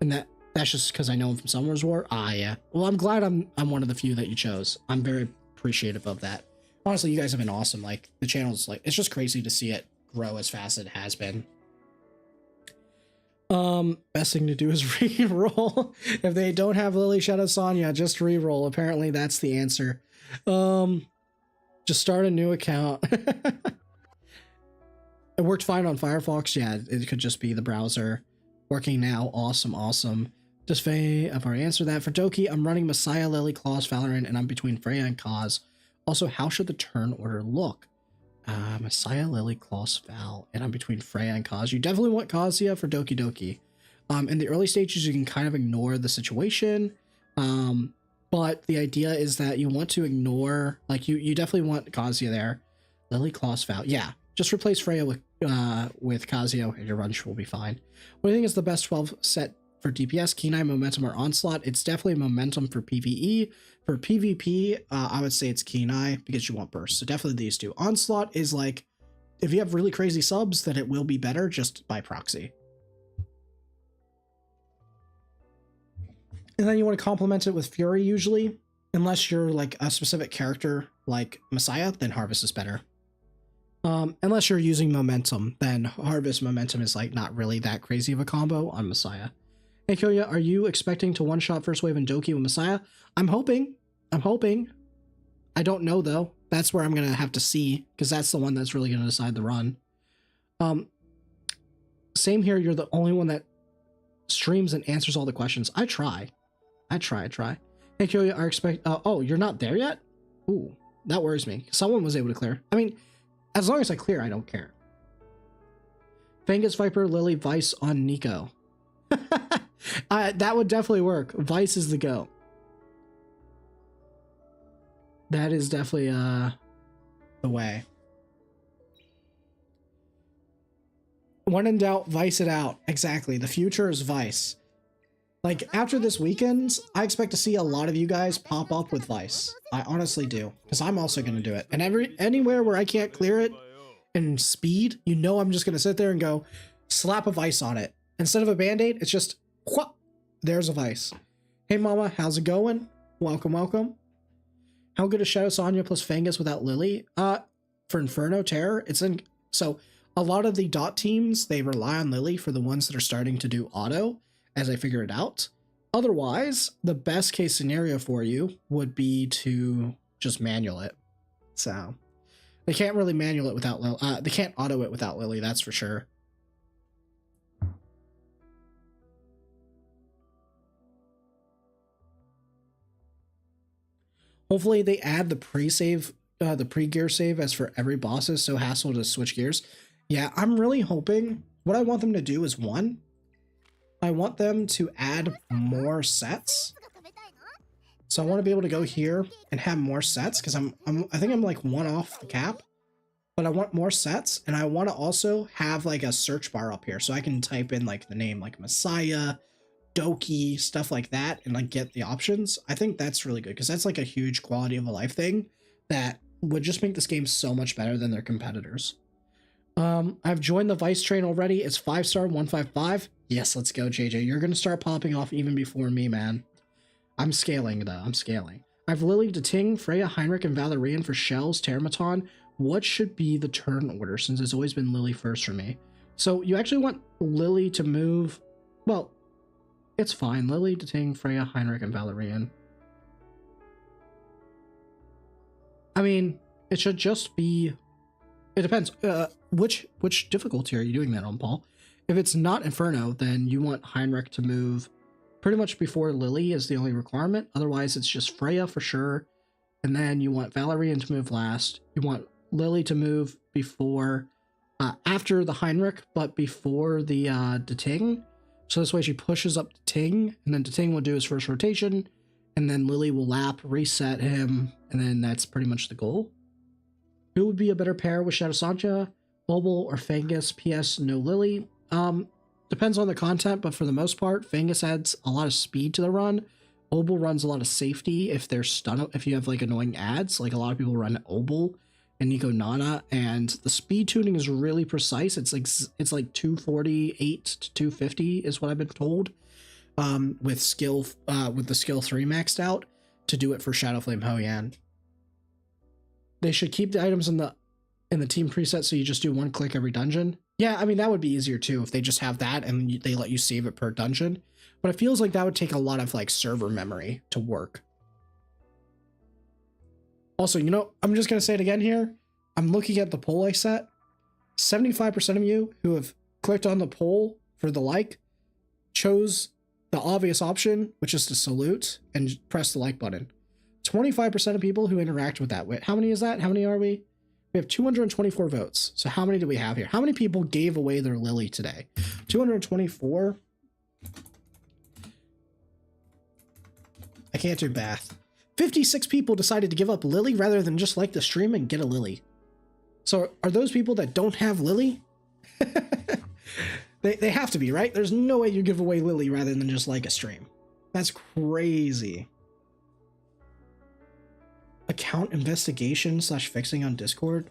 And that's just because I know him from Summer's War. Ah, yeah. Well, I'm glad I'm one of the few that you chose. I'm very appreciative of that. Honestly, you guys have been awesome. Like, the channel's like, it's just crazy to see it grow as fast as it has been. Best thing to do is re-roll. If they don't have Lily, Shadow, Sonya, just re-roll. Apparently that's the answer. Just start a new account. It worked fine on Firefox. Yeah, it could just be the browser. Working now. Awesome, awesome. Does Faye, I've already answered that. For Doki, I'm running Messiah, Lily, Claus, Valorant, and I'm between Freya and Kaz. Also, how should the turn order look? Messiah, Lily, Claus, Val, and I'm between Freya and Kaz. You definitely want Kazuya for Doki Doki. In the early stages, you can kind of ignore the situation. But the idea is that you want to ignore, like, you definitely want Kazuya there. Lily, Claus, Val. Yeah, just replace Freya with Kazuya and your run will be fine. What do you think is the best 12 set for DPS? Kenai, Momentum, or Onslaught? It's definitely Momentum for PvE. For PvP, I would say it's Kenai because you want burst. So definitely these two. Onslaught is like, if you have really crazy subs, then it will be better just by proxy. And then you want to complement it with Fury usually. Unless you're like a specific character like Messiah, then Harvest is better. Unless you're using Momentum, then Harvest Momentum is like not really that crazy of a combo on Messiah. Hey Kyoya, are you expecting to one-shot first wave in Doki with Messiah? I'm hoping. I don't know though. That's where I'm gonna have to see, because that's the one that's really gonna decide the run. Same here, you're the only one that streams and answers all the questions. I try. Hey Kyoya, oh, you're not there yet? Ooh, that worries me. Someone was able to clear. I mean, as long as I clear, I don't care. Fangus, Viper, Lily, Vice on Nico. That would definitely work. Vice is the go. That is definitely the way. When in doubt, Vice it out. Exactly. The future is Vice. Like, after this weekend, I expect to see a lot of you guys pop up with Vice. I honestly do. Because I'm also going to do it. And anywhere where I can't clear it in speed, you know I'm just going to sit there and go, slap a Vice on it. Instead of a Band-Aid, it's just, whoop, there's a Vice. Hey mama, how's it going? Welcome. How good is Shadow Sonya plus Fangus without Lily? For Inferno Terror, so a lot of the dot teams, they rely on Lily for the ones that are starting to do auto, as I figure it out. Otherwise, the best case scenario for you would be to just manual it. So they can't really manual it without Lily. They can't auto it without Lily, that's for sure. Hopefully they add the pre-save, the pre-gear save as for every boss is so hassle to switch gears. Yeah, I'm really hoping, what I want them to do is one, I want them to add more sets. So I want to be able to go here and have more sets because I think I'm like one off the cap, but I want more sets, and I want to also have like a search bar up here so I can type in like the name like Messiah, Doki, stuff like that, and like get the options. I think that's really good because that's like a huge quality of a life thing that would just make this game so much better than their competitors. I've joined the Vice train already. It's 5-star 155. Yes, let's go, JJ. You're gonna start popping off even before me, man. I'm scaling though. I'm scaling. I've Lily, Ting, Freya, Heinrich, and Valerian for Shells, Termaton. What should be the turn order since it's always been Lily first for me? So you actually want Lily to move. Well, it's fine. Lily, Ting, Freya, Heinrich, and Valerian. I mean, it should just be. It depends. Which difficulty are you doing that on, Paul? If it's not Inferno, then you want Heinrich to move pretty much before Lily is the only requirement. Otherwise, it's just Freya for sure. And then you want Valerian to move last. You want Lily to move before, after the Heinrich, but before the Ting. So this way she pushes up Ting, and then Ting will do his first rotation, and then Lily will lap, reset him, and then that's pretty much the goal. Who would be a better pair with Shadow Sonya, Mobile or Fangus? PS, no Lily. Depends on the content, but for the most part, Fangus adds a lot of speed to the run. Obel runs a lot of safety if they're if you have like annoying ads. Like a lot of people run Obel and Nico Nana, and the speed tuning is really precise. It's like 248 to 250 is what I've been told. With the skill 3 maxed out to do it for Shadowflame Hoyan. They should keep the items in the team preset so you just do one click every dungeon. Yeah, I mean, that would be easier too if they just have that and they let you save it per dungeon. But it feels like that would take a lot of like server memory to work. Also, you know, I'm just going to say it again here. I'm looking at the poll I set. 75% of you who have clicked on the poll for the like chose the obvious option, which is to salute and press the like button. 25% of people who interact with that. Wait, how many is that? How many are we? We have 224 votes. So how many do we have here? How many people gave away their Lily today? 224. I can't do math. 56 people decided to give up Lily rather than just like the stream and get a Lily. So are those people that don't have Lily? They have to be, right? There's no way you give away Lily rather than just like a stream. That's crazy. Account investigation / fixing on Discord.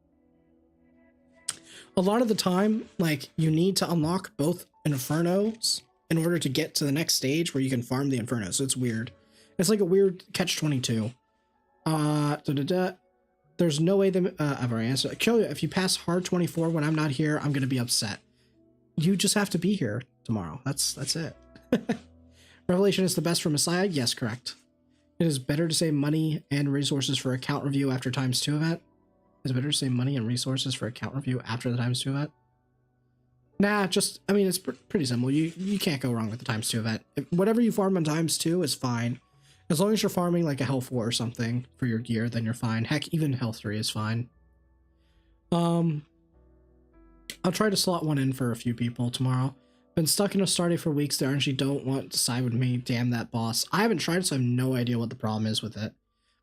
a lot of the time, like, you need to unlock both Infernos in order to get to the next stage where you can farm the Inferno. So it's weird. It's like a weird catch-22. There's no way that I've already answered. Kill you. If you pass hard 24 when I'm not here, I'm gonna be upset. You just have to be here tomorrow. That's it. Revelation is the best for Messiah. Yes, correct. It is better to save money and resources for account review after ×2 event. Is it better to save money and resources for account review after the ×2 event? Nah, just, I mean, it's pretty simple. You can't go wrong with the ×2 event. Whatever you farm on ×2 is fine. As long as you're farming like a health 4 or something for your gear, then you're fine. Heck, even health 3 is fine. I'll try to slot one in for a few people tomorrow. Been stuck in a starting for weeks. They actually don't want to side with me. Damn that boss. I haven't tried it, so I have no idea what the problem is with it.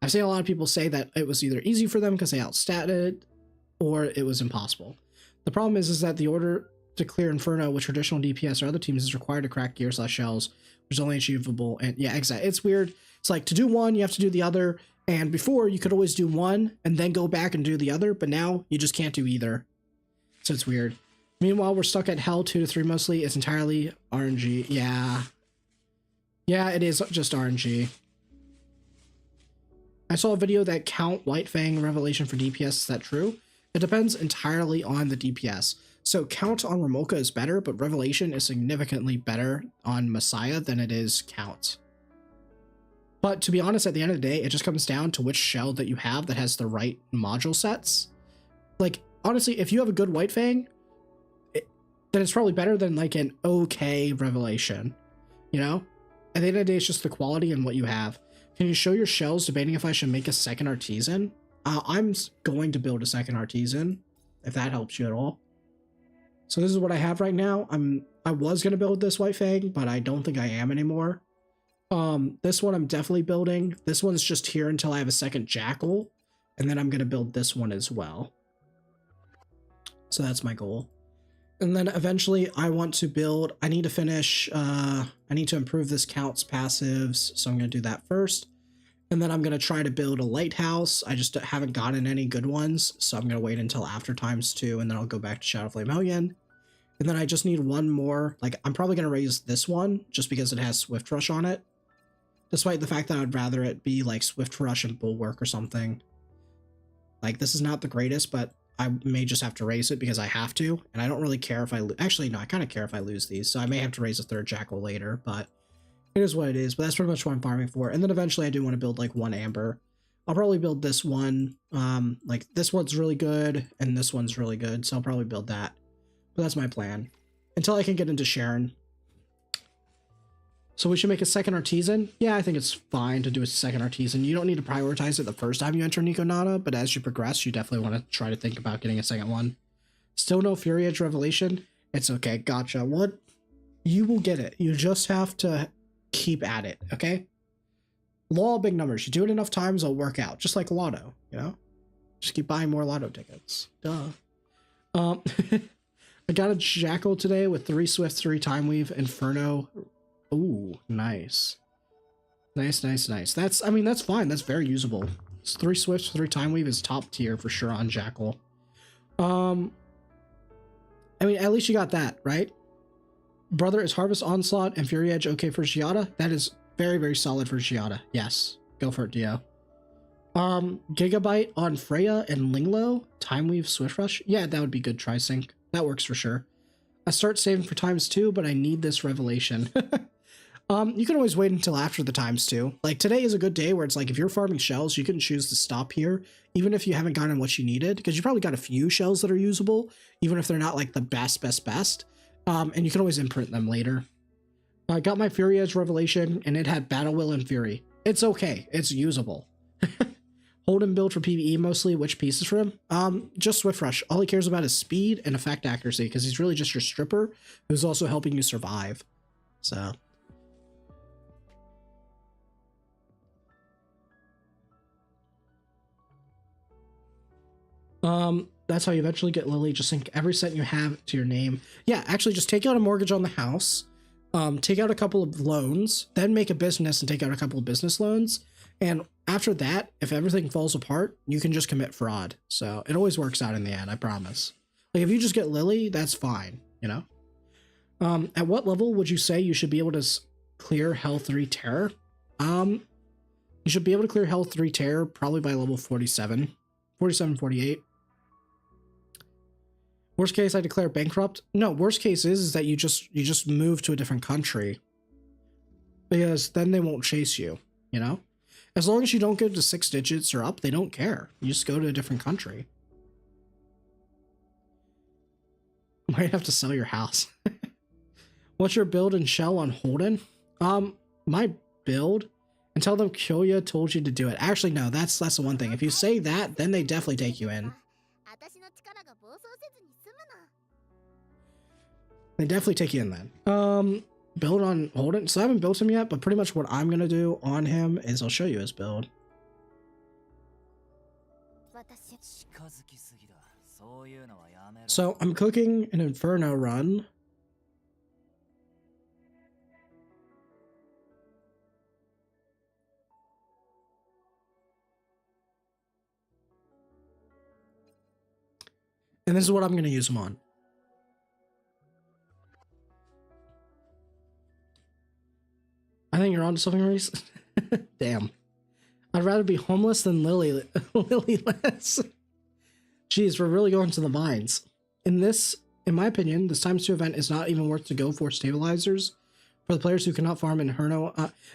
I've seen a lot of people say that it was either easy for them because they outstatted, or it was impossible. The problem is that the order to clear Inferno with traditional DPS or other teams is required to crack gear/shells, which is only achievable. And yeah, exactly. It's weird. It's like to do one, you have to do the other. And before, you could always do one and then go back and do the other, but now you just can't do either. So it's weird. Meanwhile, we're stuck at hell 2 to 3 mostly. It's entirely RNG. Yeah. Yeah, it is just RNG. I saw a video that count White Fang Revelation for DPS. Is that true? It depends entirely on the DPS. So count on Ramolka is better, but Revelation is significantly better on Messiah than it is count. But to be honest, at the end of the day, it just comes down to which shell that you have that has the right module sets. Like, honestly, if you have a good White Fang, then it's probably better than like an okay Revelation, you know? At the end of the day, it's just the quality and what you have. Can you show your shells, debating if I should make a second Artisan? I'm going to build a second Artisan, if that helps you at all. So this is what I have right now. I was going to build this White Fang, but I don't think I am anymore. This one I'm definitely building. This one's just here until I have a second Jackal, and then I'm going to build this one as well. So that's my goal. And then eventually I want to build, I need to finish, I need to improve this counts passives. So I'm going to do that first. And then I'm going to try to build a lighthouse. I just haven't gotten any good ones. So I'm going to wait until after ×2 and then I'll go back to Shadowflame Hellion. And then I just need one more, like I'm probably going to raise this one just because it has Swift Rush on it. Despite the fact that I'd rather it be like Swift Rush and Bulwark or something. Like this is not the greatest, but I may just have to raise it because I have to, and I don't really care if I actually, no, I kind of care if I lose these, so I may have to raise a third Jackal later, but it is what it is. But that's pretty much what I'm farming for. And then eventually I do want to build like one Amber. I'll probably build this one. Like this one's really good, and this one's really good, so I'll probably build that. But that's my plan. Until I can get into Sharon. So we should make a second Artisan. Yeah, I think it's fine to do a second Artisan. You don't need to prioritize it the first time you enter Nico Nana, but as you progress, you definitely want to try to think about getting a second one. Still no Fury Edge Revelation? It's okay, gotcha. What? You will get it. You just have to keep at it, okay? Law of big numbers. You do it enough times, it'll work out. Just like Lotto, you know? Just keep buying more Lotto tickets. Duh. I got a Jackal today with 3 Swift, 3 Time Weave, Inferno. Ooh, nice. Nice, nice, nice. That's, I mean, that's fine. That's very usable. It's 3 Swifts, 3 Time Weave is top tier for sure on Jackal. I mean, at least you got that, right? Brother, is Harvest Onslaught and Fury Edge okay for Giada? That is very, very solid for Giada. Yes. Go for it, Dio. Gigabyte on Freya and Linglo? Time Weave, Swift Rush? Yeah, that would be good Tri-Sync. That works for sure. I start saving for ×2, but I need this Revelation. You can always wait until after the ×2. Like today is a good day where it's like if you're farming shells, you can choose to stop here, even if you haven't gotten what you needed, because you probably got a few shells that are usable, even if they're not like the best. And you can always imprint them later. I got my Fury Edge Revelation, and it had Battle Will and Fury. It's okay. It's usable. Hold and build for PvE mostly. Which pieces for him? Just Swift Rush. All he cares about is speed and effect accuracy, because he's really just your stripper who's also helping you survive. So. That's how you eventually get Lily. Just sync every cent you have to your name. Yeah, actually just take out a mortgage on the house. Take out a couple of loans, then make a business and take out a couple of business loans. And after that, if everything falls apart, you can just commit fraud. So it always works out in the end, I promise. Like if you just get Lily, that's fine, you know? At what level would you say you should be able to clear Hell 3 Terror? You should be able to clear Hell 3 Terror probably by level 47. 47, 48. Worst case, I declare bankrupt. No, worst case is that you just move to a different country. Because then they won't chase you, you know? As long as you don't go to 6 digits or up, they don't care. You just go to a different country. Might have to sell your house. What's your build and shell on Holden? My build, and tell them Kyoya told you to do it. Actually, no, that's the one thing. If you say that, then they definitely take you in. They definitely take you in then. Build on Holden. So I haven't built him yet, but pretty much what I'm gonna do on him is I'll show you his build. So I'm cooking an Inferno run. And this is what I'm gonna use him on. I think you're onto something, Reese. Damn. I'd rather be homeless than Lily-less. Jeez, we're really going to the mines. In my opinion, this times 2 event is not even worth to go for stabilizers for the players who cannot farm in Inferno.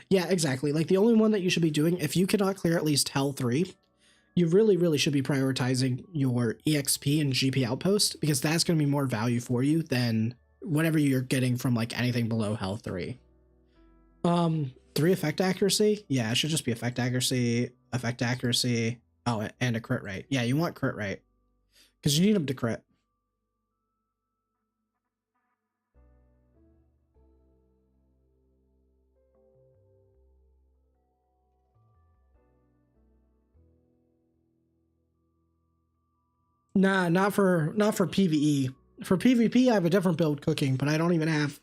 Yeah, exactly. Like the only one that you should be doing, if you cannot clear at least Hell 3, you really should be prioritizing your EXP and GP outpost, because that's going to be more value for you than whatever you're getting from like anything below Hell 3. 3 effect accuracy? Yeah, it should just be effect accuracy. Oh, and a crit rate. Yeah, you want crit rate, because you need them to crit. Nah, not for PvE. For PvP, I have a different build cooking, but I don't even have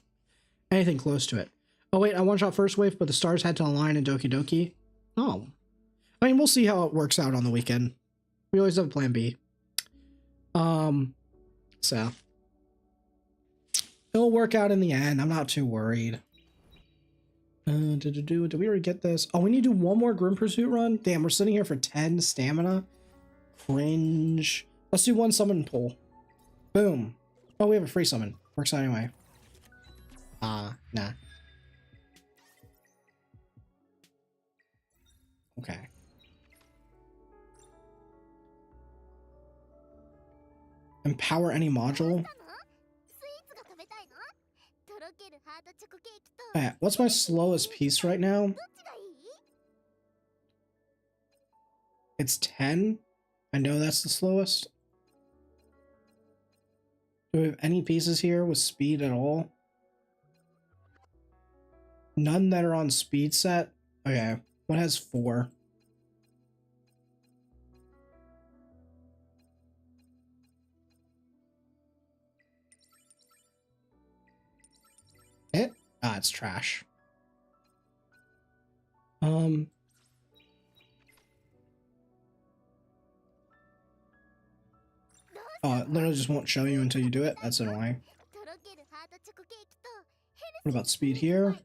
anything close to it. Oh wait, I one-shot first wave, but the stars had to align in Doki Doki. Oh. I mean, we'll see how it works out on the weekend. We always have a plan B. So. It'll work out in the end. I'm not too worried. Did we already get this? Oh, we need to do one more Grim Pursuit run? Damn, we're sitting here for 10 stamina. Cringe. Let's do one summon pull. Boom. Oh, we have a free summon. Works out anyway. Nah. Okay. Empower any module. Alright, what's my slowest piece right now? It's 10. I know that's the slowest. Do we have any pieces here with speed at all? None that are on speed set? Okay. What has 4? It? Ah, it's trash. Oh, it literally just won't show you until you do it. That's annoying. What about speed here?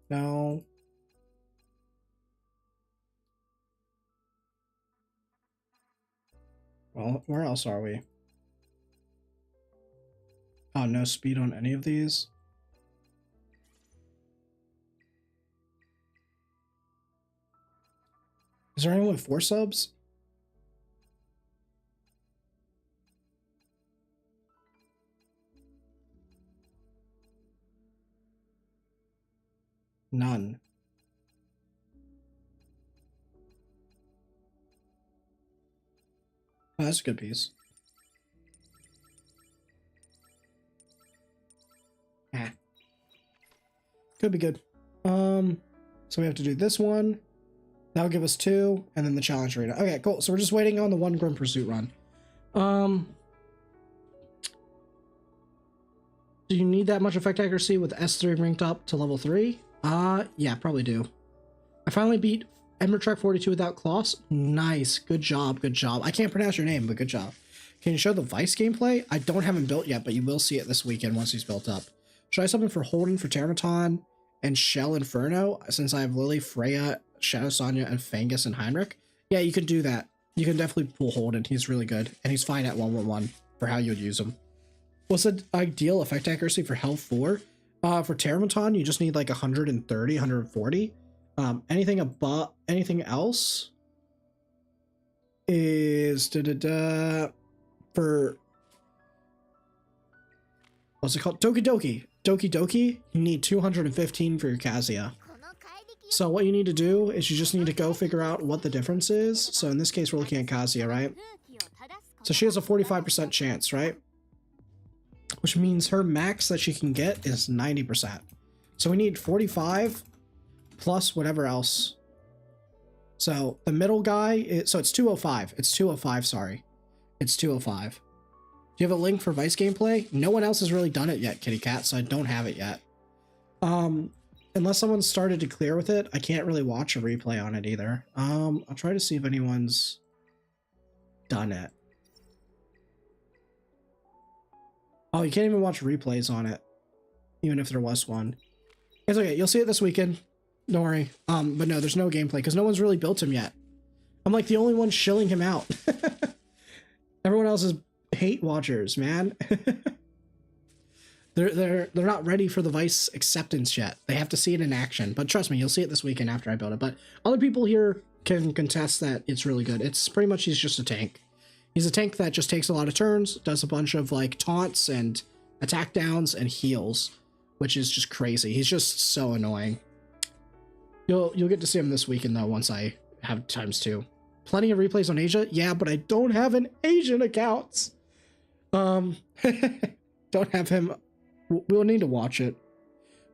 No. Well, where else are we? Oh, no speed on any of these. Is there anyone with 4 subs? None. Oh, that's a good piece. Ah. Could be good. So we have to do this one. That'll give us 2, and then the challenge arena. Okay, cool. So we're just waiting on the one Grim Pursuit run. Do you need that much effect accuracy with S3 ranked up to level 3? Yeah, probably do. finally beat Ember Trek 42 without Kloss. Nice. Good job. Good job. I can't pronounce your name, but good job. Can you show the Vice gameplay? I don't have him built yet, but you will see it this weekend once he's built up. Should I something for Holden for Termaton and Shell Inferno, since I have Lily, Freya, Shadow Sonya, and Fangus and Heinrich? Yeah, you can do that. You can definitely pull Holden. He's really good, and he's fine at 111 for how you would use him. What's the ideal effect accuracy for Health 4? For Termaton, you just need like 130, 140. Anything else is for, what's it called? Doki Doki. Doki Doki, you need 215 for your Kazuya. So what you need to do is you just need to go figure out what the difference is. So in this case, we're looking at Kazuya, right? So she has a 45% chance, right? Which means her max that she can get is 90%. So we need 45 plus whatever else. So the middle guy, so it's 205. It's 205, sorry. It's 205. Do you have a link for Vice gameplay? No one else has really done it yet, Kitty Cat, so I don't have it yet. Unless someone started to clear with it, I can't really watch a replay on it either. I'll try to see if anyone's done it. Oh, you can't even watch replays on it, even if there was one. It's okay, you'll see it this weekend. Don't worry. But no, there's no gameplay because no one's really built him yet. I'm like the only one shilling him out. Everyone else is hate watchers, man. They're not ready for the Vice acceptance yet. They have to see it in action. But trust me, you'll see it this weekend after I build it. But other people here can contest that it's really good. It's pretty much he's just a tank. He's a tank that just takes a lot of turns, does a bunch of like taunts and attack downs and heals, which is just crazy. He's just so annoying. You'll get to see him this weekend though once I have ×2. Plenty of replays on Asia, yeah, but I don't have an Asian account. Don't have him. We'll need to watch it,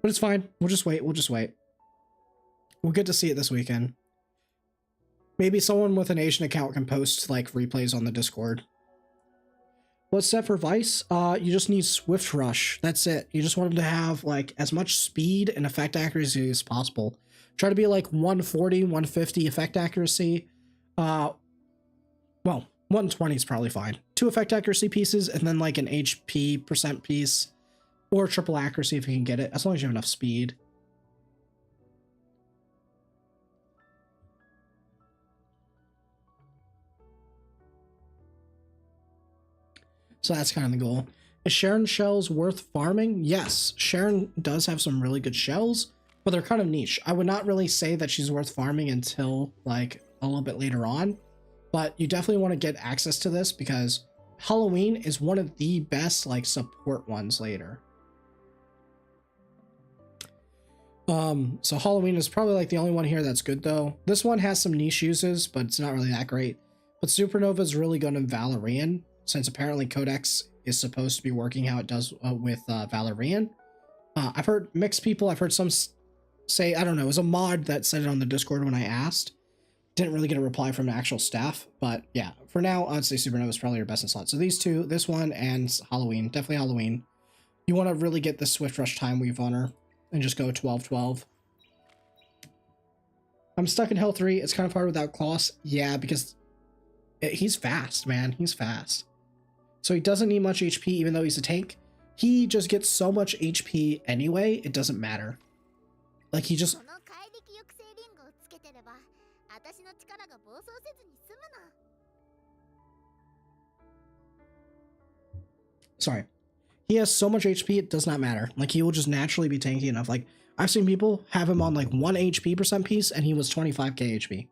but it's fine. We'll just wait. We'll just wait. We'll get to see it this weekend. Maybe someone with an Asian account can post like replays on the Discord. What's set for Vice? You just need Swift Rush. That's it. You just want him to have like as much speed and effect accuracy as possible. Try to be like 140, 150 effect accuracy. Well, 120 is probably fine. 2 effect accuracy pieces and then like an HP % piece. Or triple accuracy if you can get it, as long as you have enough speed. So that's kind of the goal. Is Sharon shells worth farming? Yes, Sharon does have some really good shells, but they're kind of niche. I would not really say that she's worth farming until like a little bit later on, but you definitely want to get access to this because Halloween is one of the best like support ones later. So Halloween is probably like the only one here that's good though. This one has some niche uses, but it's not really that great. But Supernova is really good in Valerian, since apparently Codex is supposed to be working how it does with Valerian. I've heard mixed people, I've heard some say, I don't know, it was a mod that said it on the Discord when I asked. Didn't really get a reply from the actual staff, but yeah, for now, I'd say Supernova is probably your best in slot. So these two, this one and Halloween, definitely Halloween. You want to really get the Swift Rush Time Weave on her. And just go 12-12. I'm stuck in Health 3. It's kind of hard without Kloss. Yeah, because he's fast, man. He's fast. So he doesn't need much HP, even though he's a tank. He just gets so much HP anyway, it doesn't matter. Like, he just... Sorry. He has so much HP, it does not matter. Like, he will just naturally be tanky enough. Like, I've seen people have him on, like, 1 HP % piece, and he was 25k HP.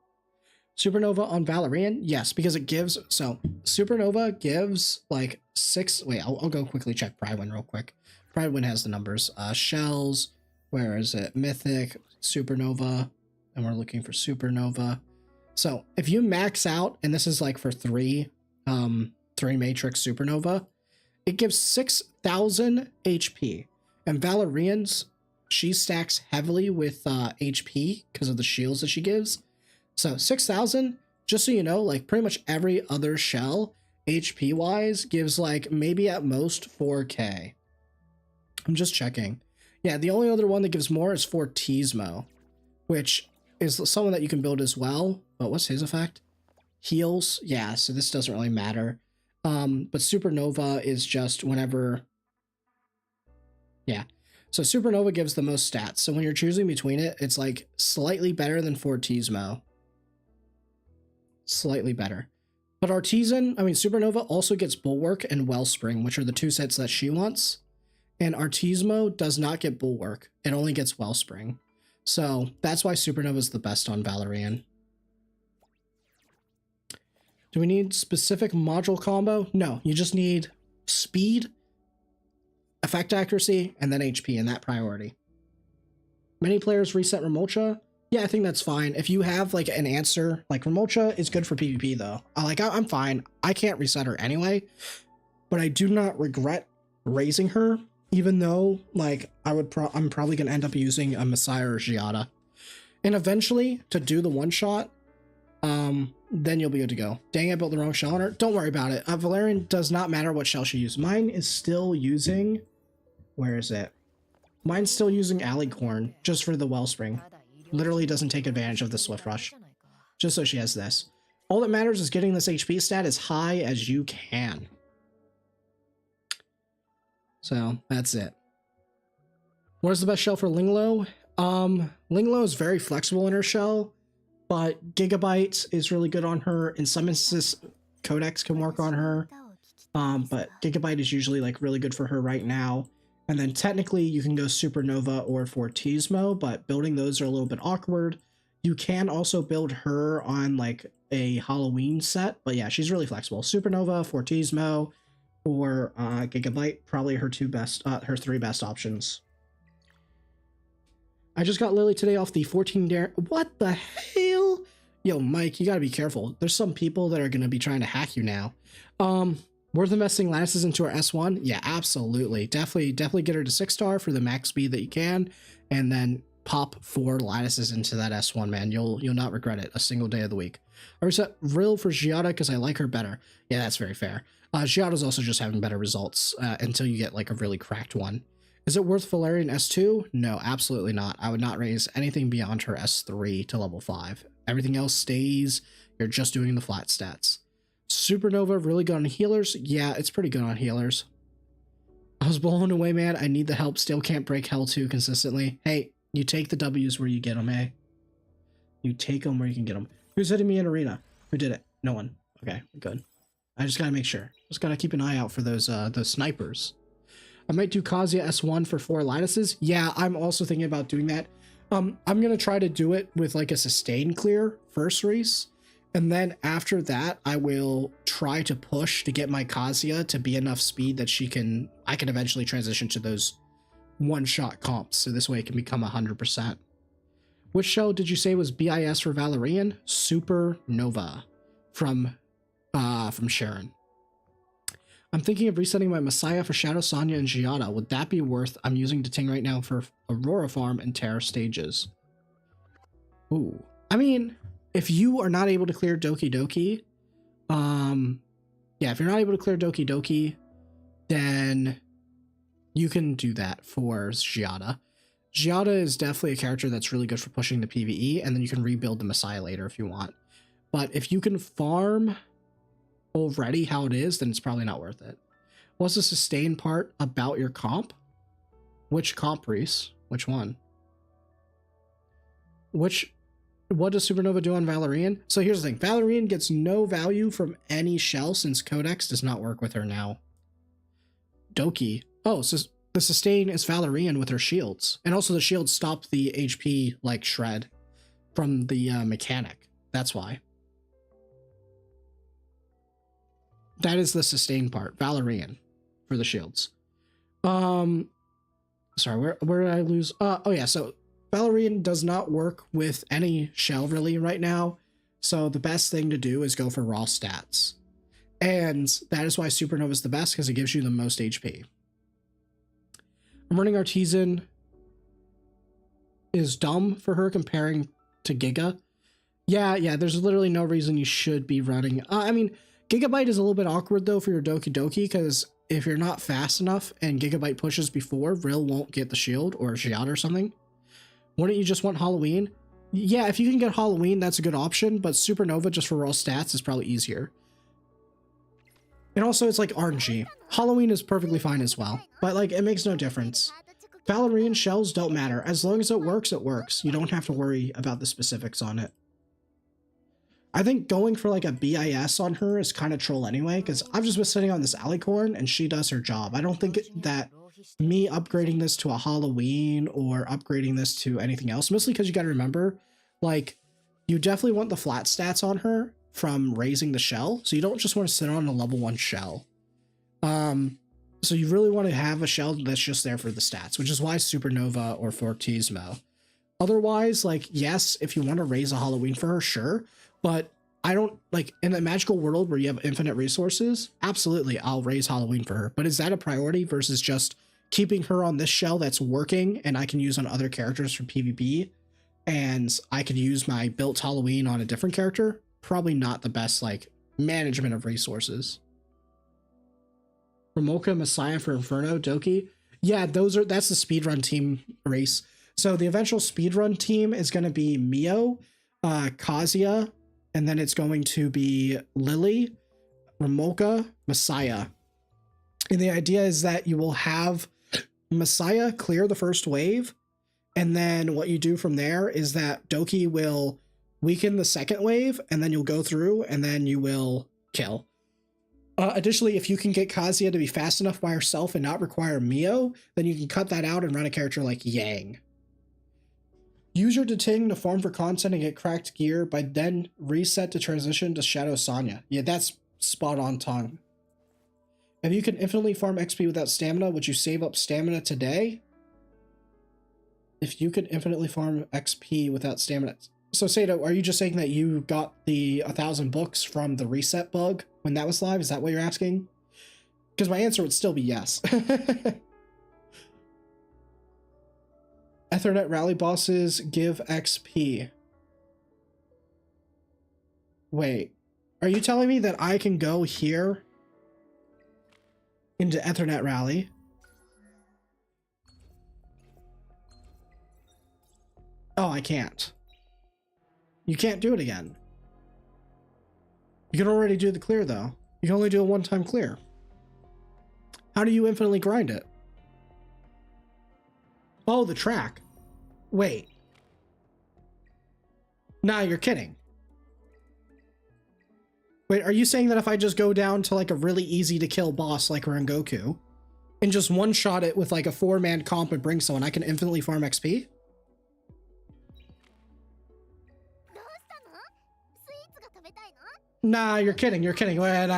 Supernova on Valerian? Yes, because it gives... So, Supernova gives, like, 6... Wait, I'll go quickly check Pridewind real quick. Pridewind has the numbers. Shells. Where is it? Mythic. Supernova. And we're looking for Supernova. So, if you max out, and this is, like, for 3 Matrix Supernova... It gives 6,000 HP. And Valerian's, she stacks heavily with HP because of the shields that she gives. So 6,000, just so you know, like pretty much every other shell, HP-wise, gives like maybe at most 4k. I'm just checking. Yeah, the only other one that gives more is for Tismo, which is someone that you can build as well. But what's his effect? Heals. Yeah, so this doesn't really matter. But Supernova is just whenever... Yeah. So Supernova gives the most stats. So when you're choosing between it, it's like slightly better than Fortismo. Slightly better. But Supernova also gets Bulwark and Wellspring, which are the two sets that she wants. And Artismo does not get Bulwark. It only gets Wellspring. So that's why Supernova is the best on Valerian. Do we need specific module combo? No, you just need speed, effect accuracy, and then HP in that priority. Many players reset Remolcha. Yeah, I think that's fine. If you have like an answer, like Remolcha is good for PvP though. I'm fine. I can't reset her anyway, but I do not regret raising her, even though like I'm probably gonna end up using a Messiah or Giada. And eventually to do the one shot, then you'll be good to go. Dang, I built the wrong shell on her. Don't worry about it. Valerian does not matter what shell she used. Mine is still using, where is it? Mine's still using Alicorn just for the Wellspring. Literally doesn't take advantage of the Swift Rush. Just so she has this. All that matters is getting this HP stat as high as you can. So that's it. What is the best shell for Linglo? Linglo is very flexible in her shell, but Gigabyte is really good on her. In some instances, Codex can work on her. But Gigabyte is usually like really good for her right now. And then technically you can go Supernova or Fortismo, but building those are a little bit awkward. You can also build her on like a Halloween set, but yeah, she's really flexible. Supernova, Fortismo, or Gigabyte, probably her three best options. I just got Lily today off the 14 dare. What the hell? Yo, Mike, you gotta be careful. There's some people that are gonna be trying to hack you now. Worth investing lattices into our S1? Yeah, absolutely. Definitely get her to 6-star for the max speed that you can, and then pop 4 lattices into that S1, man. You'll not regret it a single day of the week. I reset Rill for Giada because I like her better. Yeah, that's very fair. Giada's also just having better results until you get like a really cracked one. Is it worth Valerian S2? No, absolutely not. I would not raise anything beyond her S3 to level 5. Everything else stays. You're just doing the flat stats. Supernova, really good on healers? Yeah, it's pretty good on healers. I was blown away, man. I need the help. Still can't break Hell 2 consistently. Hey, you take the W's where you get them, eh? You take them where you can get them. Who's hitting me in arena? Who did it? No one. Okay, good. I just gotta make sure. Just gotta keep an eye out for those snipers. I might do Kazuya S1 for 4 lattices. Yeah, I'm also thinking about doing that. I'm gonna try to do it with like a sustain clear first race. And then after that, I will try to push to get my Kazuya to be enough speed that I can eventually transition to those one-shot comps. So this way it can become 100%. Which shell did you say was BIS for Valerian? Supernova from Sharon. I'm thinking of resetting my Messiah for Shadow, Sonya, and Giada. Would that be worth? I'm using Ting right now for Aurora Farm and Terra stages. Ooh. I mean, if you are not able to clear Doki Doki, yeah, if you're not able to clear Doki Doki, then you can do that for Giada. Giada is definitely a character that's really good for pushing the PvE, and then you can rebuild the Messiah later if you want. But if you can farm already how it is, then it's probably not worth it. What's the sustain part about your comp? Which comp, Reese? Which one? What does Supernova do on Valerian? So here's the thing. Valerian gets no value from any shell since Codex does not work with her now. Doki. Oh, so the sustain is Valerian with her shields. And also the shields stop the HP like shred from the mechanic. That's why. That is the sustain part. Valerian for the shields. Sorry, where did I lose? Oh yeah, so Valerian does not work with any shell really right now. So the best thing to do is go for raw stats. And that is why Supernova is the best, because it gives you the most HP. I'm running Artisan is dumb for her comparing to Giga. Yeah, there's literally no reason you should be running. I mean, Gigabyte is a little bit awkward though for your Doki Doki, because if you're not fast enough and Gigabyte pushes before, Rill won't get the shield or Giada or something. Wouldn't you just want Halloween? Yeah, if you can get Halloween, that's a good option, but Supernova just for raw stats is probably easier. And also, it's like RNG. Halloween is perfectly fine as well, but like, it makes no difference. Valerian shells don't matter. As long as it works, it works. You don't have to worry about the specifics on it. I think going for like a BIS on her is kind of troll anyway, because I've just been sitting on this alicorn and she does her job. I don't think that me upgrading this to a Halloween or upgrading this to anything else, mostly because you got to remember, like, you definitely want the flat stats on her from raising the shell. So you don't just want to sit on a level 1 shell. So you really want to have a shell that's just there for the stats, which is why Supernova or Fortismo. Otherwise, like, yes, if you want to raise a Halloween for her, sure. But I don't, like, in a magical world where you have infinite resources, absolutely, I'll raise Halloween for her. But is that a priority versus just keeping her on this shell that's working and I can use on other characters for PvP, and I could use my built Halloween on a different character? Probably not the best, like, management of resources. Ramoka, Messiah for Inferno, Doki. Yeah, that's the speedrun team race. So the eventual speedrun team is going to be Mio, Kazuya, and then it's going to be Lily, Ramoka, Messiah. And the idea is that you will have Messiah clear the first wave, and then what you do from there is that Doki will weaken the second wave, and then you'll go through, and then you will kill. Additionally, if you can get Kazuya to be fast enough by herself and not require Mio, then you can cut that out and run a character like Yang. Use your Deting to farm for content and get cracked gear, by then reset to transition to Shadow Sanya. Yeah, that's spot on, Tong. If you can infinitely farm XP without stamina, would you save up stamina today? If you could infinitely farm XP without stamina. So Sato, are you just saying that you got the 1,000 books from the reset bug when that was live? Is that what you're asking? Because my answer would still be yes. Ethernet rally bosses give XP. Wait, are you telling me that I can go here into Ethernet rally? Oh, I can't. You can't do it again. You can already do the clear though. You can only do a one-time clear. How do you infinitely grind it? Oh, the track. Wait. Nah, you're kidding. Wait, are you saying that if I just go down to like a really easy to kill boss like Rengoku and just one-shot it with like a 4-man comp and bring someone, I can infinitely farm XP? Nah, you're kidding. You're kidding. Wait, no.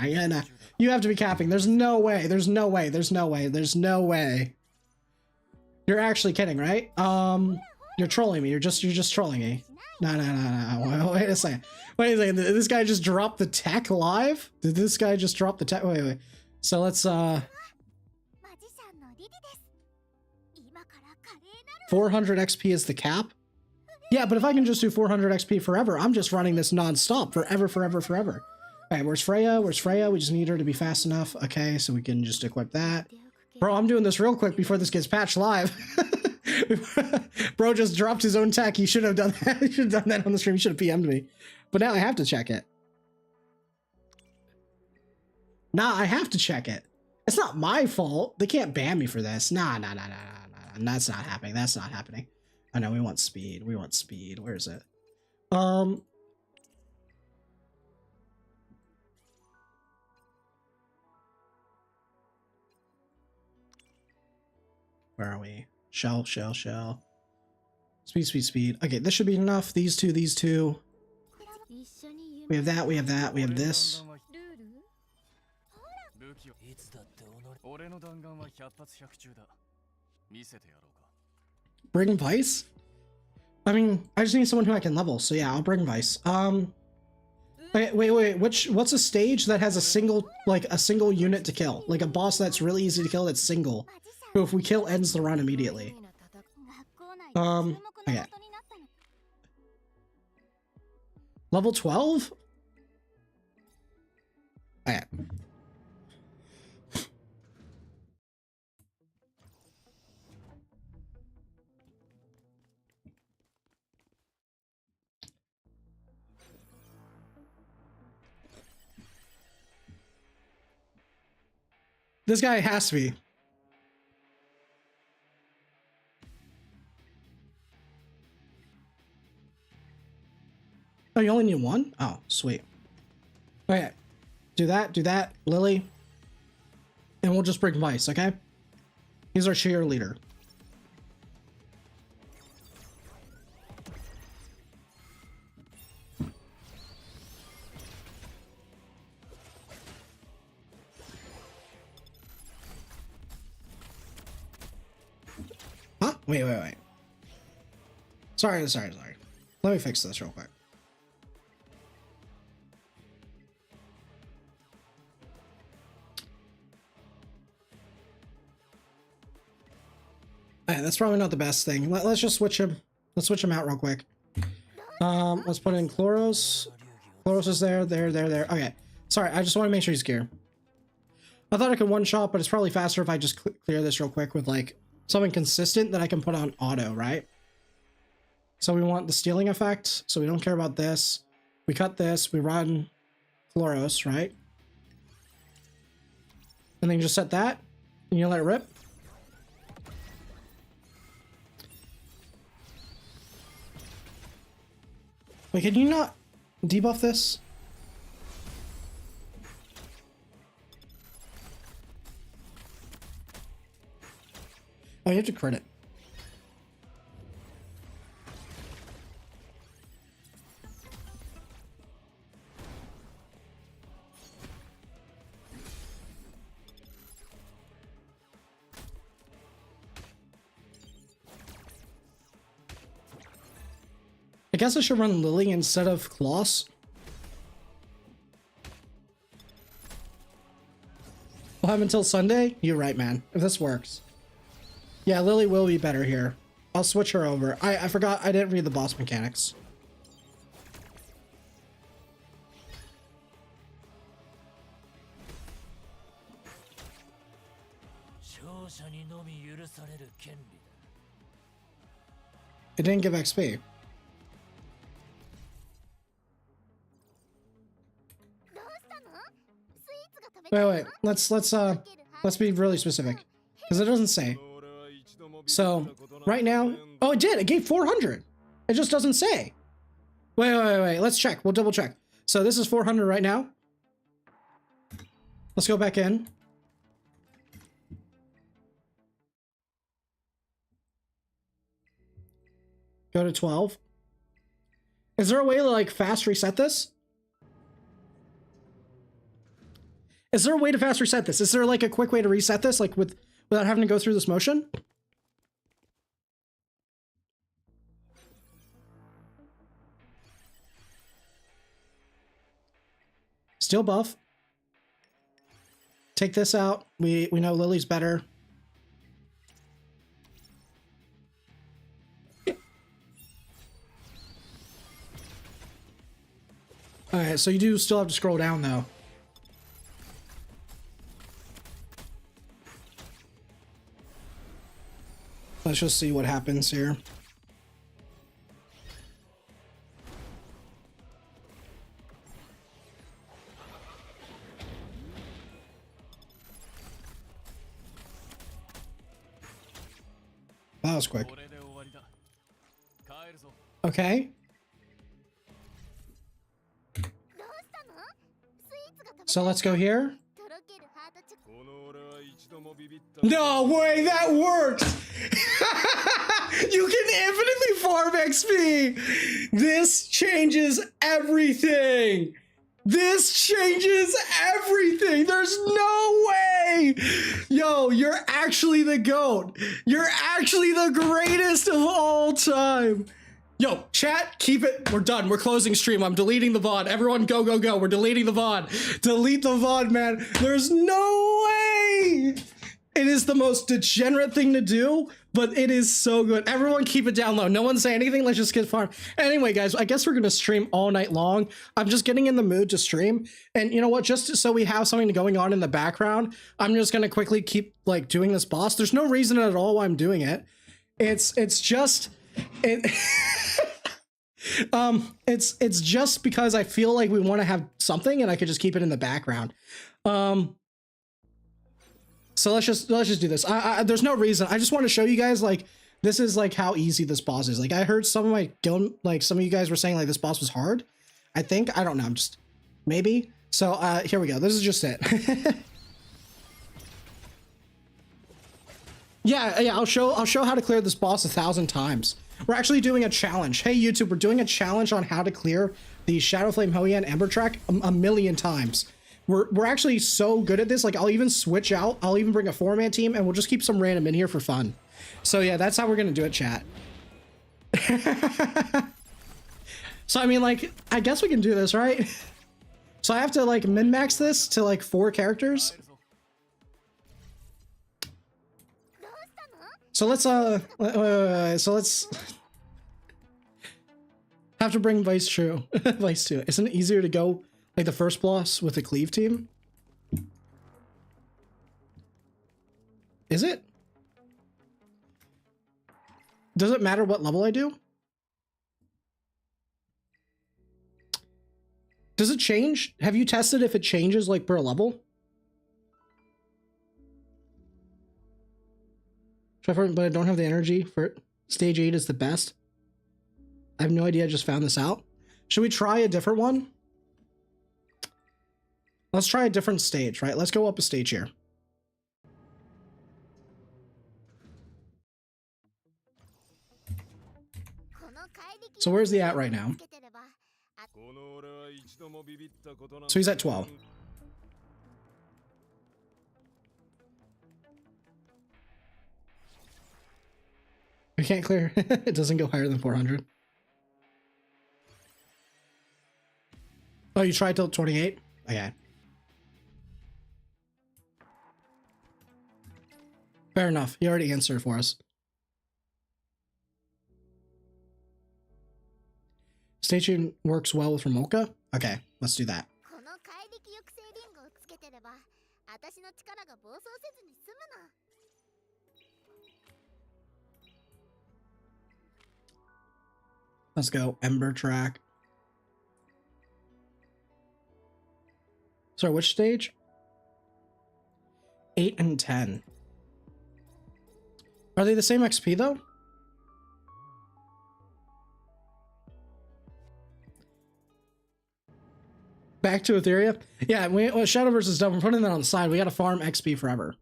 Yeah, nah. You have to be capping. There's no way. There's no way. There's no way. There's no way. You're actually kidding, right? You're trolling me. You're just trolling me. No. Wait a second. Wait a second. Did this guy just drop the tech live? Did this guy just drop the tech? Wait. So let's 400 XP is the cap. Yeah, but if I can just do 400 XP forever, I'm just running this non-stop forever. All right, where's Freya? We just need her to be fast enough. Okay, so we can just equip that. Bro, I'm doing this real quick before this gets patched live. Bro just dropped his own tech. He should have done that. He should have done that on the stream. He should have PM'd me. But now I have to check it. Nah, I have to check it. It's not my fault. They can't ban me for this. Nah. That's not happening. That's not happening. I know, we want speed. Where is it? Where are we? Shell. Speed. Okay, this should be enough. These two. We have that, we have this. Bring Vice? I mean, I just need someone who I can level, so yeah, I'll bring Vice. Wait, what's a stage that has a single unit to kill? Like a boss that's really easy to kill that's single, who if we kill ends the run immediately. Okay. Level 12? Okay. This guy has to be. Oh, you only need one? Oh, sweet. Okay. Do that, Lily. And we'll just bring Vice, okay? He's our cheerleader. Huh? Wait. Sorry. Let me fix this real quick. Alright, that's probably not the best thing. Let's just switch him. Let's switch him out real quick. Let's put in Chloros. Chloros is there. Okay. Sorry, I just want to make sure he's gear. I thought I could one-shot, but it's probably faster if I just clear this real quick with, like, something consistent that I can put on auto, right? So we want the stealing effect, so we don't care about this. We cut this, we run Chloros, right? And then you just set that, and you let it rip. Wait, can you not debuff this? Oh, you have to crit it. I guess I should run Lily instead of Kloss. We'll have until Sunday? You're right, man. If this works. Yeah, Lily will be better here. I'll switch her over. I forgot I didn't read the boss mechanics. It didn't give XP. Wait. Let's be really specific, because it doesn't say. So right now, oh, it did. It gave 400. It just doesn't say. Wait. Let's check. We'll double check. So this is 400 right now. Let's go back in. Go to 12. Is there a way to like fast reset this? Is there a way to fast reset this? Is there like a quick way to reset this, like without having to go through this motion? Still buff. Take this out. We know Lily's better. All right, so you do still have to scroll down though. Let's just see what happens here. That was quick. Okay. So let's go here. No way, that works! You can infinitely farm XP! This changes everything! This changes everything! There's no way! Yo, you're actually the GOAT! You're actually the greatest of all time! Yo, chat, keep it. We're done. We're closing stream. I'm deleting the VOD. Everyone go. We're deleting the VOD. Delete the VOD, man. There's no way! It is the most degenerate thing to do, but it is so good. Everyone keep it down low. No one say anything. Let's just get farm. Anyway, guys, I guess we're going to stream all night long. I'm just getting in the mood to stream. And you know what? Just so we have something going on in the background, I'm just going to quickly keep like doing this boss. There's no reason at all why I'm doing it. It's just... it's just because I feel like we want to have something and I could just keep it in the background. So let's just do this. There's no reason. I just want to show you guys, like, this is like how easy this boss is. Like, I heard some of my guild, like some of you guys were saying like this boss was hard. I think, I don't know, I'm just maybe. So here we go. This is just it. yeah, I'll show how to clear this boss 1,000 times. We're actually doing a challenge. Hey YouTube, we're doing a challenge on how to clear the Shadowflame Hoyan Ember track a million times. We're actually so good at this. Like, I'll even switch out. I'll even bring a 4-man team and we'll just keep some random in here for fun. So yeah, that's how we're gonna do it, chat. So I mean, like, I guess we can do this, right? So I have to like min-max this to like 4 characters. So let's have to bring Vice 2. Vice 2. Isn't it easier to go like the first boss with the cleave team? Is it? Does it matter what level I do? Does it change? Have you tested if it changes like per level? But I don't have the energy for it. Stage 8 is the best. I have no idea. I just found this out. Should we try a different one? Let's try a different stage, right? Let's go up a stage here. So where's the at right now? So he's at 12. We can't clear. It doesn't go higher than 400. Oh, you tried till 28? Okay. Fair enough. You already answered for us. Station works well with Remolka? Okay, let's do that. Let's go. Ember track. Sorry, which stage? 8 and 10. Are they the same XP though? Back to Etheria? Yeah, Shadowverse is done. We're putting that on the side. We gotta farm XP forever.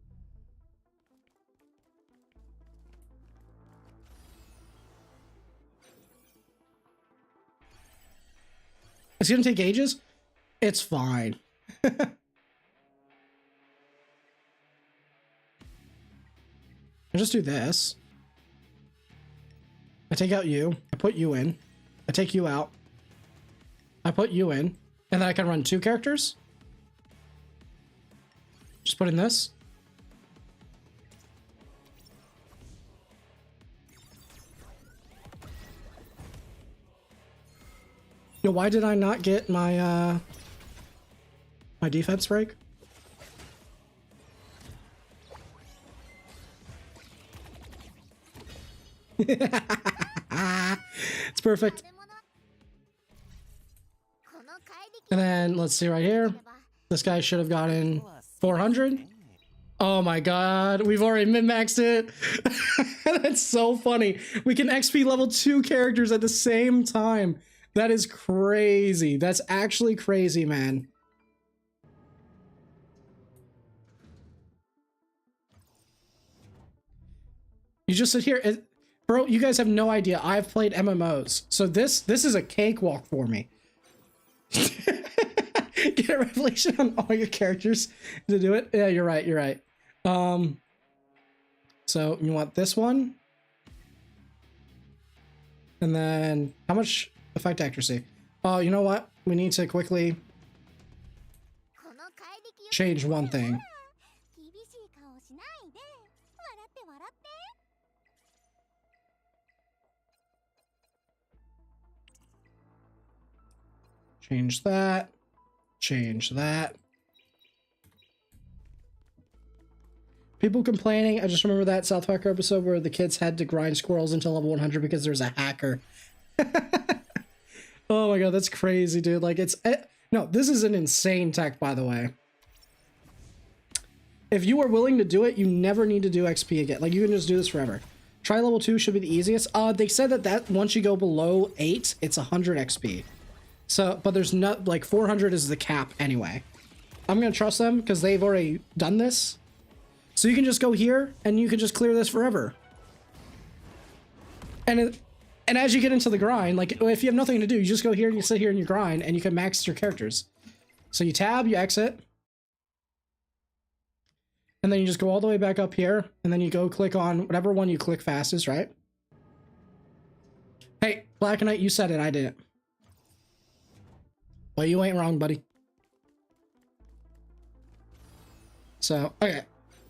It's gonna take ages? It's fine. I just do this. I take out you. I put you in. I take you out. I put you in. And then I can run 2 characters. Just put in this. Yo, why did I not get my my defense break? It's perfect. And then let's see right here. This guy should have gotten 400. Oh my god, we've already min-maxed it. That's so funny. We can XP level 2 characters at the same time. That is crazy. That's actually crazy, man. You just sit here. Bro, you guys have no idea. I've played MMOs. So this is a cakewalk for me. Get a revelation on all your characters to do it. Yeah, you're right. You're right. So you want this one, and then how much effect accuracy? Oh, you know what? We need to quickly change one thing. Change that. Change that. People complaining. I just remember that South Park episode where the kids had to grind squirrels until level 100 because there's a hacker. Oh my god, that's crazy, dude. Like, no, this is an insane tech, by the way. If you are willing to do it, you never need to do XP again. Like, you can just do this forever. Try level 2 should be the easiest. They said that once you go below 8, it's 100 XP. So, but there's not, like, 400 is the cap anyway. I'm gonna trust them because they've already done this. So you can just go here and you can just clear this forever. And as you get into the grind, like, if you have nothing to do, you just go here and you sit here and you grind and you can max your characters. So you tab, you exit. And then you just go all the way back up here, and then you go click on whatever one you click fastest, right? Hey, Black Knight, you said it, I didn't. Well, you ain't wrong, buddy. So, okay.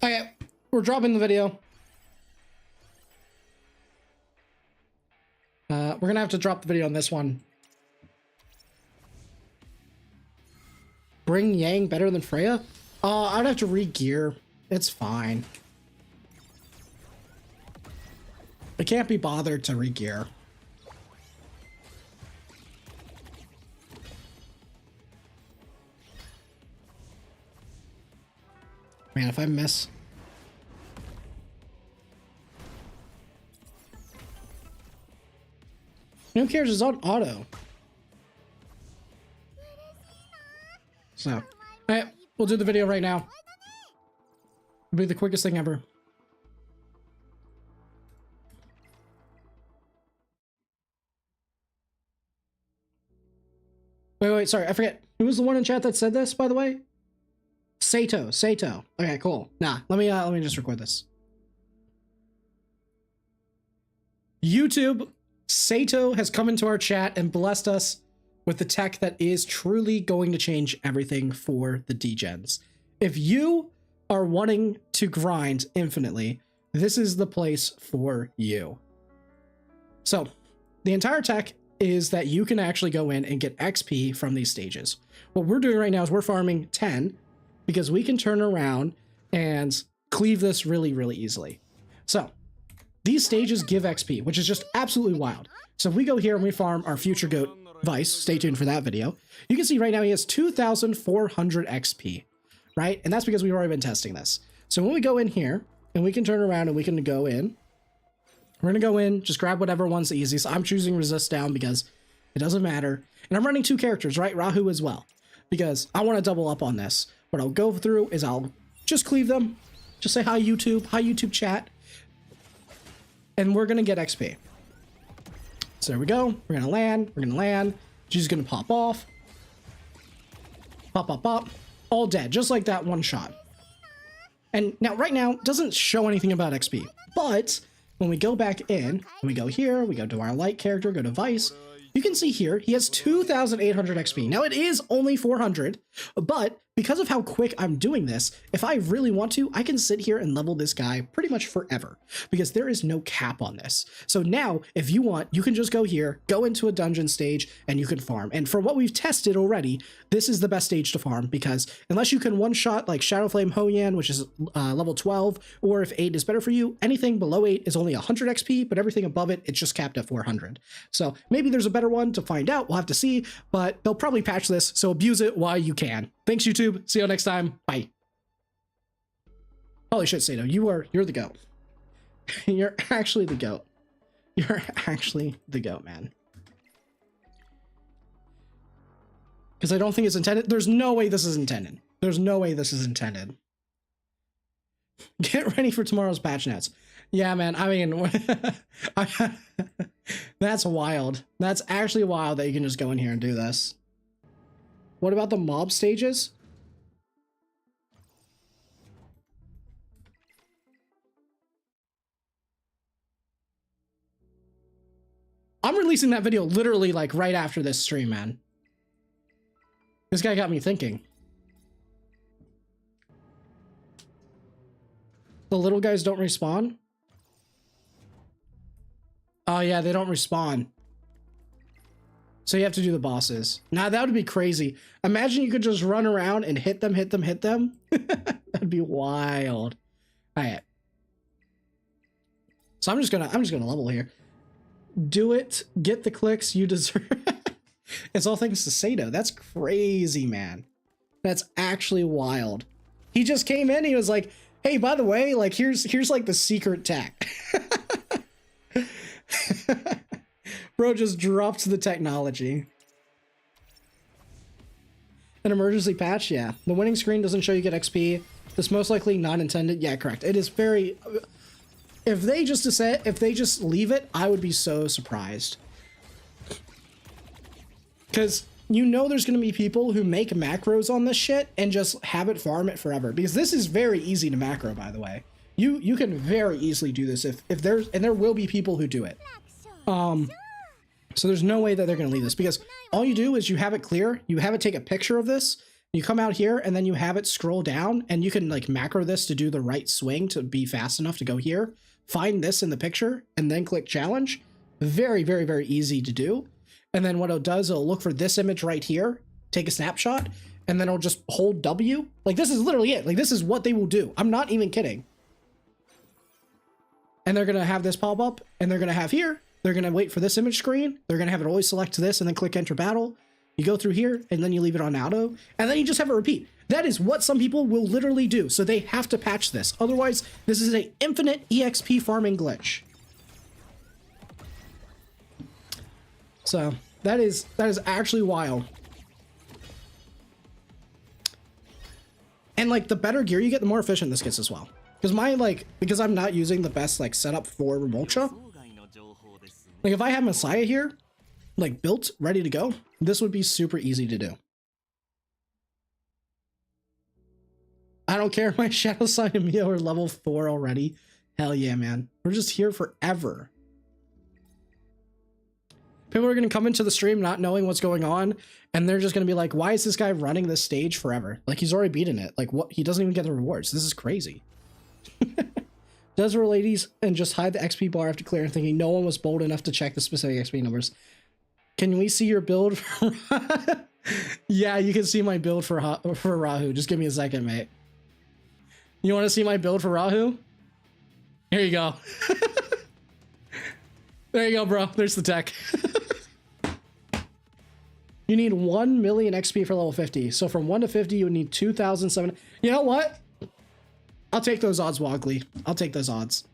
Okay, we're dropping the video. We're gonna have to drop the video on this one. Bring Yang better than Freya? I'd have to re-gear. It's fine. I can't be bothered to re-gear. Man, if I miss... Who cares? It's on auto. So, alright, we'll do the video right now. It'll be the quickest thing ever. Wait, sorry, I forget. Who was the one in chat that said this, by the way? Sato. Okay, cool. Nah, let me just record this. YouTube, Sato has come into our chat and blessed us with the tech that is truly going to change everything for the degens. If you are wanting to grind infinitely, this is the place for you. So, the entire tech is that you can actually go in and get XP from these stages. What we're doing right now is we're farming 10 because we can turn around and cleave this really, really easily. So, these stages give XP, which is just absolutely wild. So if we go here and we farm our future goat, Vice, stay tuned for that video, you can see right now he has 2,400 XP, right? And that's because we've already been testing this. So when we go in here and we can turn around and we can go in, we're gonna go in, just grab whatever one's the easiest. I'm choosing resist down because it doesn't matter. And I'm running 2 characters, right? Rahu as well, because I want to double up on this. What I'll go through is I'll just cleave them, just say hi YouTube chat, and we're gonna get XP. So there we go. We're gonna land. She's gonna pop off. Pop. All dead, just like that one shot. And now, right now, it doesn't show anything about XP, but when we go back in, we go here, we go to our light character, go to Vice, you can see here, he has 2,800 XP. Now it is only 400, but because of how quick I'm doing this, if I really want to, I can sit here and level this guy pretty much forever because there is no cap on this. So now, if you want, you can just go here, go into a dungeon stage, and you can farm. And for what we've tested already, this is the best stage to farm because unless you can one-shot like Shadowflame Hoyan, which is level 12, or if 8 is better for you, anything below 8 is only 100 XP, but everything above it, it's just capped at 400. So maybe there's a better one to find out. We'll have to see, but they'll probably patch this, so abuse it while you can. Thanks, YouTube. See you next time. Bye. Holy shit, Sato, you're the GOAT. You're actually the GOAT. You're actually the GOAT, man. Because I don't think it's intended. There's no way this is intended. There's no way this is intended. Get ready for tomorrow's patch notes. Yeah, man, I mean, that's wild. That's actually wild that you can just go in here and do this. What about the mob stages? I'm releasing that video literally like right after this stream, man. This guy got me thinking. The little guys don't respawn? Oh yeah, they don't respawn. So you have to do the bosses. Now that would be crazy. Imagine you could just run around and hit them. That'd be wild. All right. So I'm just gonna level here. Do it. Get the clicks you deserve. It's all thanks to Sato. That's crazy, man. That's actually wild. He just came in. He was like, "Hey, by the way, like here's like the secret tech." Bro just dropped the technology. An emergency patch, yeah. The winning screen doesn't show you get XP. This most likely not intended. Yeah, correct. It is very. If they just leave it, I would be so surprised. Because you know there's going to be people who make macros on this shit and just have it farm it forever. Because this is very easy to macro, by the way. You can very easily do this if there's, and there will be people who do it. So there's no way that they're going to leave this, because all you do is you have it clear, you have it take a picture of this, you come out here, and then you have it scroll down, and you can like macro this to do the right swing to be fast enough to go here, find this in the picture, and then click challenge. Very, very, very easy to do. And then what it does, it'll look for this image right here, take a snapshot, and then it'll just hold W. Like, this is literally it. Like, this is what they will do. I'm not even kidding. And they're going to have this pop up, and they're going to have here, they're going to wait for this image screen. They're going to have it always select this and then click enter battle. You go through here and then you leave it on auto, and then you just have it repeat. That is what some people will literally do. So they have to patch this. Otherwise, this is an infinite EXP farming glitch. So that is actually wild. And like the better gear you get, the more efficient this gets as well. Because I'm not using the best like setup for Remolcha. Like if I have Messiah here, like built, ready to go, this would be super easy to do. I don't care if my Shadow Sign and Mio are level 4 already. Hell yeah, man. We're just here forever. People are going to come into the stream not knowing what's going on, and they're just going to be like, why is this guy running this stage forever? Like, he's already beaten it. Like, what? He doesn't even get the rewards. This is crazy. Desert ladies and just hide the XP bar after clearing, thinking no one was bold enough to check the specific XP numbers. Can we see your build? Yeah, you can see my build for Rahu. Just give me a second, mate. You want to see my build for Rahu? Here you go. There you go, bro. There's the tech. You need 1 million XP for level 50. So from 1 to 50, you would need 2,700. You know what? I'll take those odds, Wogley. I'll take those odds.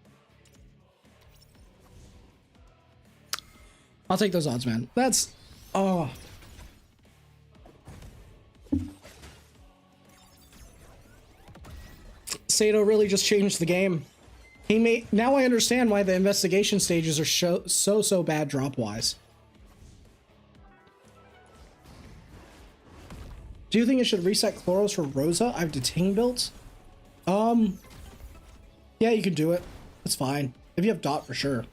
I'll take those odds, man. That's... Oh. Sato really just changed the game. He made... Now I understand why the investigation stages are so bad drop-wise. Do you think it should reset Chloros for Rosa? I have Detain built. Yeah, you can do it. It's fine. If you have Dot, for sure.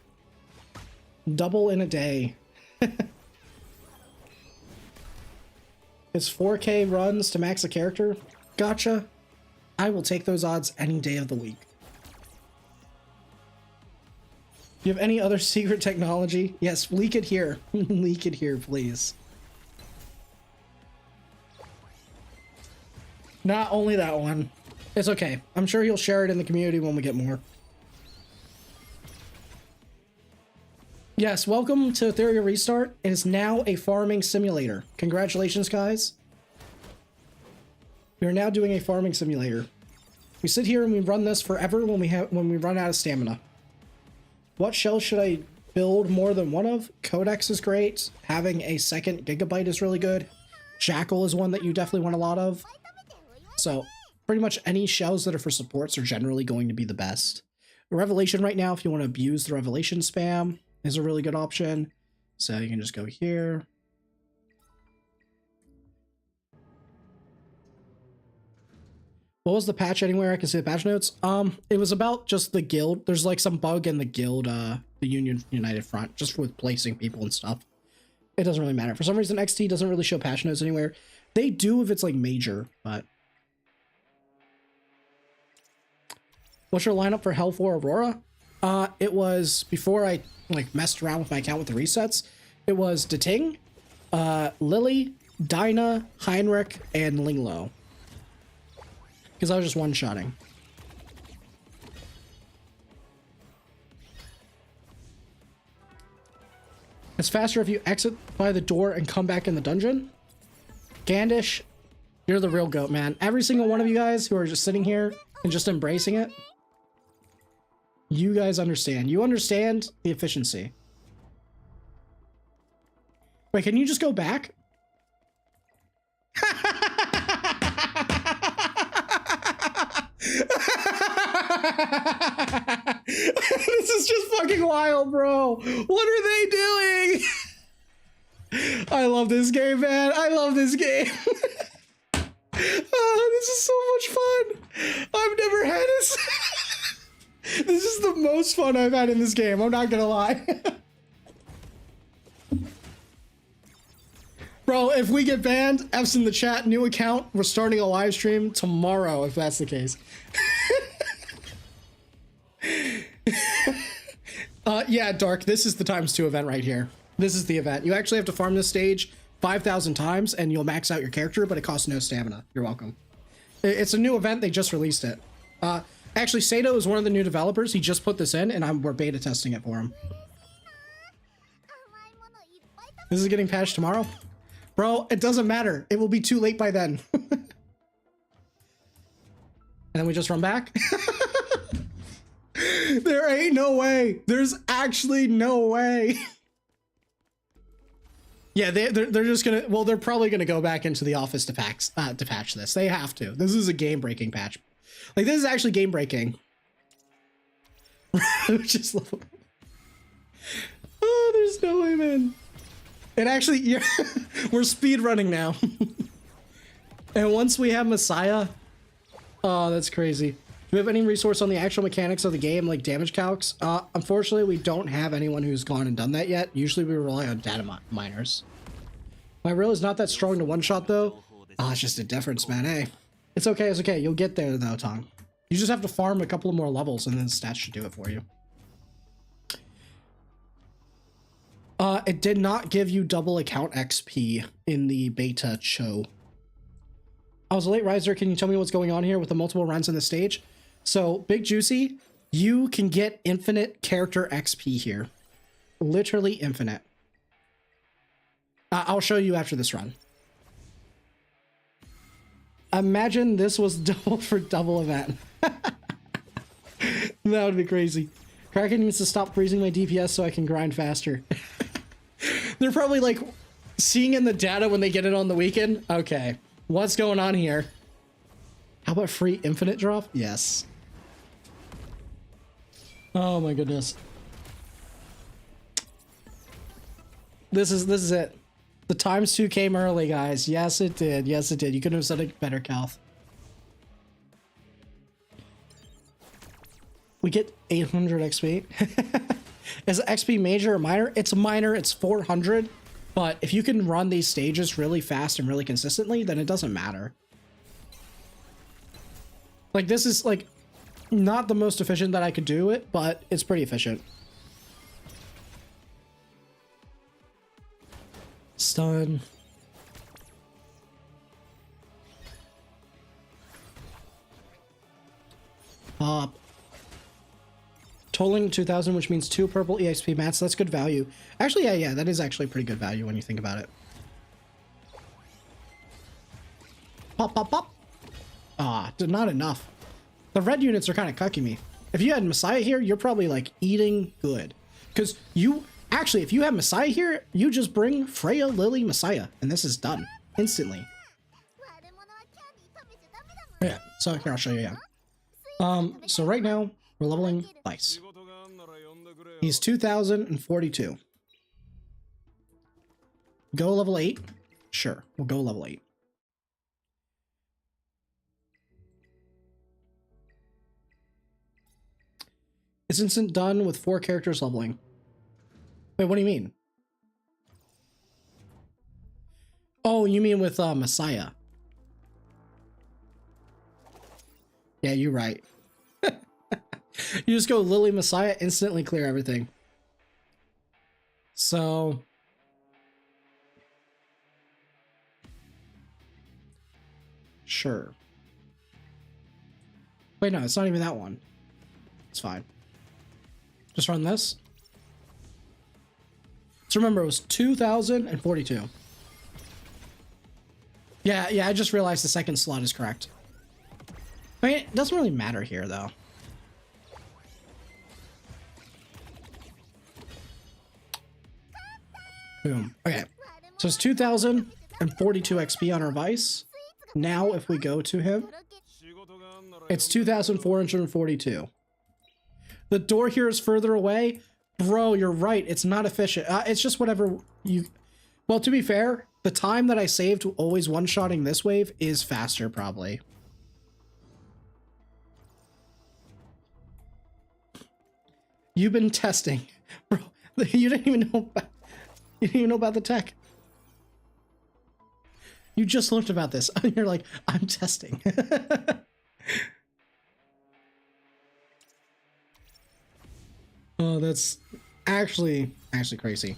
Double in a day. It's 4K runs to max a character. Gotcha. I will take those odds any day of the week. Do you have any other secret technology? Yes, leak it here. Leak it here, please. Not only that one. It's okay. I'm sure he'll share it in the community when we get more. Yes, welcome to Etheria Restart. It is now a farming simulator. Congratulations, guys. We are now doing a farming simulator. We sit here and we run this forever when we run out of stamina. What shell should I build more than one of? Codex is great. Having a second gigabyte is really good. Jackal is one that you definitely want a lot of. So pretty much any shells that are for supports are generally going to be the best. Revelation right now, if you want to abuse the Revelation spam, is a really good option. So you can just go here. What was the patch anywhere? I can see the patch notes. It was about just the guild. There's like some bug in the guild, the United Front, just with placing people and stuff. It doesn't really matter. For some reason, XT doesn't really show patch notes anywhere. They do if it's like major, but... What's your lineup for Hell 4 Aurora? It was, before I like messed around with my account with the resets, it was Dating, Lily, Dinah, Heinrich, and Linglo. Because I was just one-shotting. It's faster if you exit by the door and come back in the dungeon. Gandish, You're the real goat, man. Every single one of you guys who are just sitting here and just embracing it, you guys understand. You understand the efficiency. Wait, can you just go back? This is just fucking wild, bro. What are they doing? I love this game, man. I love this game. Oh, this is so much fun. I've never had this. This is the most fun I've had in this game. I'm not gonna lie. Bro, if we get banned, F's in the chat, new account. We're starting a live stream tomorrow, if that's the case. Yeah, Dark, this is the ×2 event right here. This is the event. You actually have to farm this stage 5,000 times and you'll max out your character, but it costs no stamina. You're welcome. It's a new event. They just released it. Actually, Sato is one of the new developers. He just put this in and we're beta testing it for him. This is getting patched tomorrow. Bro, it doesn't matter. It will be too late by then. And then we just run back. There ain't no way. There's actually no way. Yeah, they're just gonna, well, they're probably gonna go back into the office to patch this. They have to. This is a game-breaking patch. Like, this is actually game-breaking. Just love it. Oh, there's no way, man. And actually, yeah, we're speed running now. And once we have Messiah, oh, that's crazy. Do we have any resource on the actual mechanics of the game, like damage calcs? Unfortunately, we don't have anyone who's gone and done that yet. Usually we rely on data miners. My reel is not that strong to one-shot, though. Oh, it's just a difference, man, hey. It's okay, it's okay. You'll get there, though, Tong. You just have to farm a couple of more levels, and then the stats should do it for you. It did not give you double account XP in the beta show. I was a late riser. Can you tell me what's going on here with the multiple runs in the stage? So, Big Juicy, you can get infinite character XP here. Literally infinite. I'll show you after this run. Imagine this was double for double event. That would be crazy. Kraken needs to stop freezing my DPS so I can grind faster. They're probably like seeing in the data when they get it on the weekend. Okay, what's going on here? How about free infinite drop? Yes. Oh my goodness. This is it. The ×2 came early, guys. Yes, it did. Yes, it did. You couldn't have said it better, Calth. We get 800 XP. Is XP major or minor? It's minor. It's 400. But if you can run these stages really fast and really consistently, then it doesn't matter. Like, this is, like, not the most efficient that I could do it, but it's pretty efficient. Stun. Pop. Tolling 2,000, which means 2 purple EXP mats. That's good value. Actually, yeah, that is actually pretty good value when you think about it. Pop, pop, pop. Ah, not enough. The red units are kind of cucking me. If you had Messiah here, you're probably like eating good. Because you, actually, if you have Messiah here, you just bring Freya, Lily, Messiah, and this is done instantly. Yeah, so here, I'll show you, yeah. So right now, we're leveling Vice. He's 2,042. Go level 8? Sure, we'll go level 8. It's instant done with 4 characters leveling. Wait, what do you mean? Oh, you mean with Messiah? Yeah, you're right. You just go Lily Messiah, instantly clear everything. So sure. Wait, no, it's not even that one. It's fine. Just run this. So remember, it was 2,042. Yeah, I just realized the second slot is correct. I mean, it doesn't really matter here, though. Boom. Okay. So it's 2,042 XP on our Vice. Now, if we go to him, it's 2,442. The door here is further away. Bro, you're right. It's not efficient. It's just whatever you... Well, to be fair, the time that I saved always one-shotting this wave is faster, probably. You've been testing. Bro, you didn't even know about, you didn't even know about the tech. You just learned about this. You're like, I'm testing. Oh, that's actually crazy.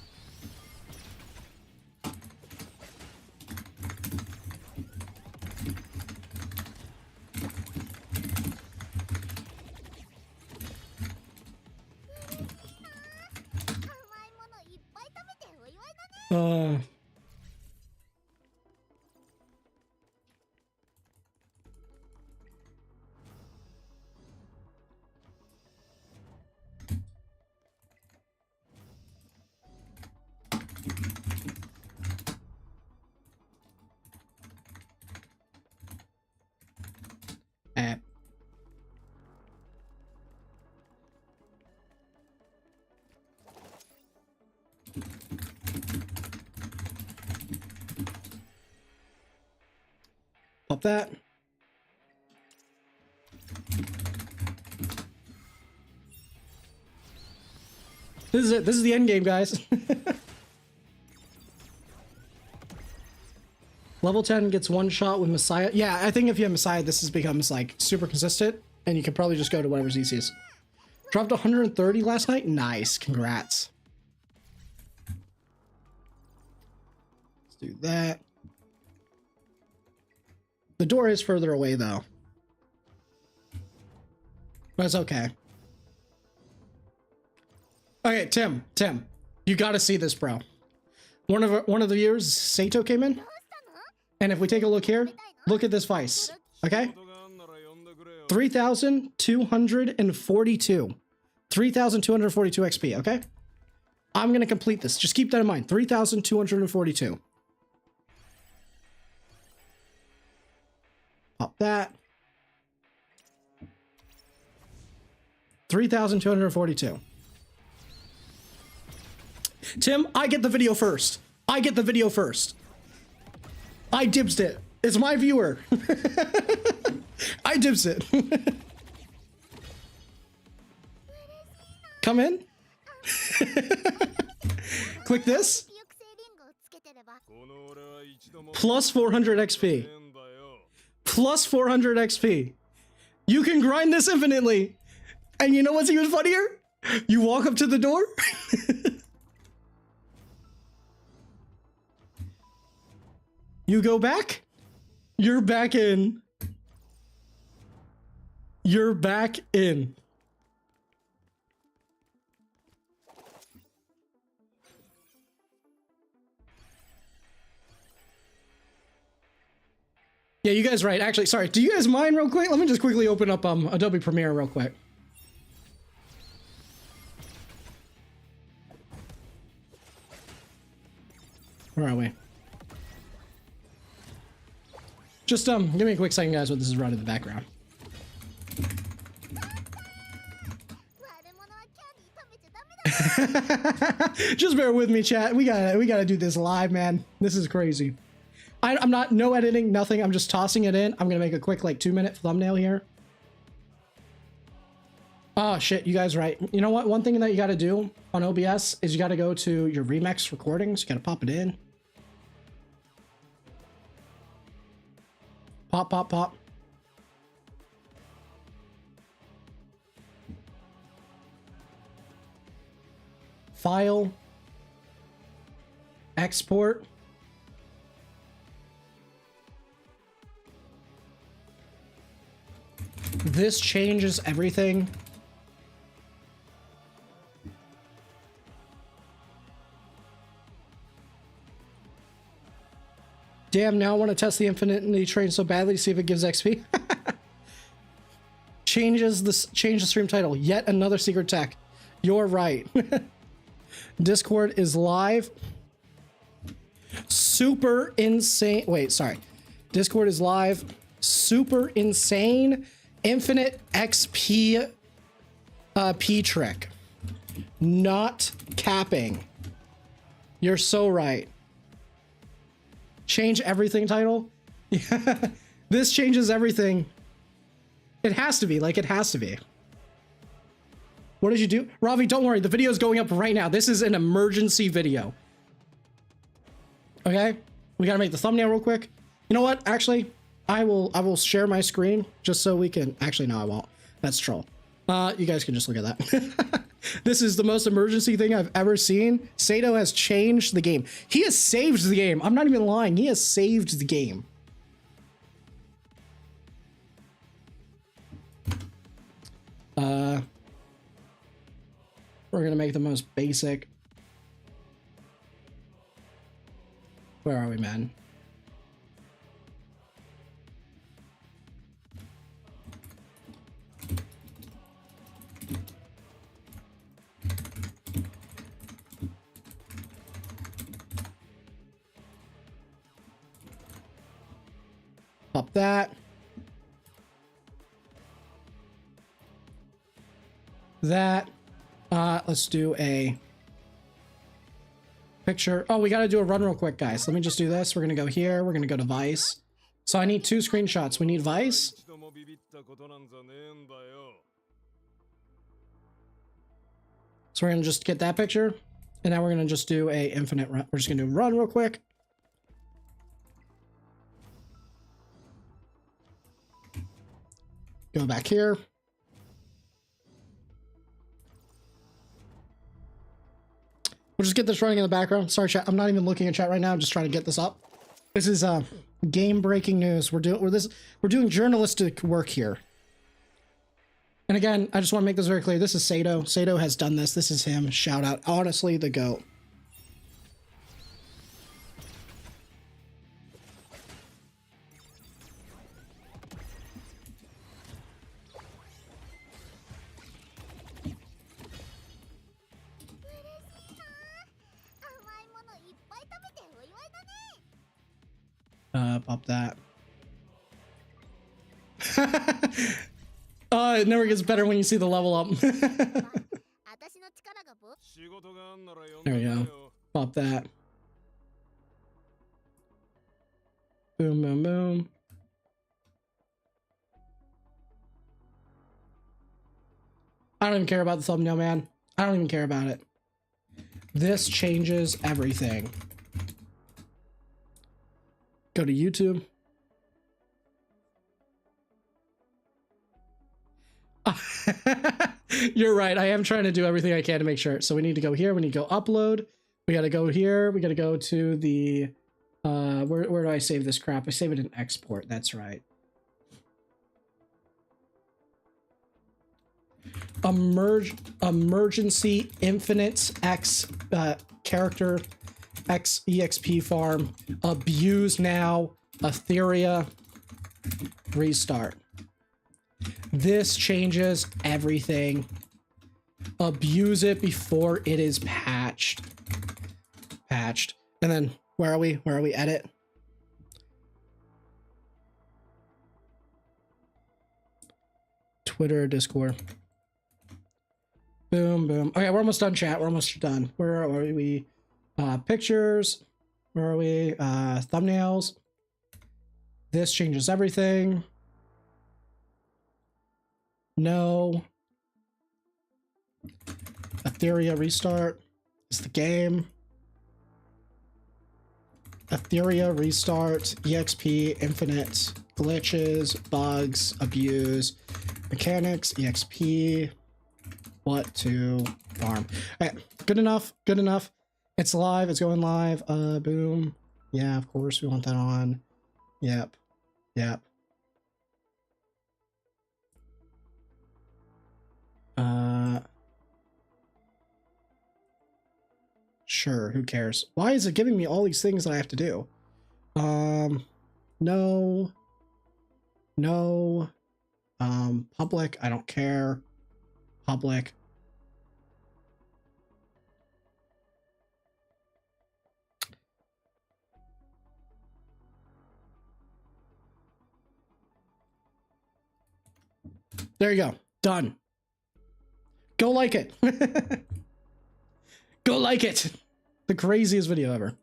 Pop that. This is it. This is the end game, guys. Level 10 gets one shot with Messiah. Yeah, I think if you have Messiah, this becomes like super consistent, and you can probably just go to whatever's easiest. Dropped 130 last night. Nice. Congrats. Let's do that. The door is further away, though. But it's okay. Okay, Tim, you gotta see this, bro. One of the viewers, Sato, came in, and if we take a look here, look at this Vice, okay? 3,242. 3,242 XP, okay? I'm gonna complete this. Just keep that in mind. 3,242. Pop that. 3,242. Tim, I get the video first. I get the video first. I dibsed it. It's my viewer. I dibs it. Come in. Click this. Plus 400 XP. Plus 400 XP. You can grind this infinitely. And you know what's even funnier? You walk up to the door. You go back. You're back in. You're back in. Yeah, you guys right. Actually, sorry. Do you guys mind real quick? Let me just quickly open up Adobe Premiere real quick. Where are we? Just give me a quick second, guys, while this is running in the background. Just bear with me, chat. We gotta do this live, man. This is crazy. I'm not no editing, nothing. I'm just tossing it in. I'm gonna make a quick like 2-minute thumbnail here. Oh shit, you guys right. You know what? One thing that you gotta do on OBS is you gotta go to your remix recordings. You gotta pop it in. Pop, pop, pop. File. Export. This changes everything. Damn, now I want to test the Infinity Train so badly to see if it gives XP. Change the stream title. Yet another secret tech. You're right. Discord is live. Super insane. Wait, sorry. Discord is live. Super insane. Infinite XP P trick. Not capping. You're so right. Change everything title? Yeah. This changes everything. It has to be. Like, it has to be. What did you do? Ravi, don't worry. The video is going up right now. This is an emergency video. Okay? We gotta make the thumbnail real quick. You know what? Actually, I will share my screen just so we can... Actually, no, I won't. That's troll. You guys can just look at that. This is the most emergency thing I've ever seen. Sato has changed the game. He has saved the game. I'm not even lying. He has saved the game. We're gonna make the most basic. Where are we, man? Pop that. That. Let's do a picture. Oh, we got to do a run real quick, guys. Let me just do this. We're going to go here. We're going to go to Vice. So I need 2 screenshots. We need Vice. So we're going to just get that picture. And now we're going to just do a infinite run. We're just going to do run real quick. Go back here. We'll just get this running in the background. Sorry, chat. I'm not even looking at chat right now. I'm just trying to get this up. This is game breaking news. We're doing journalistic work here. And again, I just want to make this very clear. This is Sato. Sato has done this. This is him. Shout out. Honestly, the GOAT. Pop that. It never gets better when you see the level up. There we go. Pop that. Boom, boom, boom. I don't even care about the thumbnail, man. I don't even care about it. This changes everything. Go to YouTube. You're right. I am trying to do everything I can to make sure. So we need to go here. We need to go upload. We got to go here. We got to go to the, where do I save this crap? I save it in export. That's right. Emergency infinite X, character X EXP farm. Abuse now. Etheria. Restart. This changes everything. Abuse it before it is patched. Patched. And then where are we? Where are we? Edit. Twitter, Discord. Boom, boom. Okay, we're almost done, chat. We're almost done. Where are we? Pictures. Where are we? Thumbnails. This changes everything. No. Etheria restart is the game. Etheria restart, EXP, infinite, glitches, bugs, abuse, mechanics, EXP, what to farm. Okay, good enough, good enough. It's live, it's going live. Boom. Yeah, of course we want that on. Yep. Yep. Sure, who cares? Why is it giving me all these things that I have to do? No. No. Public, I don't care. Public. There you go. Done. Go like it. Go like it. The craziest video ever.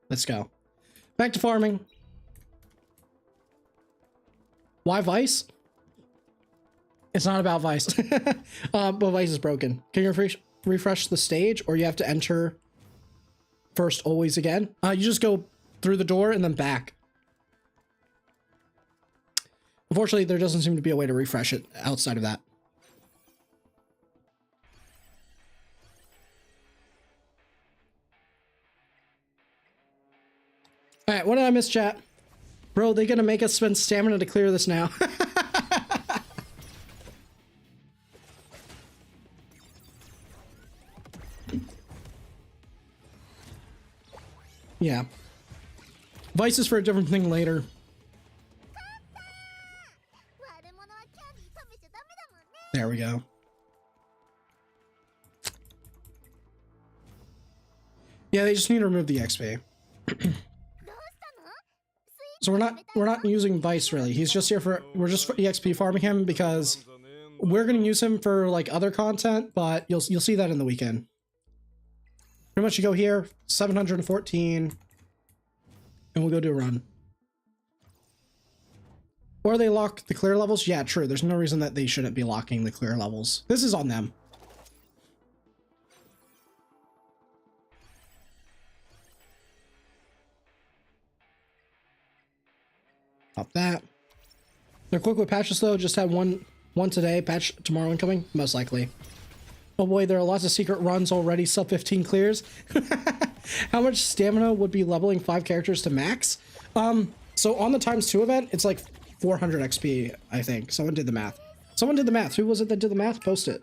Let's go. Back to farming. Why Vice? It's not about Vice. But Vice is broken. Can you refresh the stage, or you have to enter first always again? You just go through the door and then back. Unfortunately, there doesn't seem to be a way to refresh it outside of that. All right, what did I miss, chat? Bro, they gonna make us spend stamina to clear this now. Yeah. Vice is for a different thing later. There we go. Yeah, they just need to remove the XP. So we're not using Vice really. He's just here for, we're just for EXP farming him because we're gonna use him for like other content, but you'll see that in the weekend. Pretty much you go here, 714, and we'll go do a run. Or they lock the clear levels? Yeah, true. There's no reason that they shouldn't be locking the clear levels. This is on them. Pop that. They're quick with patches though. Just had one today, patch tomorrow incoming, most likely. Oh boy, there are lots of secret runs already, sub 15 clears. How much stamina would be leveling 5 characters to max? So on the ×2 event, it's like 400 XP, I think. Someone did the math. Someone did the math. Who was it that did the math? Post it.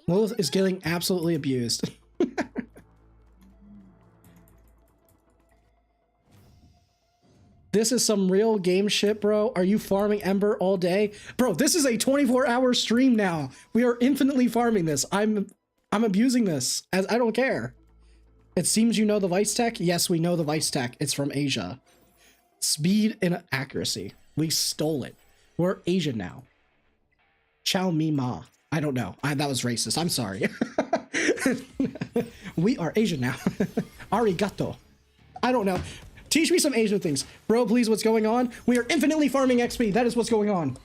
Lilith is getting absolutely abused. This is some real game shit, bro. Are you farming Ember all day? Bro, this is a 24-hour stream now. We are infinitely farming this. I'm abusing this, as I don't care. It seems you know the Vice tech. Yes, we know the Vice tech. It's from Asia. Speed and accuracy. We stole it. We're Asian now. Chow mi ma. I don't know. That was racist. I'm sorry. We are Asian now. Arigato. I don't know. Teach me some Asian things. Bro, please, what's going on? We are infinitely farming XP. That is what's going on.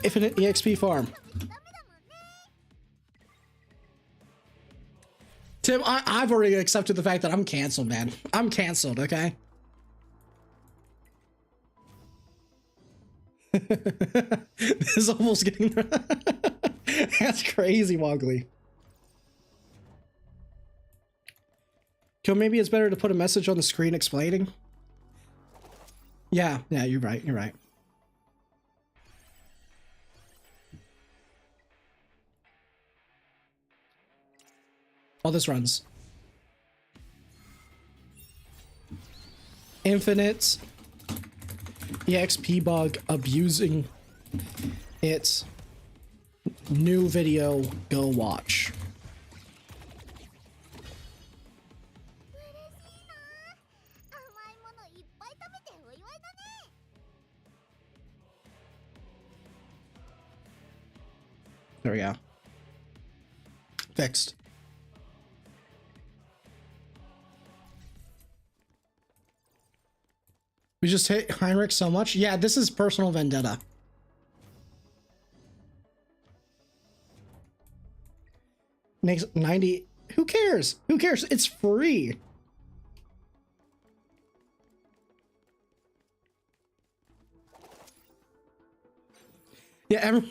Infinite EXP farm. Tim, I've already accepted the fact that I'm canceled, man. I'm canceled, okay? This is almost getting... That's crazy, Woggly. So maybe it's better to put a message on the screen explaining. Yeah, you're right, you're right. All this runs. Infinite EXP bug abusing its new video. Go watch. There we go. Fixed. We just hit Heinrich so much. Yeah, this is personal vendetta. Makes 90. Who cares? Who cares? It's free. Yeah,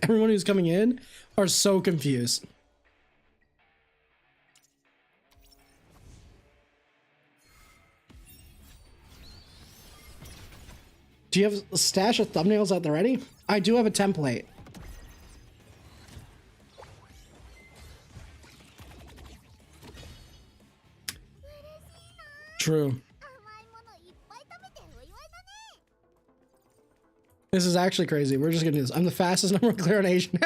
everyone who's coming in are so confused. Do you have a stash of thumbnails at the ready? I do have a template. True. This is actually crazy. We're just gonna do this. I'm the fastest number one clear on Asian.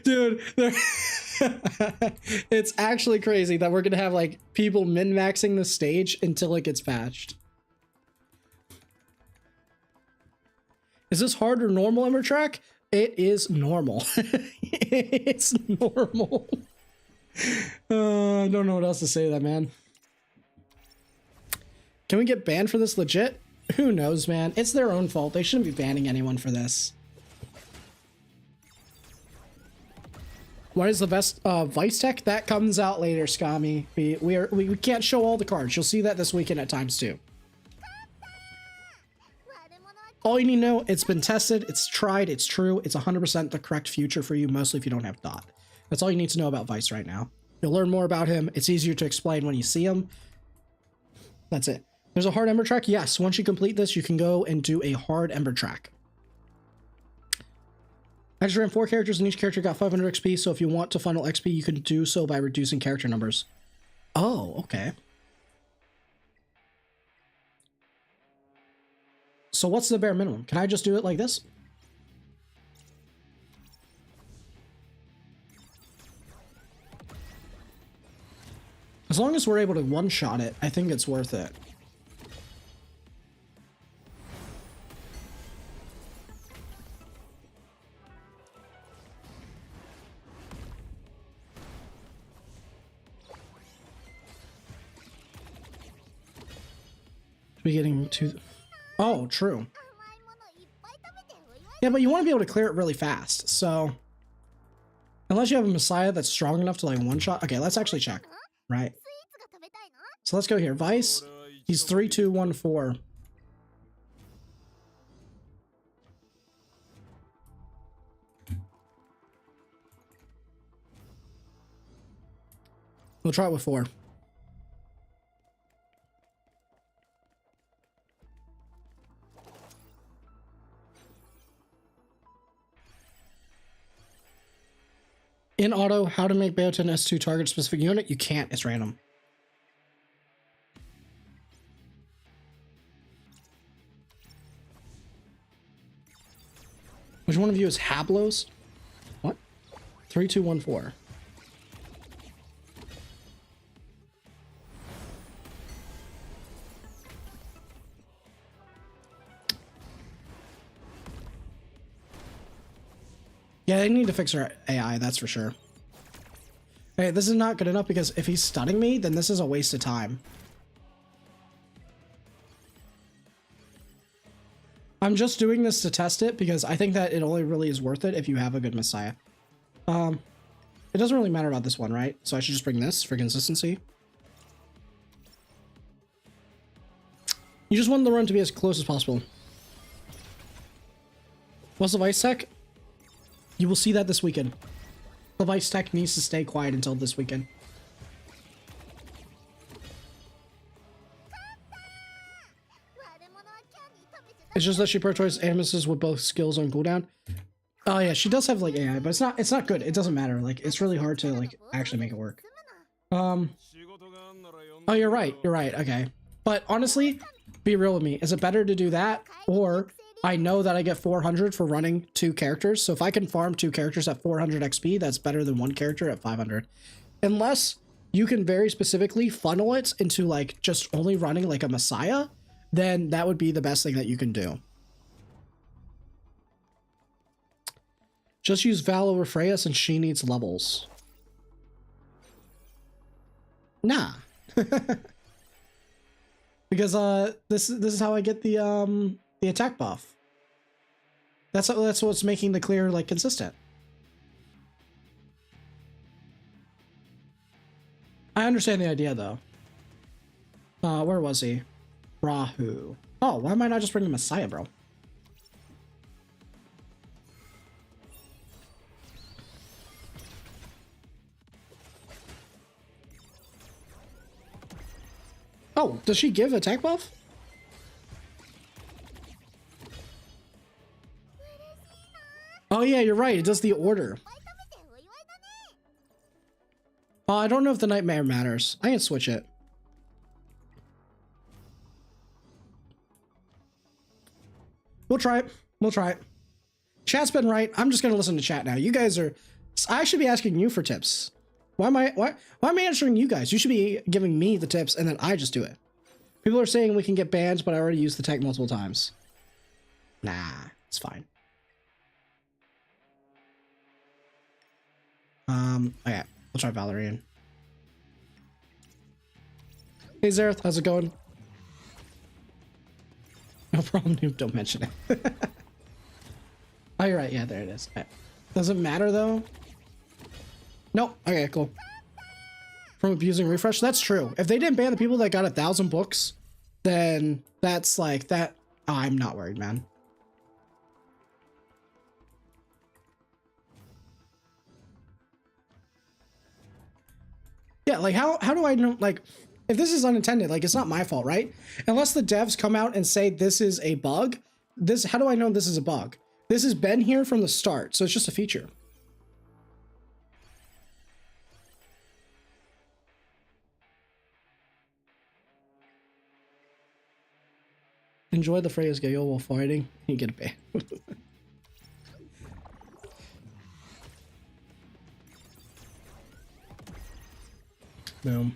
Dude, it's actually crazy that we're gonna have like people min-maxing the stage until it gets patched. Is this hard or normal, Ember Track? It is normal. It's normal. I don't know what else to say to that, man. Can we get banned for this legit? Who knows, man? It's their own fault. They shouldn't be banning anyone for this. What is the best Vice Tech? That comes out later, Skami. We can't show all the cards. You'll see that this weekend at times too. All you need to know, it's been tested, it's tried, it's true, it's 100% the correct future for you, mostly if you don't have Dot. That's all you need to know about Vice right now. You'll learn more about him. It's easier to explain when you see him. That's it. There's a hard Ember track? Yes. Once you complete this, you can go and do a hard Ember track. I just ran 4 characters and each character got 500 XP, so if you want to funnel XP, you can do so by reducing character numbers. Oh, okay. So what's the bare minimum? Can I just do it like this? As long as we're able to one-shot it, I think it's worth it. Be getting to... Oh, true. Yeah, but you want to be able to clear it really fast, so... Unless you have a Messiah that's strong enough to like one-shot... Okay, let's actually check. Right. So let's go here. Vice, he's 3-2-1-4. We'll try it with 4. In auto, how to make Bayoten S2 target specific unit? You can't, it's random. Which one of you is Hablos? What? 3-2-1-4. Yeah, they need to fix our AI, that's for sure. Okay, this is not good enough because if he's stunning me, then this is a waste of time. I'm just doing this to test it because I think that it only really is worth it if you have a good Messiah. It doesn't really matter about this one, right? So I should just bring this for consistency. You just want the run to be as close as possible. What's the Vice Tech? You will see that this weekend. The Vice Tech needs to stay quiet until this weekend. It's just that she prioritizes Amos's with both skills on cooldown. Oh yeah, she does have like AI, but it's not good. It doesn't matter. Like it's really hard to like actually make it work. Oh, you're right. You're right. Okay. But honestly, be real with me. Is it better to do that, or I know that I get 400 for running 2 characters. So if I can farm 2 characters at 400 XP, that's better than 1 character at 500. Unless you can very specifically funnel it into like just only running like a Messiah, then that would be the best thing that you can do. Just use Val over Freya since she needs levels. Nah. Because this is how I get the attack buff. That's what's making the clear like consistent. I understand the idea though. Where was he? Rahu. Oh, why am I not just bringing Messiah, bro? Oh, does she give attack buff? Oh yeah, you're right. It does the order. Oh, I don't know if the nightmare matters. I can switch it. We'll try it. We'll try it. Chat's been right. I'm just gonna listen to chat now. You guys are. I should be asking you for tips. Why am I answering you guys? You should be giving me the tips and then I just do it. People are saying we can get banned, but I already used the tech multiple times. Nah, it's fine. Okay, we'll try Valerian. Hey Zareth, how's it going? No problem, noob, don't mention it. Oh, you're right, yeah, there it is. Okay. Doesn't matter though. Nope, okay, cool. From abusing refresh, that's true. If they didn't ban the people that got 1,000 books, then that's like that. Oh, I'm not worried, man. Yeah, like how do I know, like, if this is unintended, like it's not my fault, right? Unless the devs come out and say this is a bug, how do I know this is a bug? This has been here from the start, so it's just a feature. Enjoy the phrase "Gayo" while fighting. You get a ban. Boom.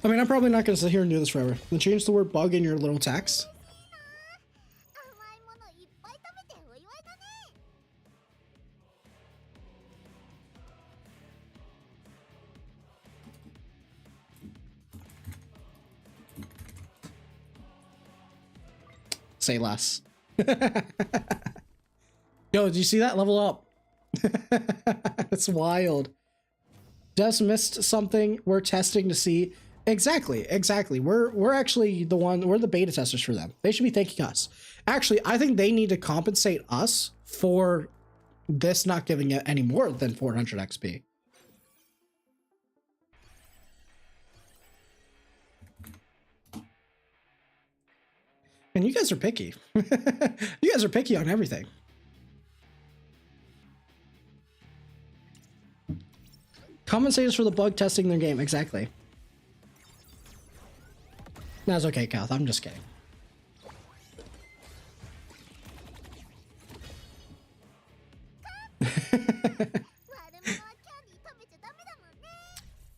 I mean, I'm probably not going to sit here and do this forever. Then change the word bug in your little text. Say less. Yo, did you see that? Level up. It's wild. Just missed something. We're testing to see. Exactly. We're actually we're the beta testers for them. They should be thanking us. Actually, I think they need to compensate us for this not giving it any more than 400 XP. And you guys are picky. You guys are picky on everything. Compensate us for the bug testing their game. Exactly. That's okay, Kath. I'm just kidding.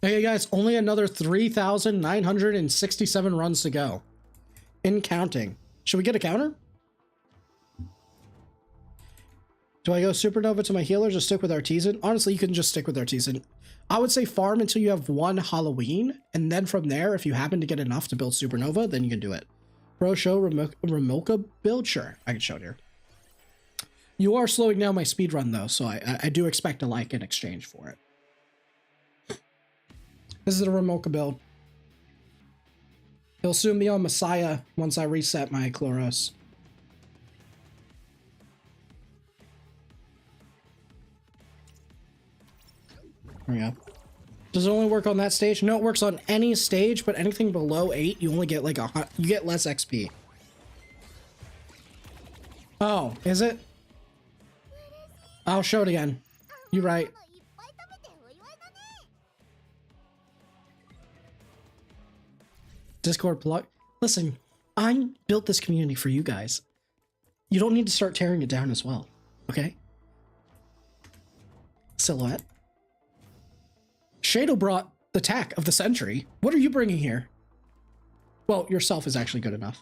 Okay, guys. Only another 3,967 runs to go. In counting. Should we get a counter? Do I go Supernova to my healers or stick with Artisan? Honestly, you can just stick with Artisan. I would say farm until you have one Halloween, and then from there, if you happen to get enough to build Supernova, then you can do it. Pro show Remilka build? Sure, I can show it here. You are slowing down my speed run though, so I do expect a like in exchange for it. This is a Remilka build. He'll soon be on Messiah once I reset my Chloros. There we go. Does it only work on that stage? No, it works on any stage, but anything below 8, you only get like you get less XP. Oh, is it? I'll show it again. You're right. Discord plug. Listen, I built this community for you guys. You don't need to start tearing it down as well, okay? Silhouette. Shadow brought the tech of the century. What are you bringing here? Well, yourself is actually good enough.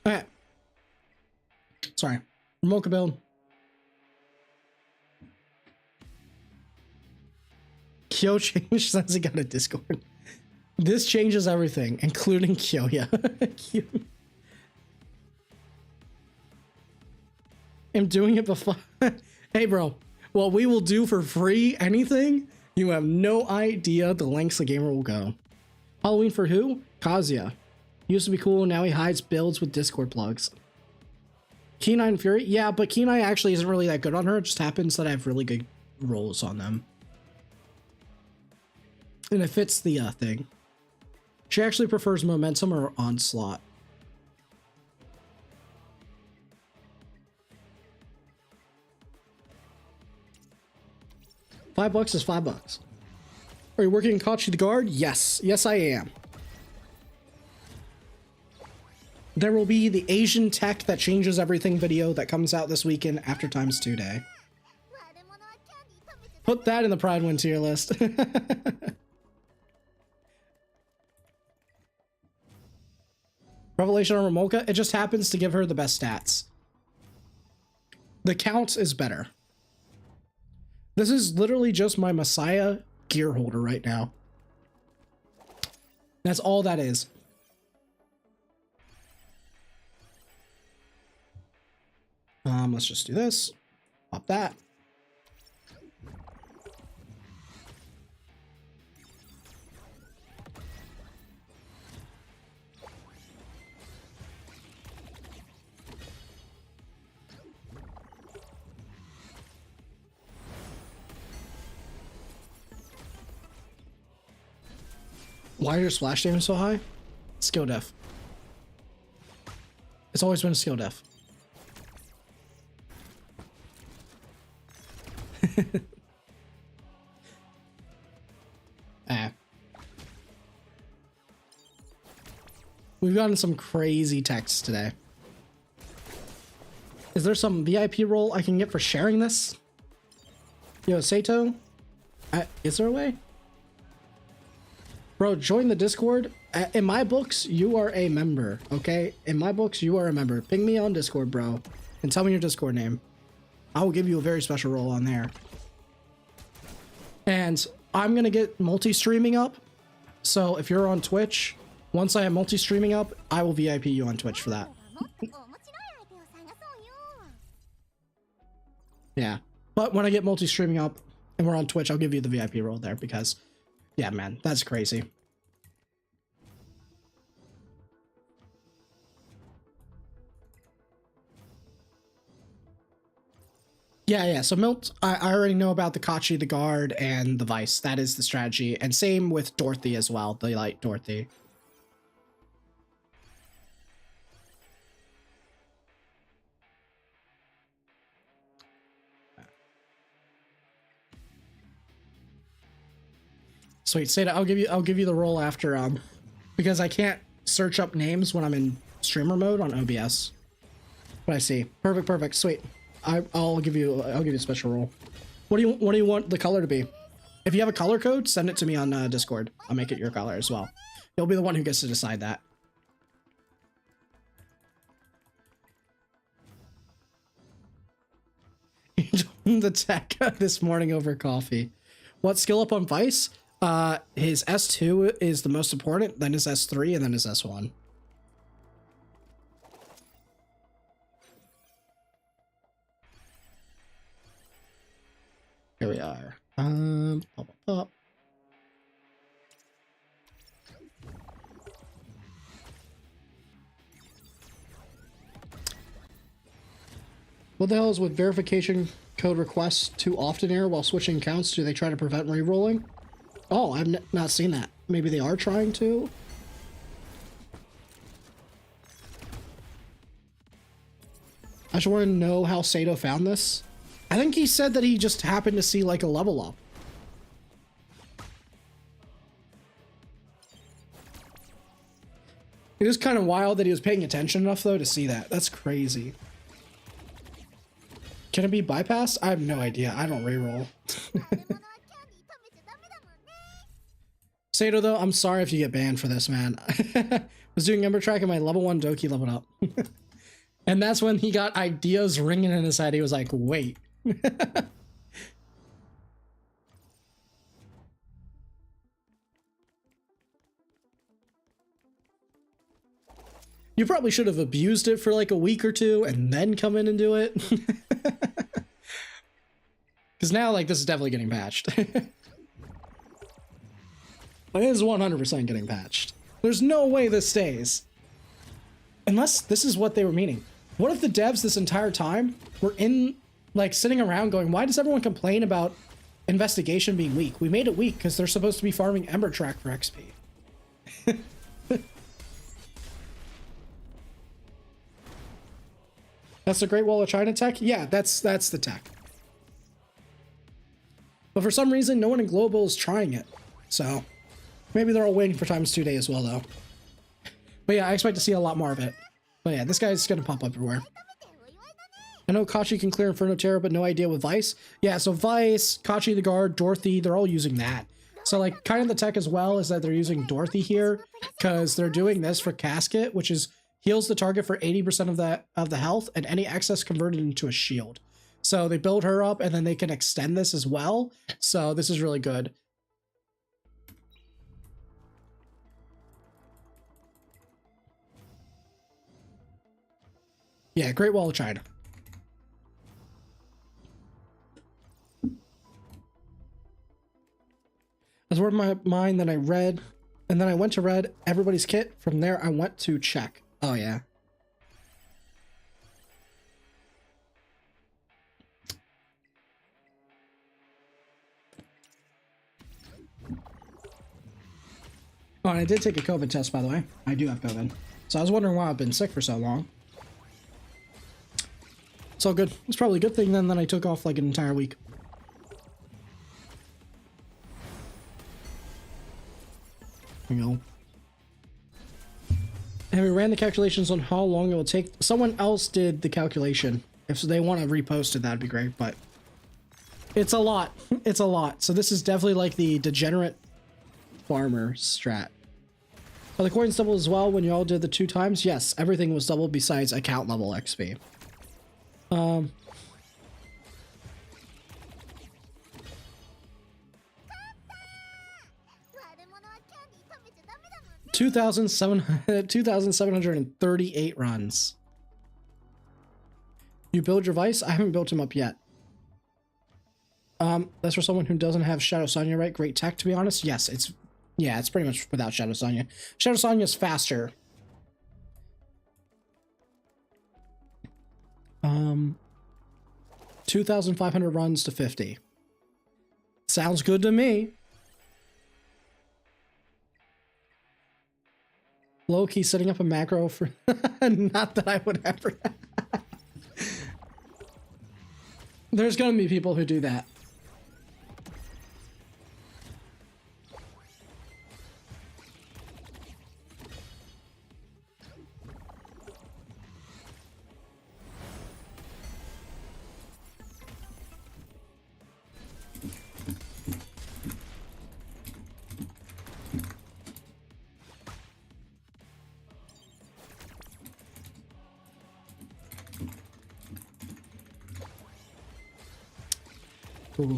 Okay. Sorry. Remote build. Kyo changed since he got a Discord. This changes everything, including Kyo. Yeah. I'm doing it before. Hey, bro. What we will do for free, anything, you have no idea the lengths the gamer will go. Halloween for who? Kazuya. Used to be cool, now he hides builds with Discord plugs. Kenai and Fury? Yeah, but Kenai actually isn't really that good on her. It just happens that I have really good rolls on them. And it fits the thing. She actually prefers momentum or onslaught. $5 is $5. Are you working in Kachi the Guard? Yes. Yes, I am. There will be the Asian tech that changes everything video that comes out this weekend after times 2 day. Put that in the Pride Win tier list. Revelation on Ramolka, it just happens to give her the best stats. The count is better. This is literally just my Messiah gear holder right now. That's all that is. Let's just do this. Pop that. Why are your splash damage so high? Skill def. It's always been a skill def. We've gotten some crazy texts today. Is there some VIP role I can get for sharing this? Yo, Sato? Is there a way? Bro, join the Discord. In my books, you are a member, okay? In my books, you are a member. Ping me on Discord, bro, and tell me your Discord name. I will give you a very special role on there. And I'm gonna get multi-streaming up. So if you're on Twitch, once I have multi-streaming up, I will VIP you on Twitch for that. Yeah. But when I get multi-streaming up and we're on Twitch, I'll give you the VIP role there because, yeah, man, that's crazy. Yeah, so Milt, I already know about the Kachi, the Guard, and the Vice. That is the strategy. And same with Dorothy as well, the light Dorothy. Sweet, Seda, I'll give you the role after because I can't search up names when I'm in streamer mode on OBS. But I see. Perfect, sweet. I'll give you a special role. What do you want the color to be? If you have a color code, send it to me on Discord. I'll make it your color as well. You'll be the one who gets to decide that. The tech this morning over coffee. What skill up on Vice? His S2 is the most important, then his S3, and then his S1. Here we are. Pop. What the hell is with verification code requests too often error while switching accounts? Do they try to prevent re-rolling? Oh, I've not seen that. Maybe they are trying to? I just want to know how Sato found this. I think he said that he just happened to see like a level up. It is kind of wild that he was paying attention enough though to see that. That's crazy. Can it be bypassed? I have no idea. I don't reroll. Sato though, I'm sorry if you get banned for this, man. Was doing Ember Track and my level 1 Doki leveled up. And that's when he got ideas ringing in his head. He was like, wait. You probably should have abused it for like a week or two and then come in and do it. Because now, like, this is definitely getting patched. It is 100% getting patched. There's no way this stays. Unless this is what they were meaning. What if the devs this entire time were in, like, sitting around going, why does everyone complain about investigation being weak? We made it weak because they're supposed to be farming Ember Track for XP. That's the Great Wall of China tech? Yeah, that's the tech. But for some reason, no one in Global is trying it. So maybe they're all waiting for ×2 as well, though. But yeah, I expect to see a lot more of it. But yeah, this guy's gonna pop up everywhere. I know Kachi can clear Inferno Terror, but no idea with Vice. Yeah, so Vice, Kachi the Guard, Dorothy, they're all using that. So like kind of the tech as well is that they're using Dorothy here because they're doing this for Casket, which is heals the target for 80% of the health and any excess converted into a shield. So they build her up and then they can extend this as well. So this is really good. Yeah, Great Wall of China. I was word in my mind, then I read, and then I went to read everybody's kit. From there, I went to check. Oh, yeah. Oh, and I did take a COVID test, by the way. I do have COVID. So I was wondering why I've been sick for so long. It's all good. It's probably a good thing then that I took off like an entire week. There we go. Have you ran the calculations on how long it will take? Someone else did the calculation. If they want to repost it, that'd be great, but it's a lot. It's a lot. So this is definitely like the degenerate farmer strat. Are the coins doubled as well when you all did the 2 times? Yes, everything was doubled besides account level XP. 2,738 runs. You build your Vice? I haven't built him up yet. That's for someone who doesn't have Shadow Sonya, right? Great tech, to be honest. Yes, it's pretty much without Shadow Sonya. Shadow Sonya's faster. 2,500 runs to 50. Sounds good to me. Low-key setting up a macro for... Not that I would ever... There's gonna be people who do that.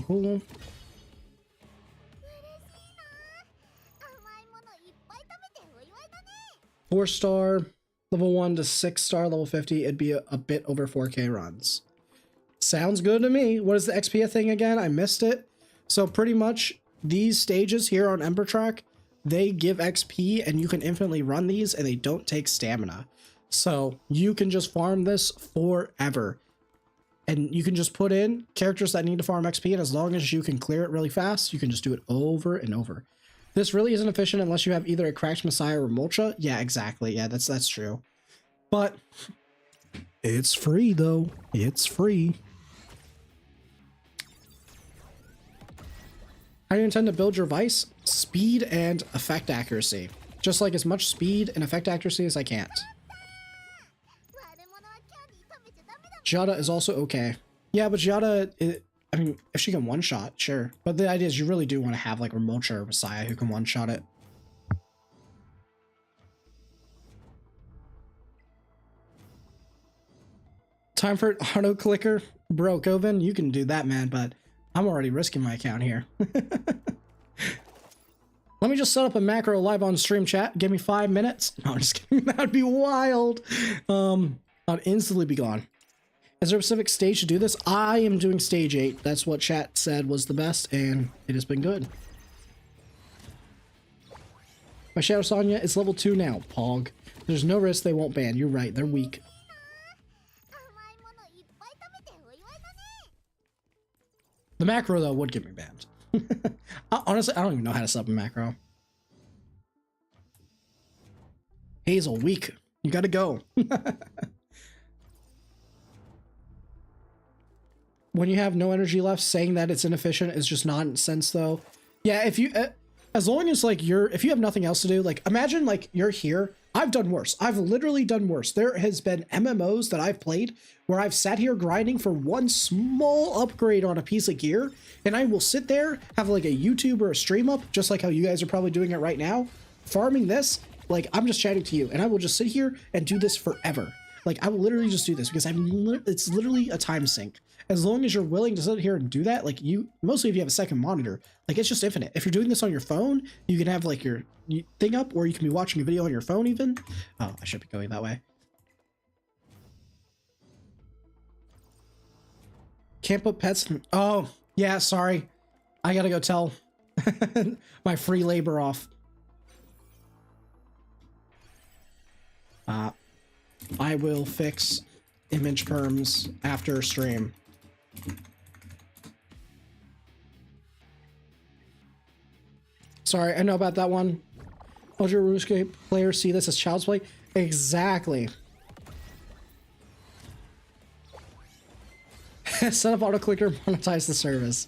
Cool. 4-star, level 1 to 6-star, level 50, it'd be a bit over 4K runs. Sounds good to me. What is the XP thing again? I missed it. So pretty much these stages here on Ember Track, they give XP and you can infinitely run these and they don't take stamina. So you can just farm this forever. And you can just put in characters that need to farm XP, and as long as you can clear it really fast, you can just do it over and over. This really isn't efficient unless you have either a Cracked Messiah or Mulcha. Yeah, exactly. Yeah, that's true. But it's free, though. It's free. How do you intend to build your Vice? Speed and effect accuracy. Just like as much speed and effect accuracy as I can't. Giada is also okay. Yeah, but Giada, I mean, if she can one-shot, sure. But the idea is you really do want to have like Ramocha or Messiah who can one-shot it. Time for auto clicker? Bro, Coven, you can do that, man, but I'm already risking my account here. Let me just set up a macro live on stream chat. Give me 5 minutes. No, I'm just kidding. That'd be wild. I'd instantly be gone. Is there a specific stage to do this? I am doing stage 8. That's what chat said was the best, and it has been good. My Shadow Sonya is level 2 now, Pog. There's no risk they won't ban. You're right, they're weak. The macro, though, would get me banned. Honestly, I don't even know how to sub a macro. Hazel, weak. You gotta go. when you have no energy left, saying that it's inefficient is just nonsense though. Yeah, if you, as long as like if you have nothing else to do, like imagine like you're here. I've done worse. I've literally done worse. There has been MMOs that I've played where I've sat here grinding for one small upgrade on a piece of gear, and I will sit there, have like a YouTube or a stream up, just like how you guys are probably doing it right now, farming this. Like I'm just chatting to you, and I will just sit here and do this forever. Like I will literally just do this because it's literally a time sink. As long as you're willing to sit here and do that, like mostly if you have a second monitor, like it's just infinite. If you're doing this on your phone, you can have like your thing up, or you can be watching a video on your phone even. Oh, I should be going that way. Can't put pets in, oh, yeah, sorry. I gotta go tell my free labor off. I will fix image perms after stream. Sorry, I know about that one. Ultra RuneScape players see this as child's play. Exactly. Set up auto clicker, monetize the service.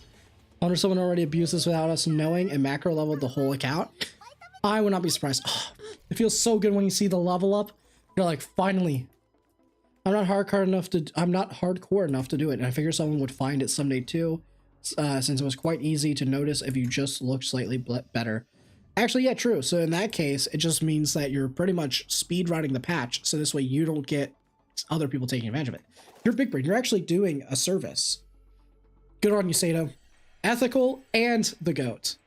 I wonder if someone already abused this without us knowing and macro leveled the whole account. I would not be surprised. Oh, it feels so good when you see the level up. You're like, finally. I'm not hardcore enough to do it, and I figure someone would find it someday too, since it was quite easy to notice if you just looked slightly better. Actually, yeah, true. So in that case, it just means that you're pretty much speed running the patch, so this way you don't get other people taking advantage of it. You're big brain. You're actually doing a service. Good on you, Sato. Ethical and the GOAT.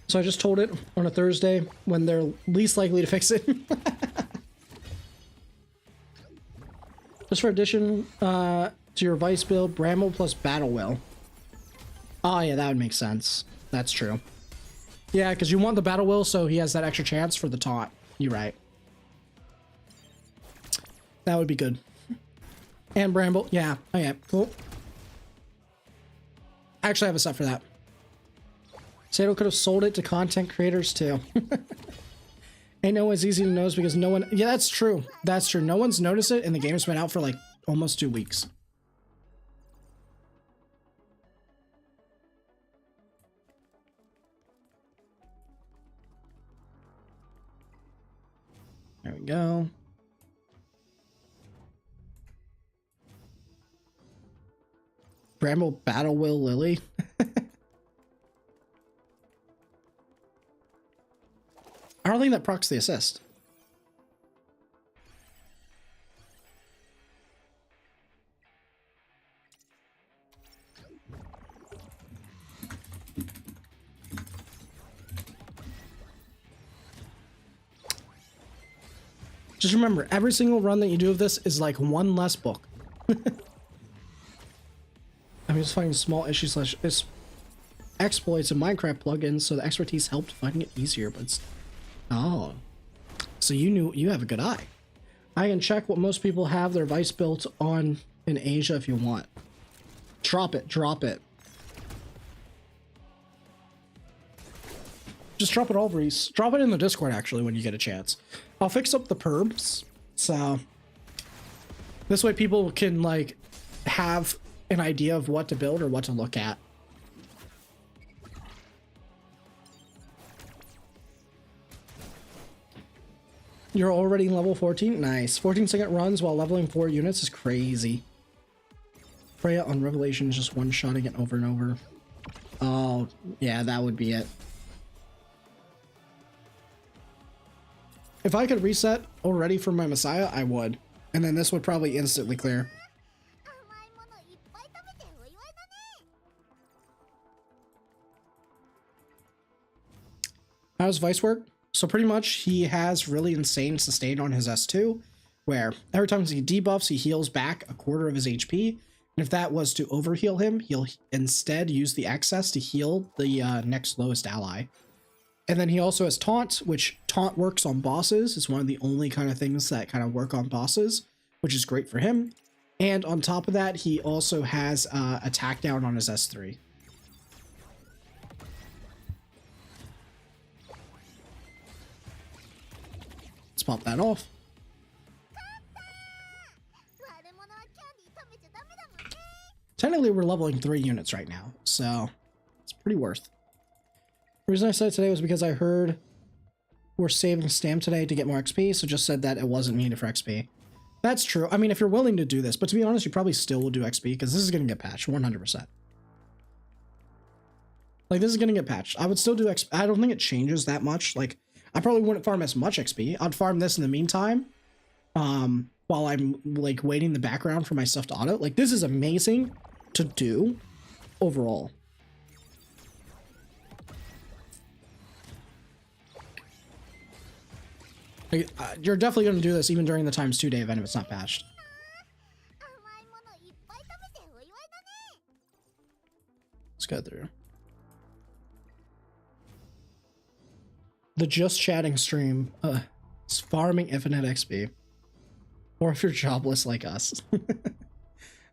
So I just told it on a Thursday when they're least likely to fix it. Just for addition to your Vice build, Bramble plus Battle Will. Oh yeah, that would make sense. That's true. Yeah, because you want the Battle Will so he has that extra chance for the taunt. You're right. That would be good. And Bramble. Yeah, okay, cool. I actually have a set for that. Sato could have sold it to content creators too. Ain't no one's easy to notice because no one... Yeah, that's true. That's true. No one's noticed it, and the game's been out for like almost 2 weeks. There we go. Bramble Battle Will Lily. I don't think that procs the assist. Just remember, every single run that you do of this is like one less book. I'm just finding small issues / exploits in Minecraft plugins, so the expertise helped finding it easier, but it's... Oh, so you have a good eye. I can check what most people have their Vice built on in Asia if you want. Drop it, drop it. Just drop it all, Reese. Drop it in the Discord actually when you get a chance. I'll fix up the perms, so this way people can like have an idea of what to build or what to look at. You're already level 14? Nice. 14-second runs while leveling 4 units is crazy. Freya on Revelation is just one-shotting it over and over. Oh, yeah, that would be it. If I could reset already for my Messiah, I would. And then this would probably instantly clear. How does Vice work? So pretty much he has really insane sustain on his S2, where every time he debuffs, he heals back a quarter of his HP. And if that was to overheal him, he'll instead use the excess to heal the next lowest ally. And then he also has Taunt, which Taunt works on bosses. It's one of the only kind of things that kind of work on bosses, which is great for him. And on top of that, he also has Attack Down on his S3. pop that off. Technically, we're leveling 3 units right now, so it's pretty worth. The reason I said it today was because I heard we're saving stam today to get more XP, so just said that it wasn't needed for XP. That's true. I mean, if you're willing to do this, but to be honest, you probably still will do XP because this is going to get patched 100%. Like, this is going to get patched. I would still do XP. I don't think it changes that much. Like, I probably wouldn't farm as much XP. I'd farm this in the meantime, while I'm, like, waiting in the background for my stuff to auto. Like, this is amazing to do overall. Like, you're definitely going to do this even during the ×2 day event if it's not patched. Let's go through. The just chatting stream is farming infinite XP. Or if you're jobless like us.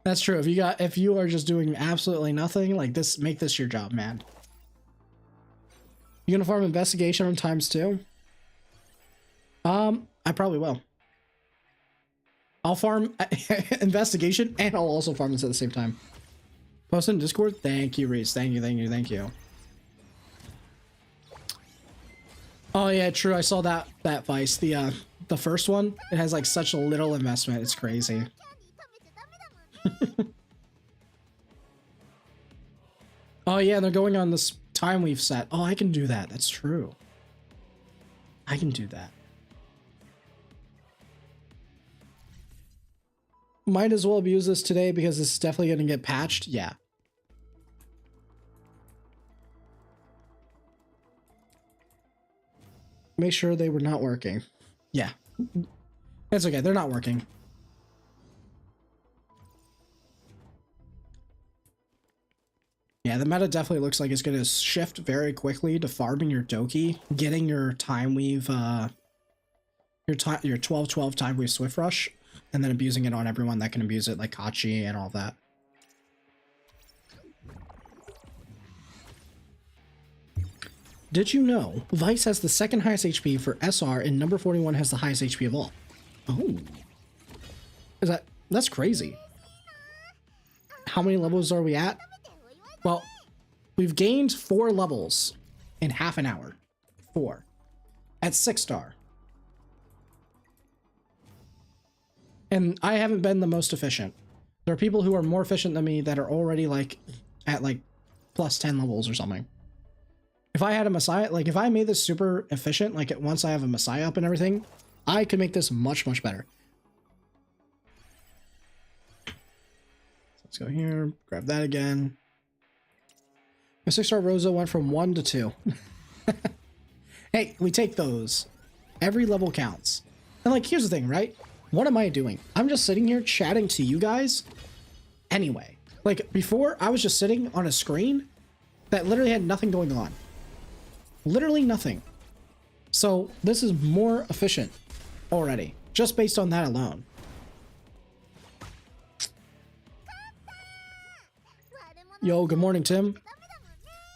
That's true. If you are just doing absolutely nothing, like this, make this your job, man. You gonna farm investigation on ×2? I probably will. I'll farm investigation and I'll also farm this at the same time. Post in Discord. Thank you, Reese. Thank you, thank you, thank you. Oh yeah, true. I saw that Vice. The first one. It has like such a little investment. It's crazy. Oh yeah, they're going on this time we've set. Oh, I can do that. That's true. I can do that. Might as well abuse this today because this is definitely going to get patched. Yeah. Make sure they were not working. Yeah. It's okay. They're not working. Yeah, the meta definitely looks like it's going to shift very quickly to farming your Doki, getting your time weave, your 12-12 time weave Swift Rush, and then abusing it on everyone that can abuse it, like Kachi and all that. Did you know Vice has the second highest HP for SR and number 41 has the highest HP of all? Oh. That's crazy. How many levels are we at? Well, we've gained 4 levels in half an hour. 4. At 6-star. And I haven't been the most efficient. There are people who are more efficient than me that are already like at like plus 10 levels or something. If I had a Messiah, like if I made this super efficient, like once I have a Messiah up and everything, I could make this much, much better. Let's go here, grab that again. My 6-star Rosa went from 1 to 2. Hey, we take those. Every level counts. And like, here's the thing, right? What am I doing? I'm just sitting here chatting to you guys anyway. Like before, I was just sitting on a screen that literally had nothing going on. Literally nothing. So this is more efficient already, just based on that alone. Yo, good morning, Tim.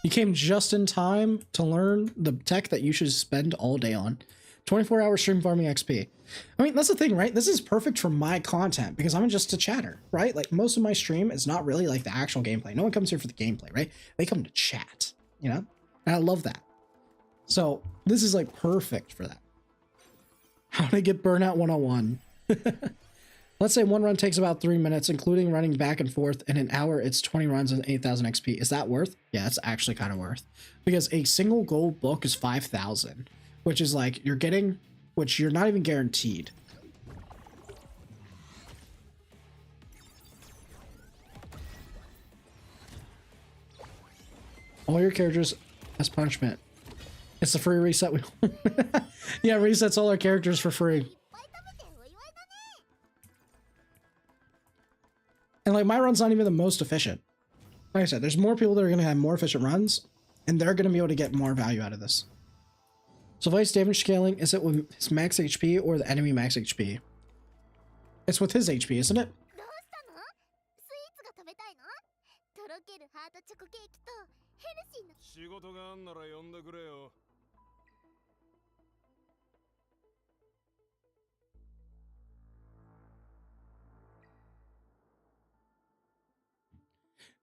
You came just in time to learn the tech that you should spend all day on. 24-hour stream farming XP. I mean, that's the thing, right? This is perfect for my content because I'm just a chatter, right? Like most of my stream is not really like the actual gameplay. No one comes here for the gameplay, right? They come to chat, you know? And I love that. So this is like perfect for that. How to get burnout 101. Let's say one run takes about 3 minutes, including running back and forth. In an hour, it's 20 runs and 8,000 XP. Is that worth? Yeah, it's actually kind of worth. Because a single gold book is 5,000. Which is like, you're getting, which you're not even guaranteed. All your characters as punishment. It's a free reset. Yeah, resets all our characters for free. And like, my run's not even the most efficient. Like I said, there's more people that are going to have more efficient runs, and they're going to be able to get more value out of this. So Vice damage scaling, is it with his max HP or the enemy max HP? It's with his HP, isn't it?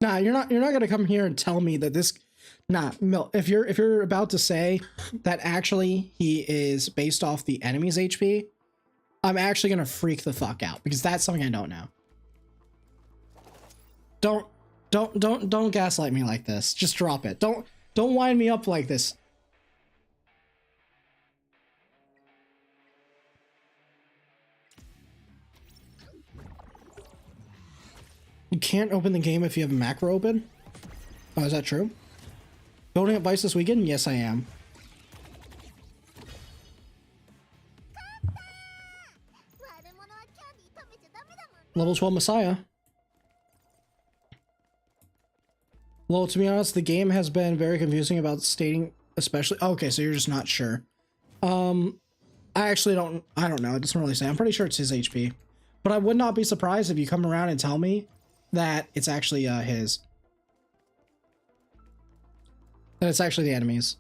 Nah, you're not gonna come here and tell me that this. Nah, Mil, if you're about to say that actually he is based off the enemy's HP, I'm actually gonna freak the fuck out because that's something I don't know. Don't gaslight me like this. Just drop it. Don't wind me up like this. You can't open the game if you have a macro open? Oh, is that true? Building up Vice this weekend? Yes, I am. Level 12 Messiah. Well, to be honest, the game has been very confusing about stating, especially. Okay, so you're just not sure. I actually don't know. It doesn't really say. I'm pretty sure it's his HP. But I would not be surprised if you come around and tell me that it's actually his. That it's actually the enemies.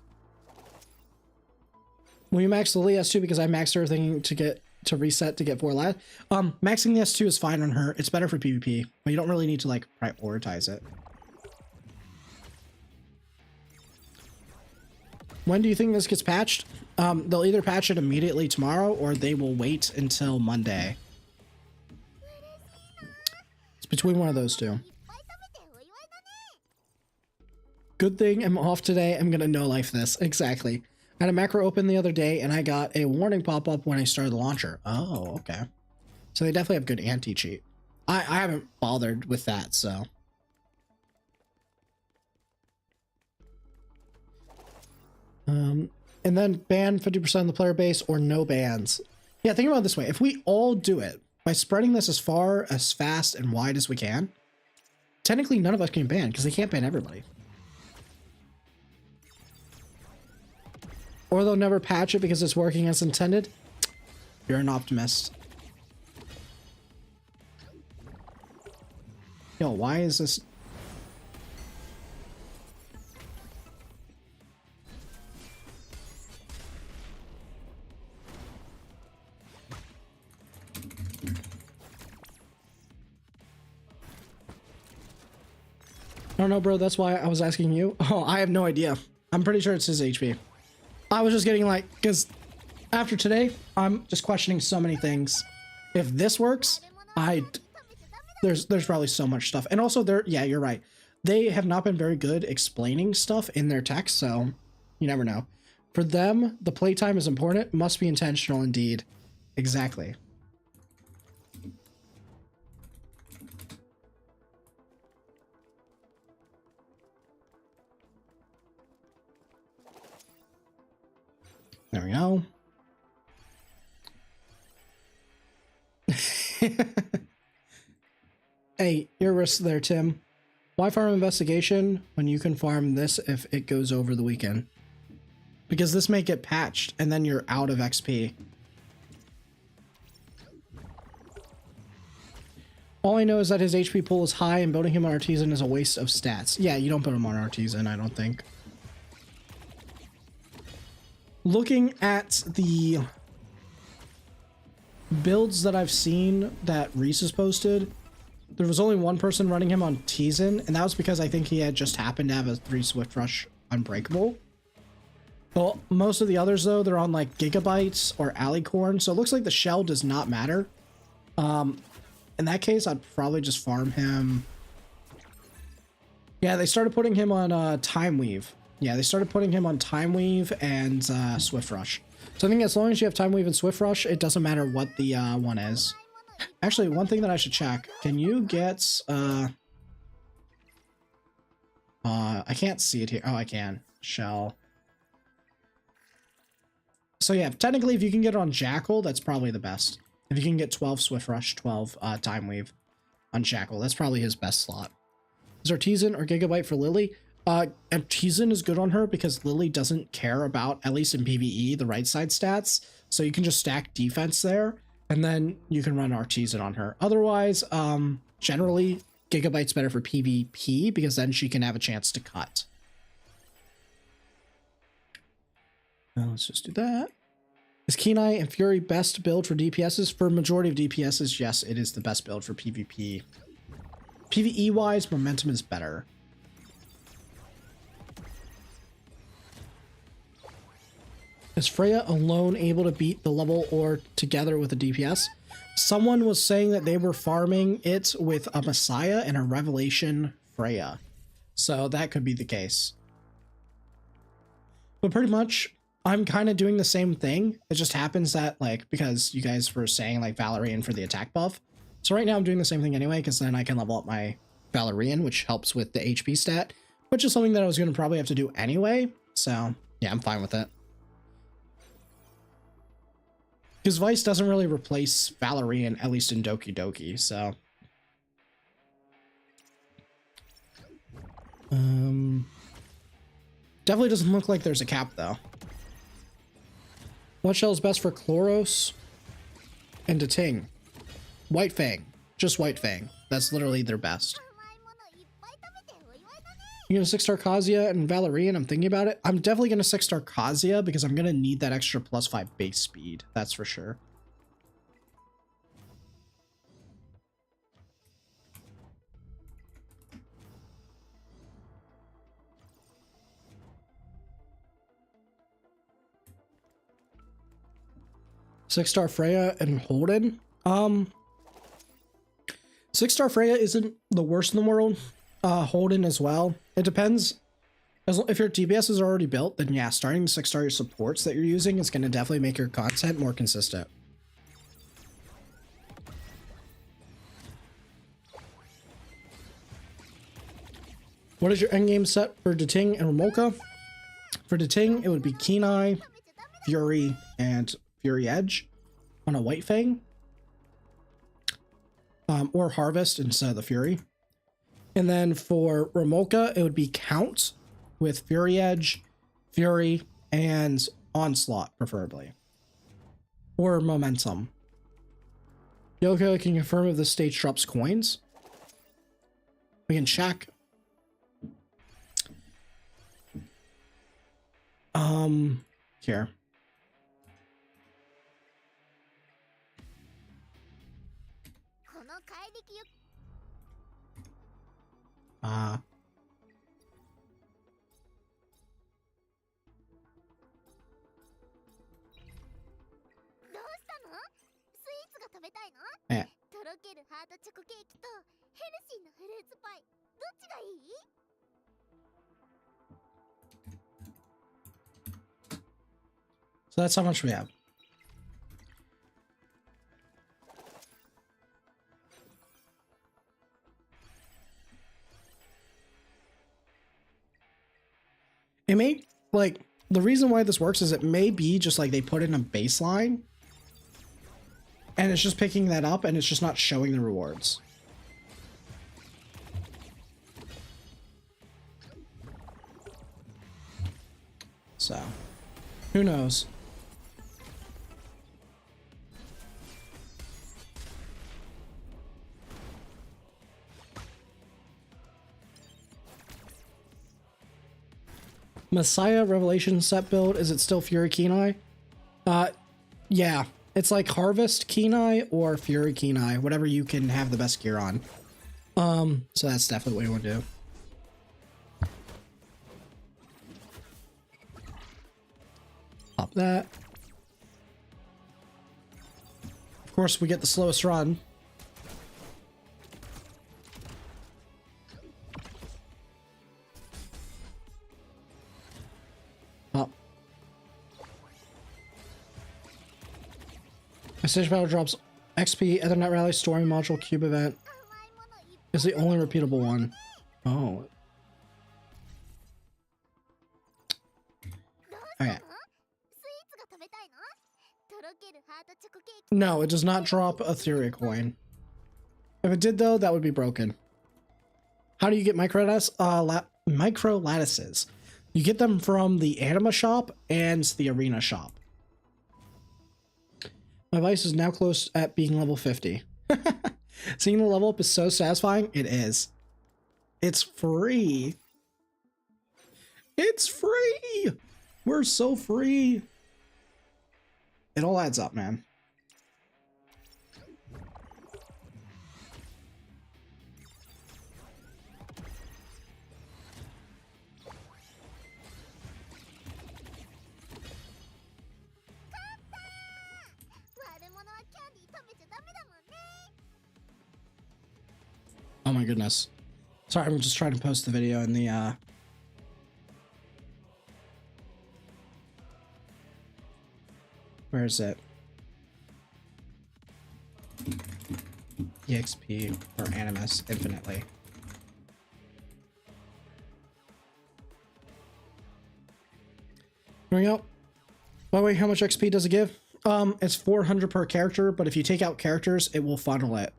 Will you max Lily S2 because I maxed everything to reset to get 4 lives? Maxing the S2 is fine on her. It's better for PvP, but you don't really need to like prioritize it. When do you think this gets patched? They'll either patch it immediately tomorrow or they will wait until Monday. It's between one of those two. Good thing I'm off today. I'm gonna no life this. Exactly. I had a macro open the other day and I got a warning pop up when I started the launcher. Oh, okay. So they definitely have good anti-cheat. I haven't bothered with that, so. And then ban 50% of the player base or no bans. Yeah, think about it this way. If we all do it by spreading this as far, as fast, and wide as we can, technically none of us can ban because they can't ban everybody. Or they'll never patch it because it's working as intended. You're an optimist. Yo, why is this? I don't know, bro. That's why I was asking you. Oh, I have no idea. I'm pretty sure it's his HP. I was just getting like, because after today, I'm just questioning so many things. If this works, there's probably so much stuff. And also yeah, you're right. They have not been very good explaining stuff in their text, so you never know. For them, the playtime is important. Must be intentional indeed. Exactly. There we go. Hey, your risk there, Tim. Why farm investigation when you can farm this if it goes over the weekend? Because this may get patched and then you're out of XP. All I know is that his HP pool is high and building him on Artisan is a waste of stats. Yeah, you don't put him on Artisan, I don't think. Looking at the builds that I've seen that Reese has posted, there was only one person running him on Tizen, and that was because I think he had just happened to have a 3 Swift Rush Unbreakable. Well, most of the others, though, they're on like Gigabytes or Alicorn, so it looks like the shell does not matter. In that case, I'd probably just farm him. Yeah, they started putting him on Time Weave. Yeah, they started putting him on Time Weave and Swift Rush. So I think as long as you have Time Weave and Swift Rush, it doesn't matter what the one is. Actually, one thing that I should check. Can you get... I can't see it here. Oh, I can. Shell. So yeah, technically if you can get it on Jackal, that's probably the best. If you can get 12 Swift Rush, 12 Time Weave on Jackal, that's probably his best slot. Is Artisan or Gigabyte for Lily? Artisan is good on her because Lily doesn't care about, at least in PvE, the right side stats. So you can just stack defense there, and then you can run Artisan on her. Otherwise, generally, Gigabyte's better for PvP because then she can have a chance to cut. Now let's just do that. Is Kenai and Fury best build for DPSs? For majority of DPSs, yes, it is the best build for PvP. PvE wise, momentum is better. Is Freya alone able to beat the level or together with a DPS? Someone was saying that they were farming it with a Messiah and a Revelation Freya. So that could be the case. But pretty much, I'm kind of doing the same thing. It just happens that, like, because you guys were saying, like, Valerian for the attack buff. So right now I'm doing the same thing anyway, because then I can level up my Valerian, which helps with the HP stat, which is something that I was going to probably have to do anyway. So, yeah, I'm fine with it. Because Vice doesn't really replace Valerian, at least in Doki Doki, so. Definitely doesn't look like there's a cap, though. What shell is best for Chloros and Ting? White Fang. Just White Fang. That's literally their best. You gonna 6-star Kazuya and Valerian? I'm thinking about it. I'm definitely gonna 6-star Kazuya because I'm gonna need that extra +5 base speed. That's for sure. Six-star Freya and Holden. 6-star Freya isn't the worst in the world. Holden as well. It depends. If your DPS is already built, then yeah, starting 6-star supports that you're using is going to definitely make your content more consistent. What is your endgame set for Ting and Ramolka? For Ting, it would be Kenai, Fury, and Fury Edge on a White Fang. Or Harvest instead of the Fury. And then for Ramolka, it would be Count with Fury Edge, Fury, and Onslaught, preferably. Or Momentum. Yoko can confirm if the stage drops coins. We can check. Here. So that's how much we have. It may, like, the reason why this works is it may be just like they put in a baseline and it's just picking that up and it's just not showing the rewards. So, who knows? Messiah Revelation set build, is it still Fury Kenai? Yeah, it's like Harvest Kenai or Fury Kenai, whatever you can have the best gear on. So that's definitely what you want to do. Pop that. Of course, we get the slowest run. Stage battle drops XP, Ethernet Rally, Story Module, Cube Event. Is the only repeatable one. Oh. Okay. No, it does not drop a Etheria coin. If it did though, that would be broken. How do you get micro lattices? You get them from the Anima shop and the Arena shop. My Vice is now close at being level 50. Seeing the level up is so satisfying. It is. It's free. It's free. We're so free. It all adds up, man. Oh my goodness. Sorry, I'm just trying to post the video in the where is it? EXP or Animus infinitely. There we go. By the way, how much XP does it give? It's 400 per character, but if you take out characters, it will funnel it.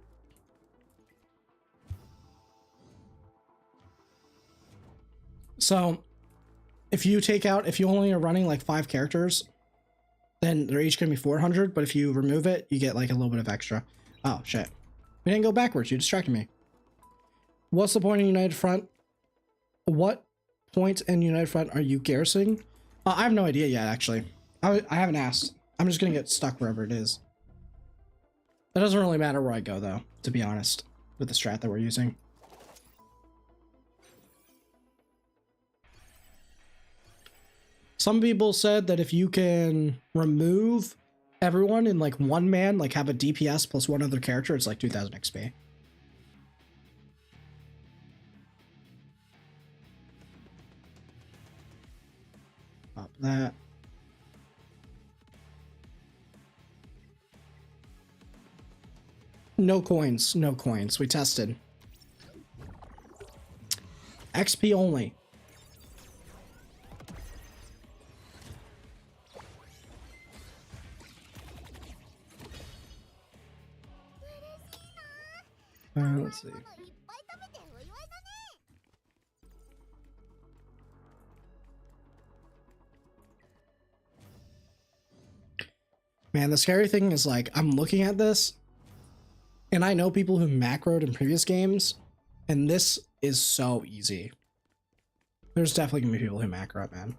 So, if you only are running like 5 characters, then they're each gonna be 400, but if you remove it, you get like a little bit of extra. Oh, shit. We didn't go backwards, you distracted me. What's the point in United Front? What point in United Front are you garrisoning? I have no idea yet, actually. I haven't asked. I'm just gonna get stuck wherever it is. It doesn't really matter where I go, though, to be honest, with the strat that we're using. Some people said that if you can remove everyone in like one man, like have a DPS plus one other character, it's like 2000 XP. Pop that. No coins, no coins. We tested. XP only. Let's see. Man, the scary thing is like, I'm looking at this and I know people who macroed in previous games and this is so easy. There's definitely gonna be people who macro it, man.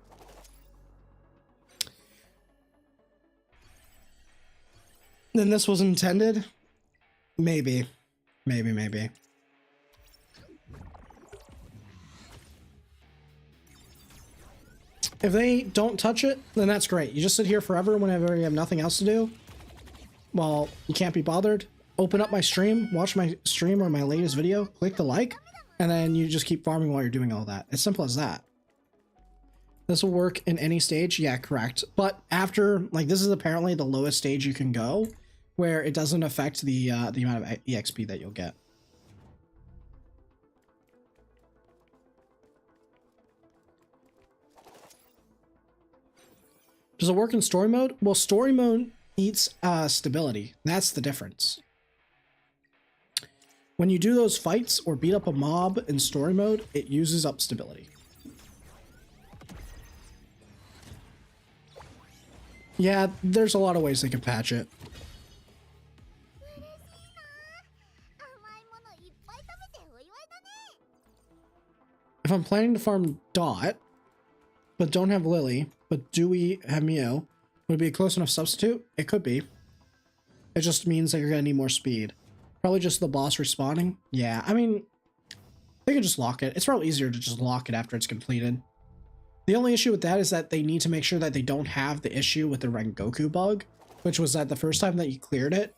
Then this was intended? Maybe. Maybe. If they don't touch it, then that's great. You just sit here forever whenever you have nothing else to do. Well, you can't be bothered. Open up my stream, watch my stream or my latest video, click the like, and then you just keep farming while you're doing all that. It's simple as that. This will work in any stage. Yeah, correct. But after, like, this is apparently the lowest stage you can go, where it doesn't affect the amount of EXP that you'll get. Does it work in story mode? Well, story mode eats stability. That's the difference. When you do those fights or beat up a mob in story mode, it uses up stability. Yeah, there's a lot of ways they can patch it. If I'm planning to farm Dot, but don't have Lily, but do we have Mew, would it be a close enough substitute? It could be. It just means that you're going to need more speed. Probably just the boss respawning. Yeah, I mean, they can just lock it. It's probably easier to just lock it after it's completed. The only issue with that is that they need to make sure that they don't have the issue with the Rengoku bug, which was that the first time that you cleared it,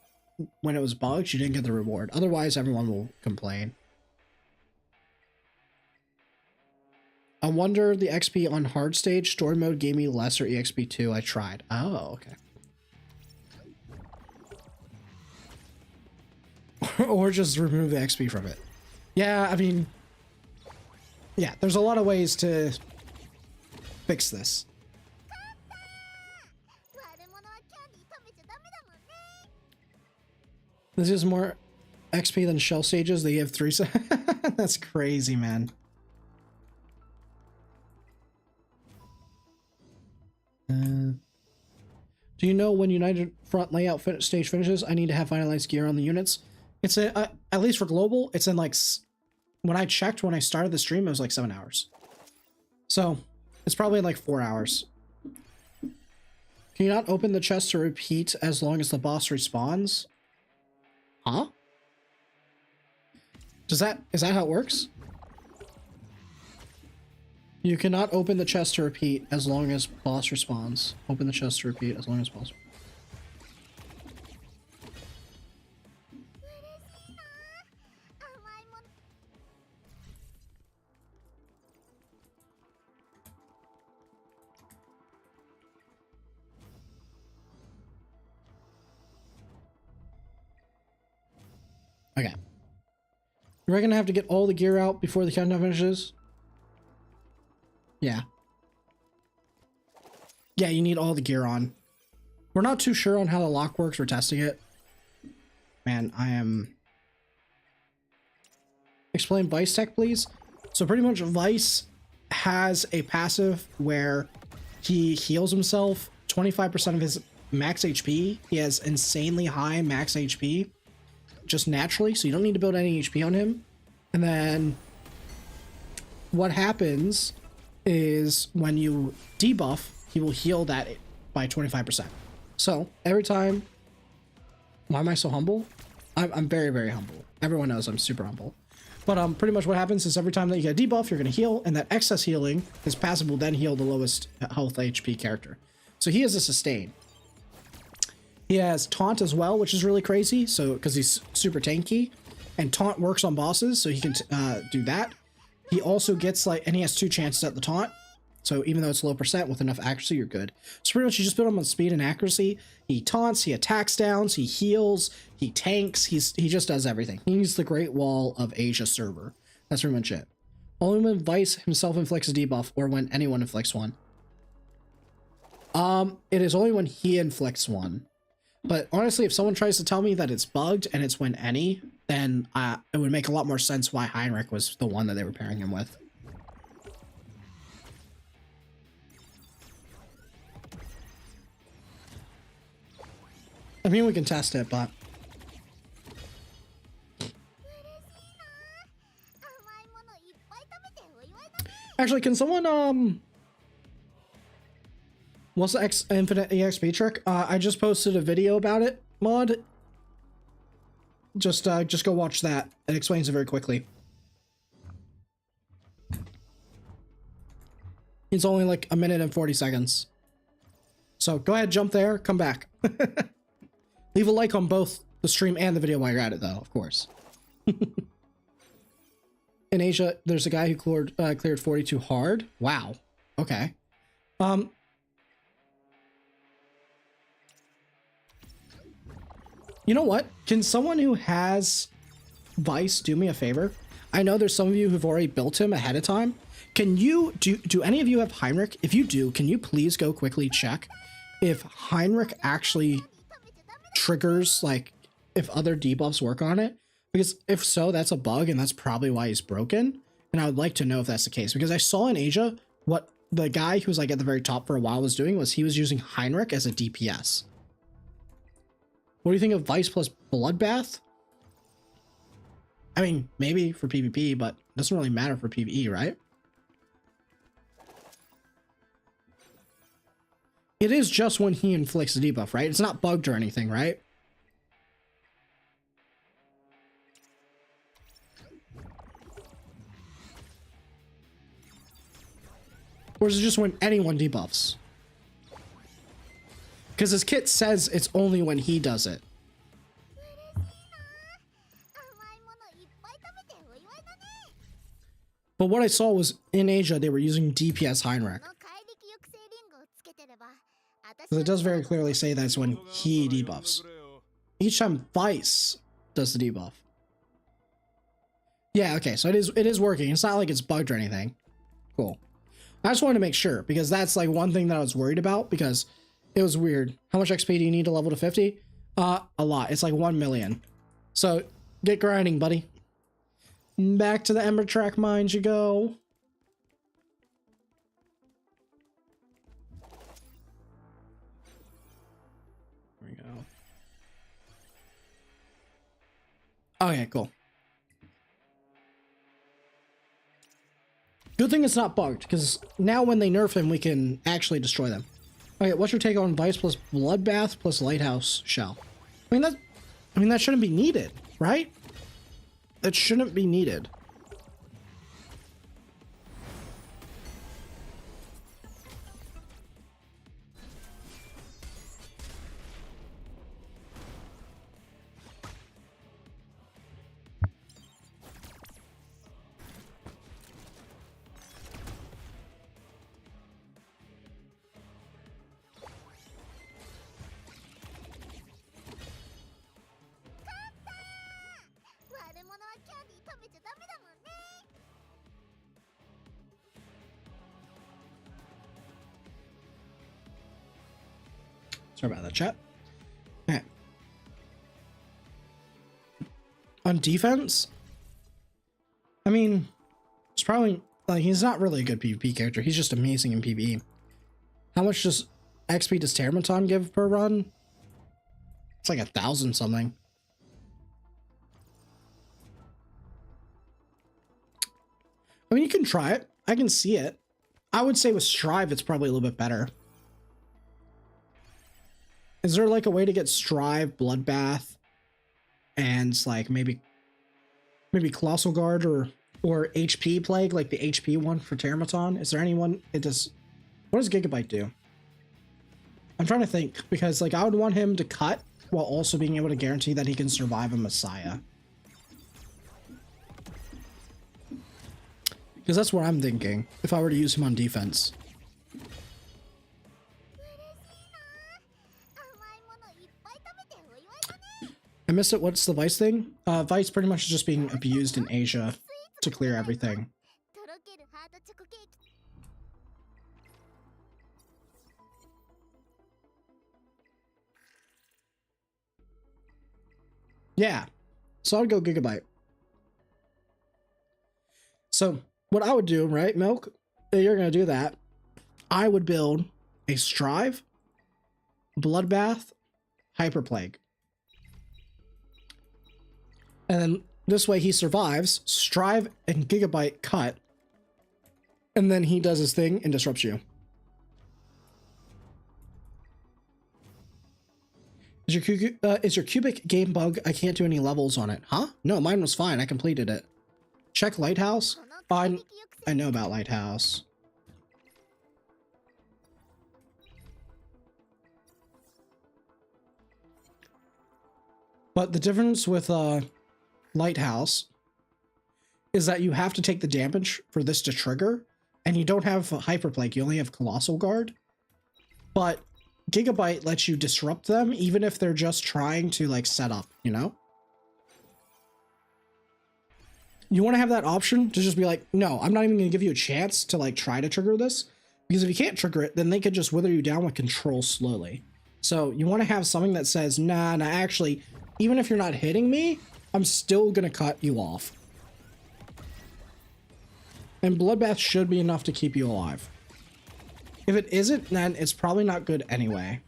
when it was bugged, you didn't get the reward. Otherwise, everyone will complain. I wonder the XP on hard stage story mode gave me lesser EXP too. I tried. Oh, okay. Or just remove the XP from it. Yeah, I mean, yeah, there's a lot of ways to fix this. This is more XP than shell stages. They have 3. That's crazy, man. Do you know when United Front layout stage finishes? I need to have finalized gear on the units. It's at least for global, it's in like, when I checked when I started the stream, it was like 7 hours. So it's probably like 4 hours. Can you not open the chest to repeat as long as the boss respawns? Huh? Is that how it works? You cannot open the chest to repeat as long as boss respawns. Open the chest to repeat as long as boss. We're gonna have to get all the gear out before the countdown finishes. Yeah. Yeah, you need all the gear on. We're not too sure on how the lock works. We're testing it. Man, I am... Explain Vice tech, please. So pretty much Vice has a passive where he heals himself 25% of his max HP. He has insanely high max HP just naturally, so you don't need to build any HP on him. And then what happens is when you debuff, he will heal that by 25%. So every time... Why am I so humble? I'm very, very humble. Everyone knows I'm super humble. But pretty much what happens is every time that you get a debuff, you're going to heal, and that excess healing, his passive will then heal the lowest health HP character. So he has a sustain. He has taunt as well, which is really crazy. So because he's super tanky, and taunt works on bosses, so he can do that. He also gets like, and he has 2 chances at the taunt. So even though it's low percent, with enough accuracy, you're good. So pretty much you just build him on speed and accuracy. He taunts, he attacks downs, he heals, he tanks, he just does everything. He's the Great Wall of Asia server. That's pretty much it. Only when Vice himself inflicts a debuff, or when anyone inflicts one. It is only when he inflicts one. But honestly, if someone tries to tell me that it's bugged and it's when any, then it would make a lot more sense why Heinrich was the one that they were pairing him with. I mean, we can test it, but... Actually, can someone, what's the infinite EXP trick? I just posted a video about it, mod. Just go watch that. It explains it very quickly. It's only like 1 minute and 40 seconds. So go ahead, jump there, come back. Leave a like on both the stream and the video while you're at it, though, of course. In Asia, there's a guy who cleared 42 hard. Wow. Okay. You know what? Can someone who has Vice do me a favor? I know there's some of you who've already built him ahead of time. Can you do any of you have Heinrich? If you do, can you please go quickly check if Heinrich actually triggers, like, if other debuffs work on it? Because if so, that's a bug, and that's probably why he's broken. And I would like to know if that's the case, because I saw in Asia what the guy who was like at the very top for a while was doing was he was using Heinrich as a DPS. What do you think of Vice plus Bloodbath? I mean, maybe for PvP, but it doesn't really matter for PvE, right? It is just when he inflicts a debuff, right? It's not bugged or anything, right? Or is it just when anyone debuffs? Because his kit says it's only when he does it. But what I saw was in Asia, they were using DPS Heinrich. So it does very clearly say that's when he debuffs. Each time Vice does the debuff. Yeah, okay, so it is working. It's not like it's bugged or anything. Cool. I just wanted to make sure, because that's like one thing that I was worried about, because it was weird. How much XP do you need to level to 50? A lot. It's like 1 million. So get grinding, buddy. Back to the Ember Track mines you go. There we go. Okay, cool. Good thing it's not bugged, because now when they nerf him, we can actually destroy them. Okay, what's your take on Vice plus Bloodbath plus Lighthouse Shell? I mean that shouldn't be needed, right? That shouldn't be needed. Sorry about that, chat. Okay. On defense, I mean, it's probably like he's not really a good PvP character. He's just amazing in PvE. How much does XP does Termaton give per run? It's like 1,000 something. I mean, you can try it. I can see it. I would say with Strive, it's probably a little bit better. Is there like a way to get Strive, Bloodbath, and like maybe Colossal Guard or HP Plague, like the HP one for Termaton? Is there anyone it does? What does Gigabyte do? I'm trying to think, because like I would want him to cut while also being able to guarantee that he can survive a Messiah. Because that's what I'm thinking if I were to use him on defense. I missed it. What's the Vice thing? Vice pretty much is just being abused in Asia to clear everything. Yeah, so I'd go Gigabyte. So what I would do, right, Milk? If you're gonna do that, I would build a Strive, Bloodbath, Hyperplague. And then this way he survives, Strive and Gigabyte cut, and then he does his thing and disrupts you. Is your cubic game bug? I can't do any levels on it. Huh? No, mine was fine. I completed it. Check Lighthouse. I know about Lighthouse. But the difference with Lighthouse is that you have to take the damage for this to trigger, and you don't have Hyperplague. You only have Colossal Guard. But Gigabyte lets you disrupt them even if they're just trying to like set up, you know? You want to have that option to just be like, no, I'm not even going to give you a chance to like try to trigger this, because if you can't trigger it, then they could just wither you down with control slowly. So you want to have something that says, nah, actually, even if you're not hitting me, I'm still going to cut you off. And Bloodbath should be enough to keep you alive. If it isn't, then it's probably not good anyway.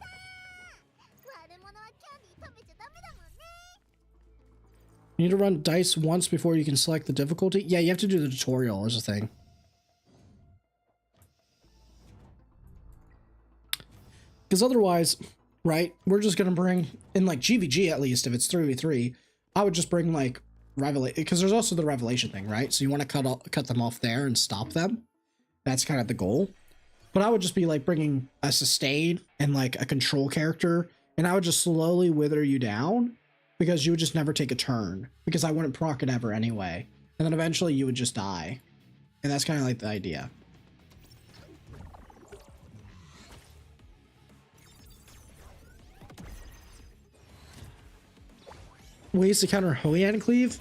You need to run dice once before you can select the difficulty. Yeah, you have to do the tutorial as a thing. Because otherwise, right, we're just going to bring, in like GVG at least, if it's 3v3, I would just bring like Revelation, because there's also the Revelation thing, right? So you want to cut them off there and stop them. That's kind of the goal. But I would just be like bringing a sustain and like a control character, and I would just slowly wither you down, because you would just never take a turn, because I wouldn't proc it ever anyway. And then eventually you would just die. And that's kind of like the idea. Ways to counter Hoyan Cleave?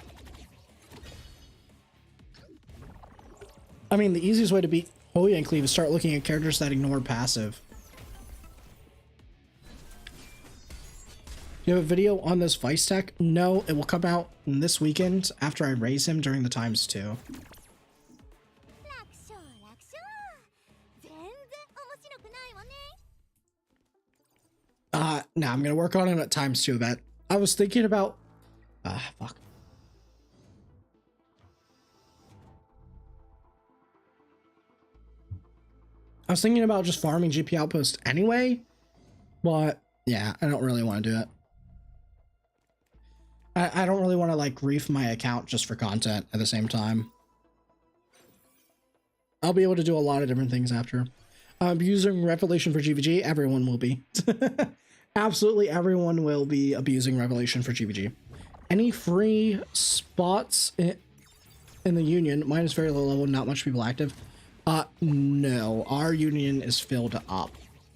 I mean, the easiest way to beat Hoyan Cleave is start looking at characters that ignore passive. Do you have a video on this Vice tech? No, it will come out this weekend after I raise him during the ×2. Nah, I'm gonna work on it at ×2 event. I was thinking about fuck. I was thinking about just farming GP Outpost anyway, but yeah, I don't really want to do it. I don't really want to like grief my account just for content at the same time. I'll be able to do a lot of different things after. Using Revelation for GVG, everyone will be. Absolutely everyone will be abusing Revelation for GVG. Any free spots in the Union? Mine is very low level, not much people active. No, our Union is filled up.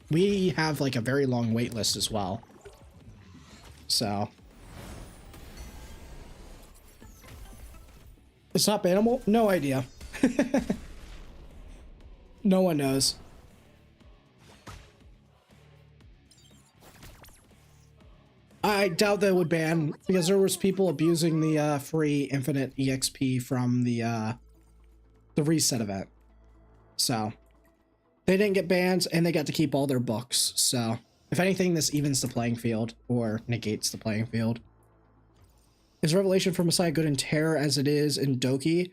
We have like a very long wait list as well. So. It's not bannable? No idea. No one knows. I doubt they would ban, because there was people abusing the free infinite EXP from the reset event. So they didn't get banned and they got to keep all their books. So if anything, this evens the playing field or negates the playing field. Is Revelation for Messiah good in Terror as it is in Doki?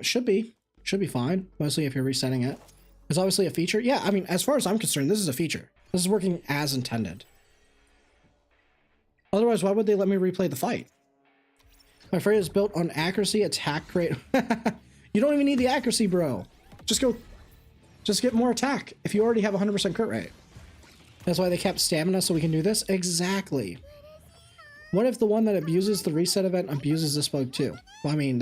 Should be fine, mostly if you're resetting it. It's obviously a feature. Yeah, I mean, as far as I'm concerned, this is a feature. This is working as intended. Otherwise, why would they let me replay the fight? My Freya is built on accuracy, attack rate. You don't even need the accuracy, bro. Just get more attack if you already have 100% crit rate. That's why they kept stamina so we can do this? Exactly. What if the one that abuses the reset event abuses this bug too? Well, I mean,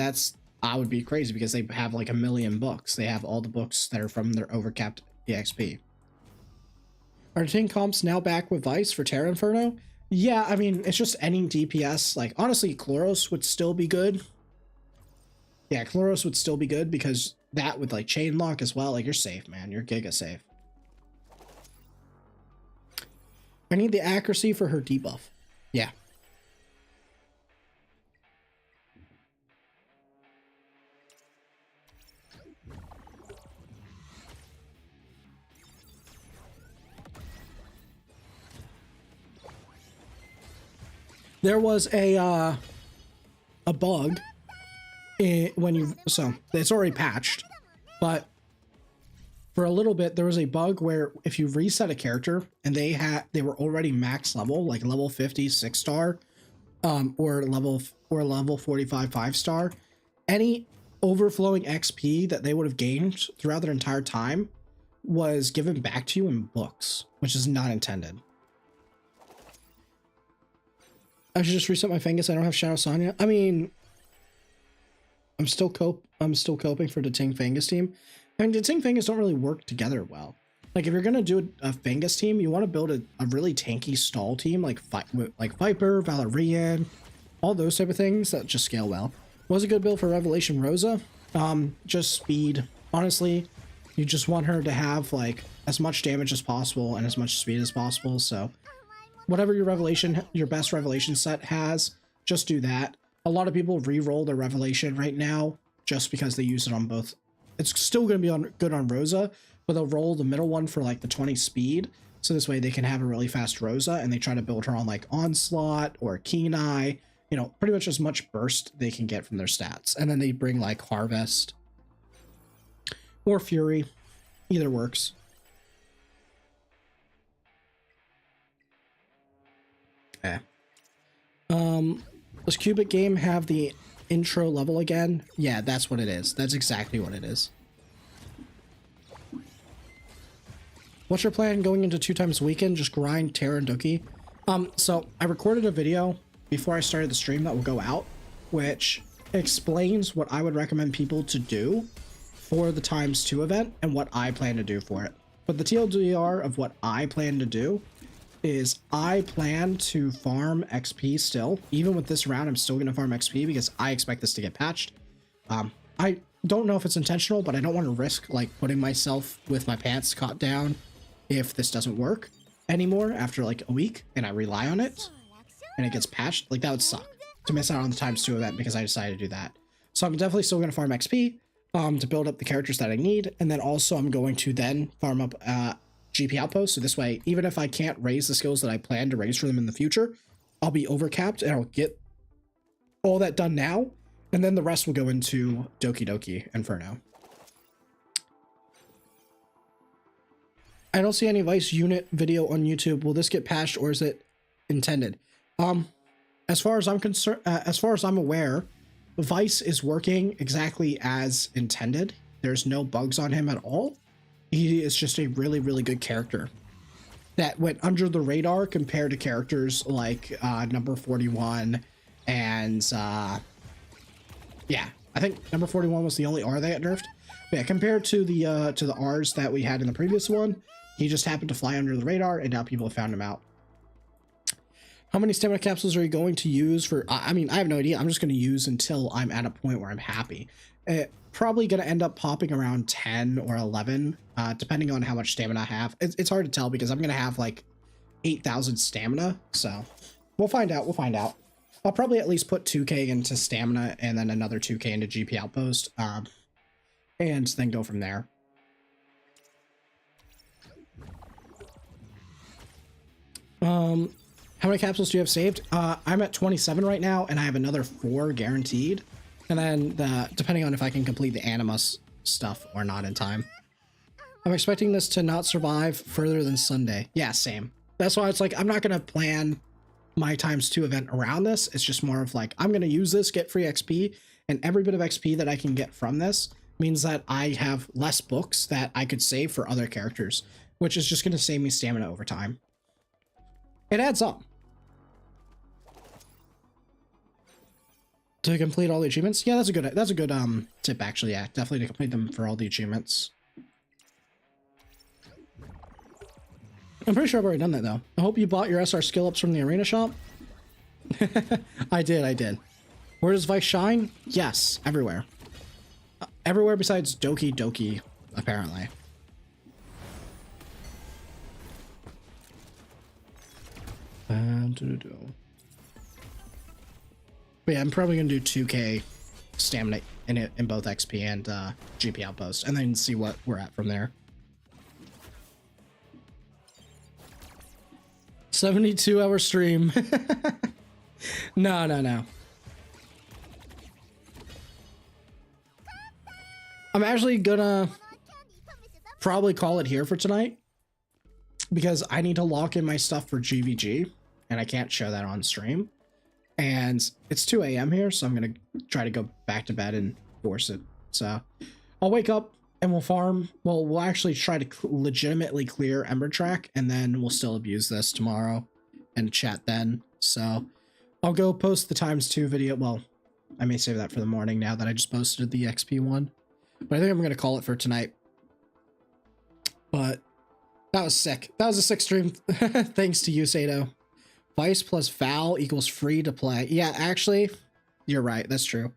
I would be crazy because they have like 1 million books. They have all the books that are from their overcapped EXP. Are Ting comps now back with Vice for Terra Inferno? Yeah, I mean, it's just any DPS. Like, honestly, Chloros would still be good. Yeah, Chloros would still be good because that with like chain lock as well, like you're safe, man. You're giga safe. I need the accuracy for her debuff. Yeah. There was a bug so it's already patched, but for a little bit there was a bug where if you reset a character and they were already max level, like level 50 6-star, or level 45 5-star, any overflowing XP that they would have gained throughout their entire time was given back to you in books, which is not intended. I should just reset my Fengus. I don't have Shadow Sonya. I mean, I'm still coping for the Ting Fengus team. I mean, the Ting Fengus don't really work together well. Like, if you're gonna do a Fengus team, you want to build a really tanky stall team, like Viper, Valerian, all those type of things that just scale well. Was a good build for Revelation Rosa. Just speed. Honestly, you just want her to have like as much damage as possible and as much speed as possible. So whatever your best Revelation set has, just do that. A lot of people re-roll their Revelation right now just because they use it on both. It's still going to be good on Rosa, but they'll roll the middle one for like the 20 speed. So this way they can have a really fast Rosa and they try to build her on like Onslaught or Keen Eye, you know, pretty much as much burst they can get from their stats. And then they bring like Harvest or Fury. Either works. Okay. Does Cubic Game have the intro level again? Yeah, that's what it is. That's exactly what it is. What's your plan going into 2 times a weekend? Just grind Terra and Doki? So I recorded a video before I started the stream that will go out, which explains what I would recommend people to do for the ×2 event and what I plan to do for it. But the TLDR of what I plan to do is I plan to farm XP still. Even with this round, I'm still going to farm XP because I expect this to get patched. I don't know if it's intentional, but I don't want to risk like putting myself with my pants caught down if this doesn't work anymore after like a week and I rely on it and it gets patched. Like, that would suck to miss out on the ×2 event because I decided to do that. So I'm definitely still going to farm XP to build up the characters that I need. And then also I'm going to then farm up GP outposts. So this way, even if I can't raise the skills that I plan to raise for them in the future, I'll be overcapped and I'll get all that done now. And then the rest will go into Doki Doki Inferno. I don't see any Vice unit video on YouTube. Will this get patched or is it intended? As far as I'm concerned, as far as I'm aware, Vice is working exactly as intended. There's no bugs on him at all. He is just a really, really good character that went under the radar compared to characters like number 41 and yeah, I think number 41 was the only R they got nerfed. But yeah, compared to the R's that we had in the previous one, he just happened to fly under the radar and now people have found him out. How many stamina capsules are you going to use for? I mean, I have no idea. I'm just going to use until I'm at a point where I'm happy. Probably going to end up popping around 10 or 11, depending on how much stamina I have. It's hard to tell because I'm going to have like 8,000 stamina. So We'll find out. We'll find out. I'll probably at least put 2k into stamina and then another 2k into GP outpost, and then go from there. How many capsules do you have saved? I'm at 27 right now, and I have another 4 guaranteed. And then depending on if I can complete the Animus stuff or not in time. I'm expecting this to not survive further than Sunday. Yeah, same. That's why it's like, I'm not going to plan my ×2 event around this. It's just more of like, I'm going to use this, get free XP, and every bit of XP that I can get from this means that I have less books that I could save for other characters, which is just going to save me stamina over time. It adds up. To complete all the achievements? Yeah, that's a good tip actually. Yeah, definitely to complete them for all the achievements. I'm pretty sure I've already done that though. I hope you bought your SR skill ups from the arena shop. I did. Where does Vice shine? Yes, everywhere. Everywhere besides Doki Doki, apparently. But yeah, I'm probably gonna do 2k stamina in both XP and GP outpost, and then see what we're at from there. 72-hour stream. No. I'm actually gonna probably call it here for tonight because I need to lock in my stuff for GVG and I can't show that on stream. And it's 2 a.m. here, so I'm gonna try to go back to bed and force it. So I'll wake up and we'll farm. Well, we'll actually try to legitimately clear Ember Track, and then we'll still abuse this tomorrow and chat then. So I'll go post the ×2 video. Well, I may save that for the morning now that I just posted the XP one. But I think I'm gonna call it for tonight. But that was sick. That was a sick stream. Thanks to you, Sato. Vice plus Val equals free to play. Yeah, actually, you're right. That's true.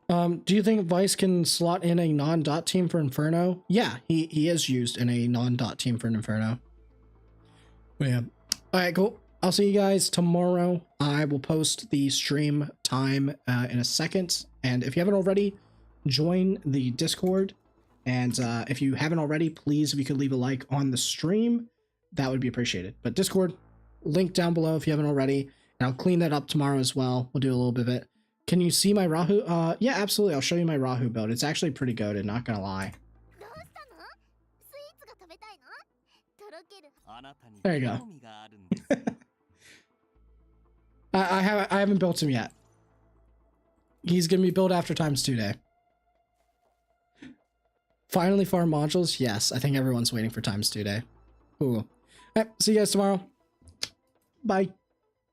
Do you think Vice can slot in a non-dot team for Inferno? Yeah, he is used in a non-dot team for an Inferno. But yeah. All right, cool. I'll see you guys tomorrow. I will post the stream time in a second. And if you haven't already, join the Discord. And if you haven't already, please, if you could leave a like on the stream, that would be appreciated. But Discord, link down below if you haven't already. And I'll clean that up tomorrow as well. We'll do a little bit of it. Can you see my Rahu? Yeah, absolutely. I'll show you my Rahu build. It's actually pretty good, not gonna lie. There you go. I haven't built him yet. He's gonna be built after ×2 day. Finally farm modules? Yes, I think everyone's waiting for ×2 day. Cool. All right, see you guys tomorrow. Bye.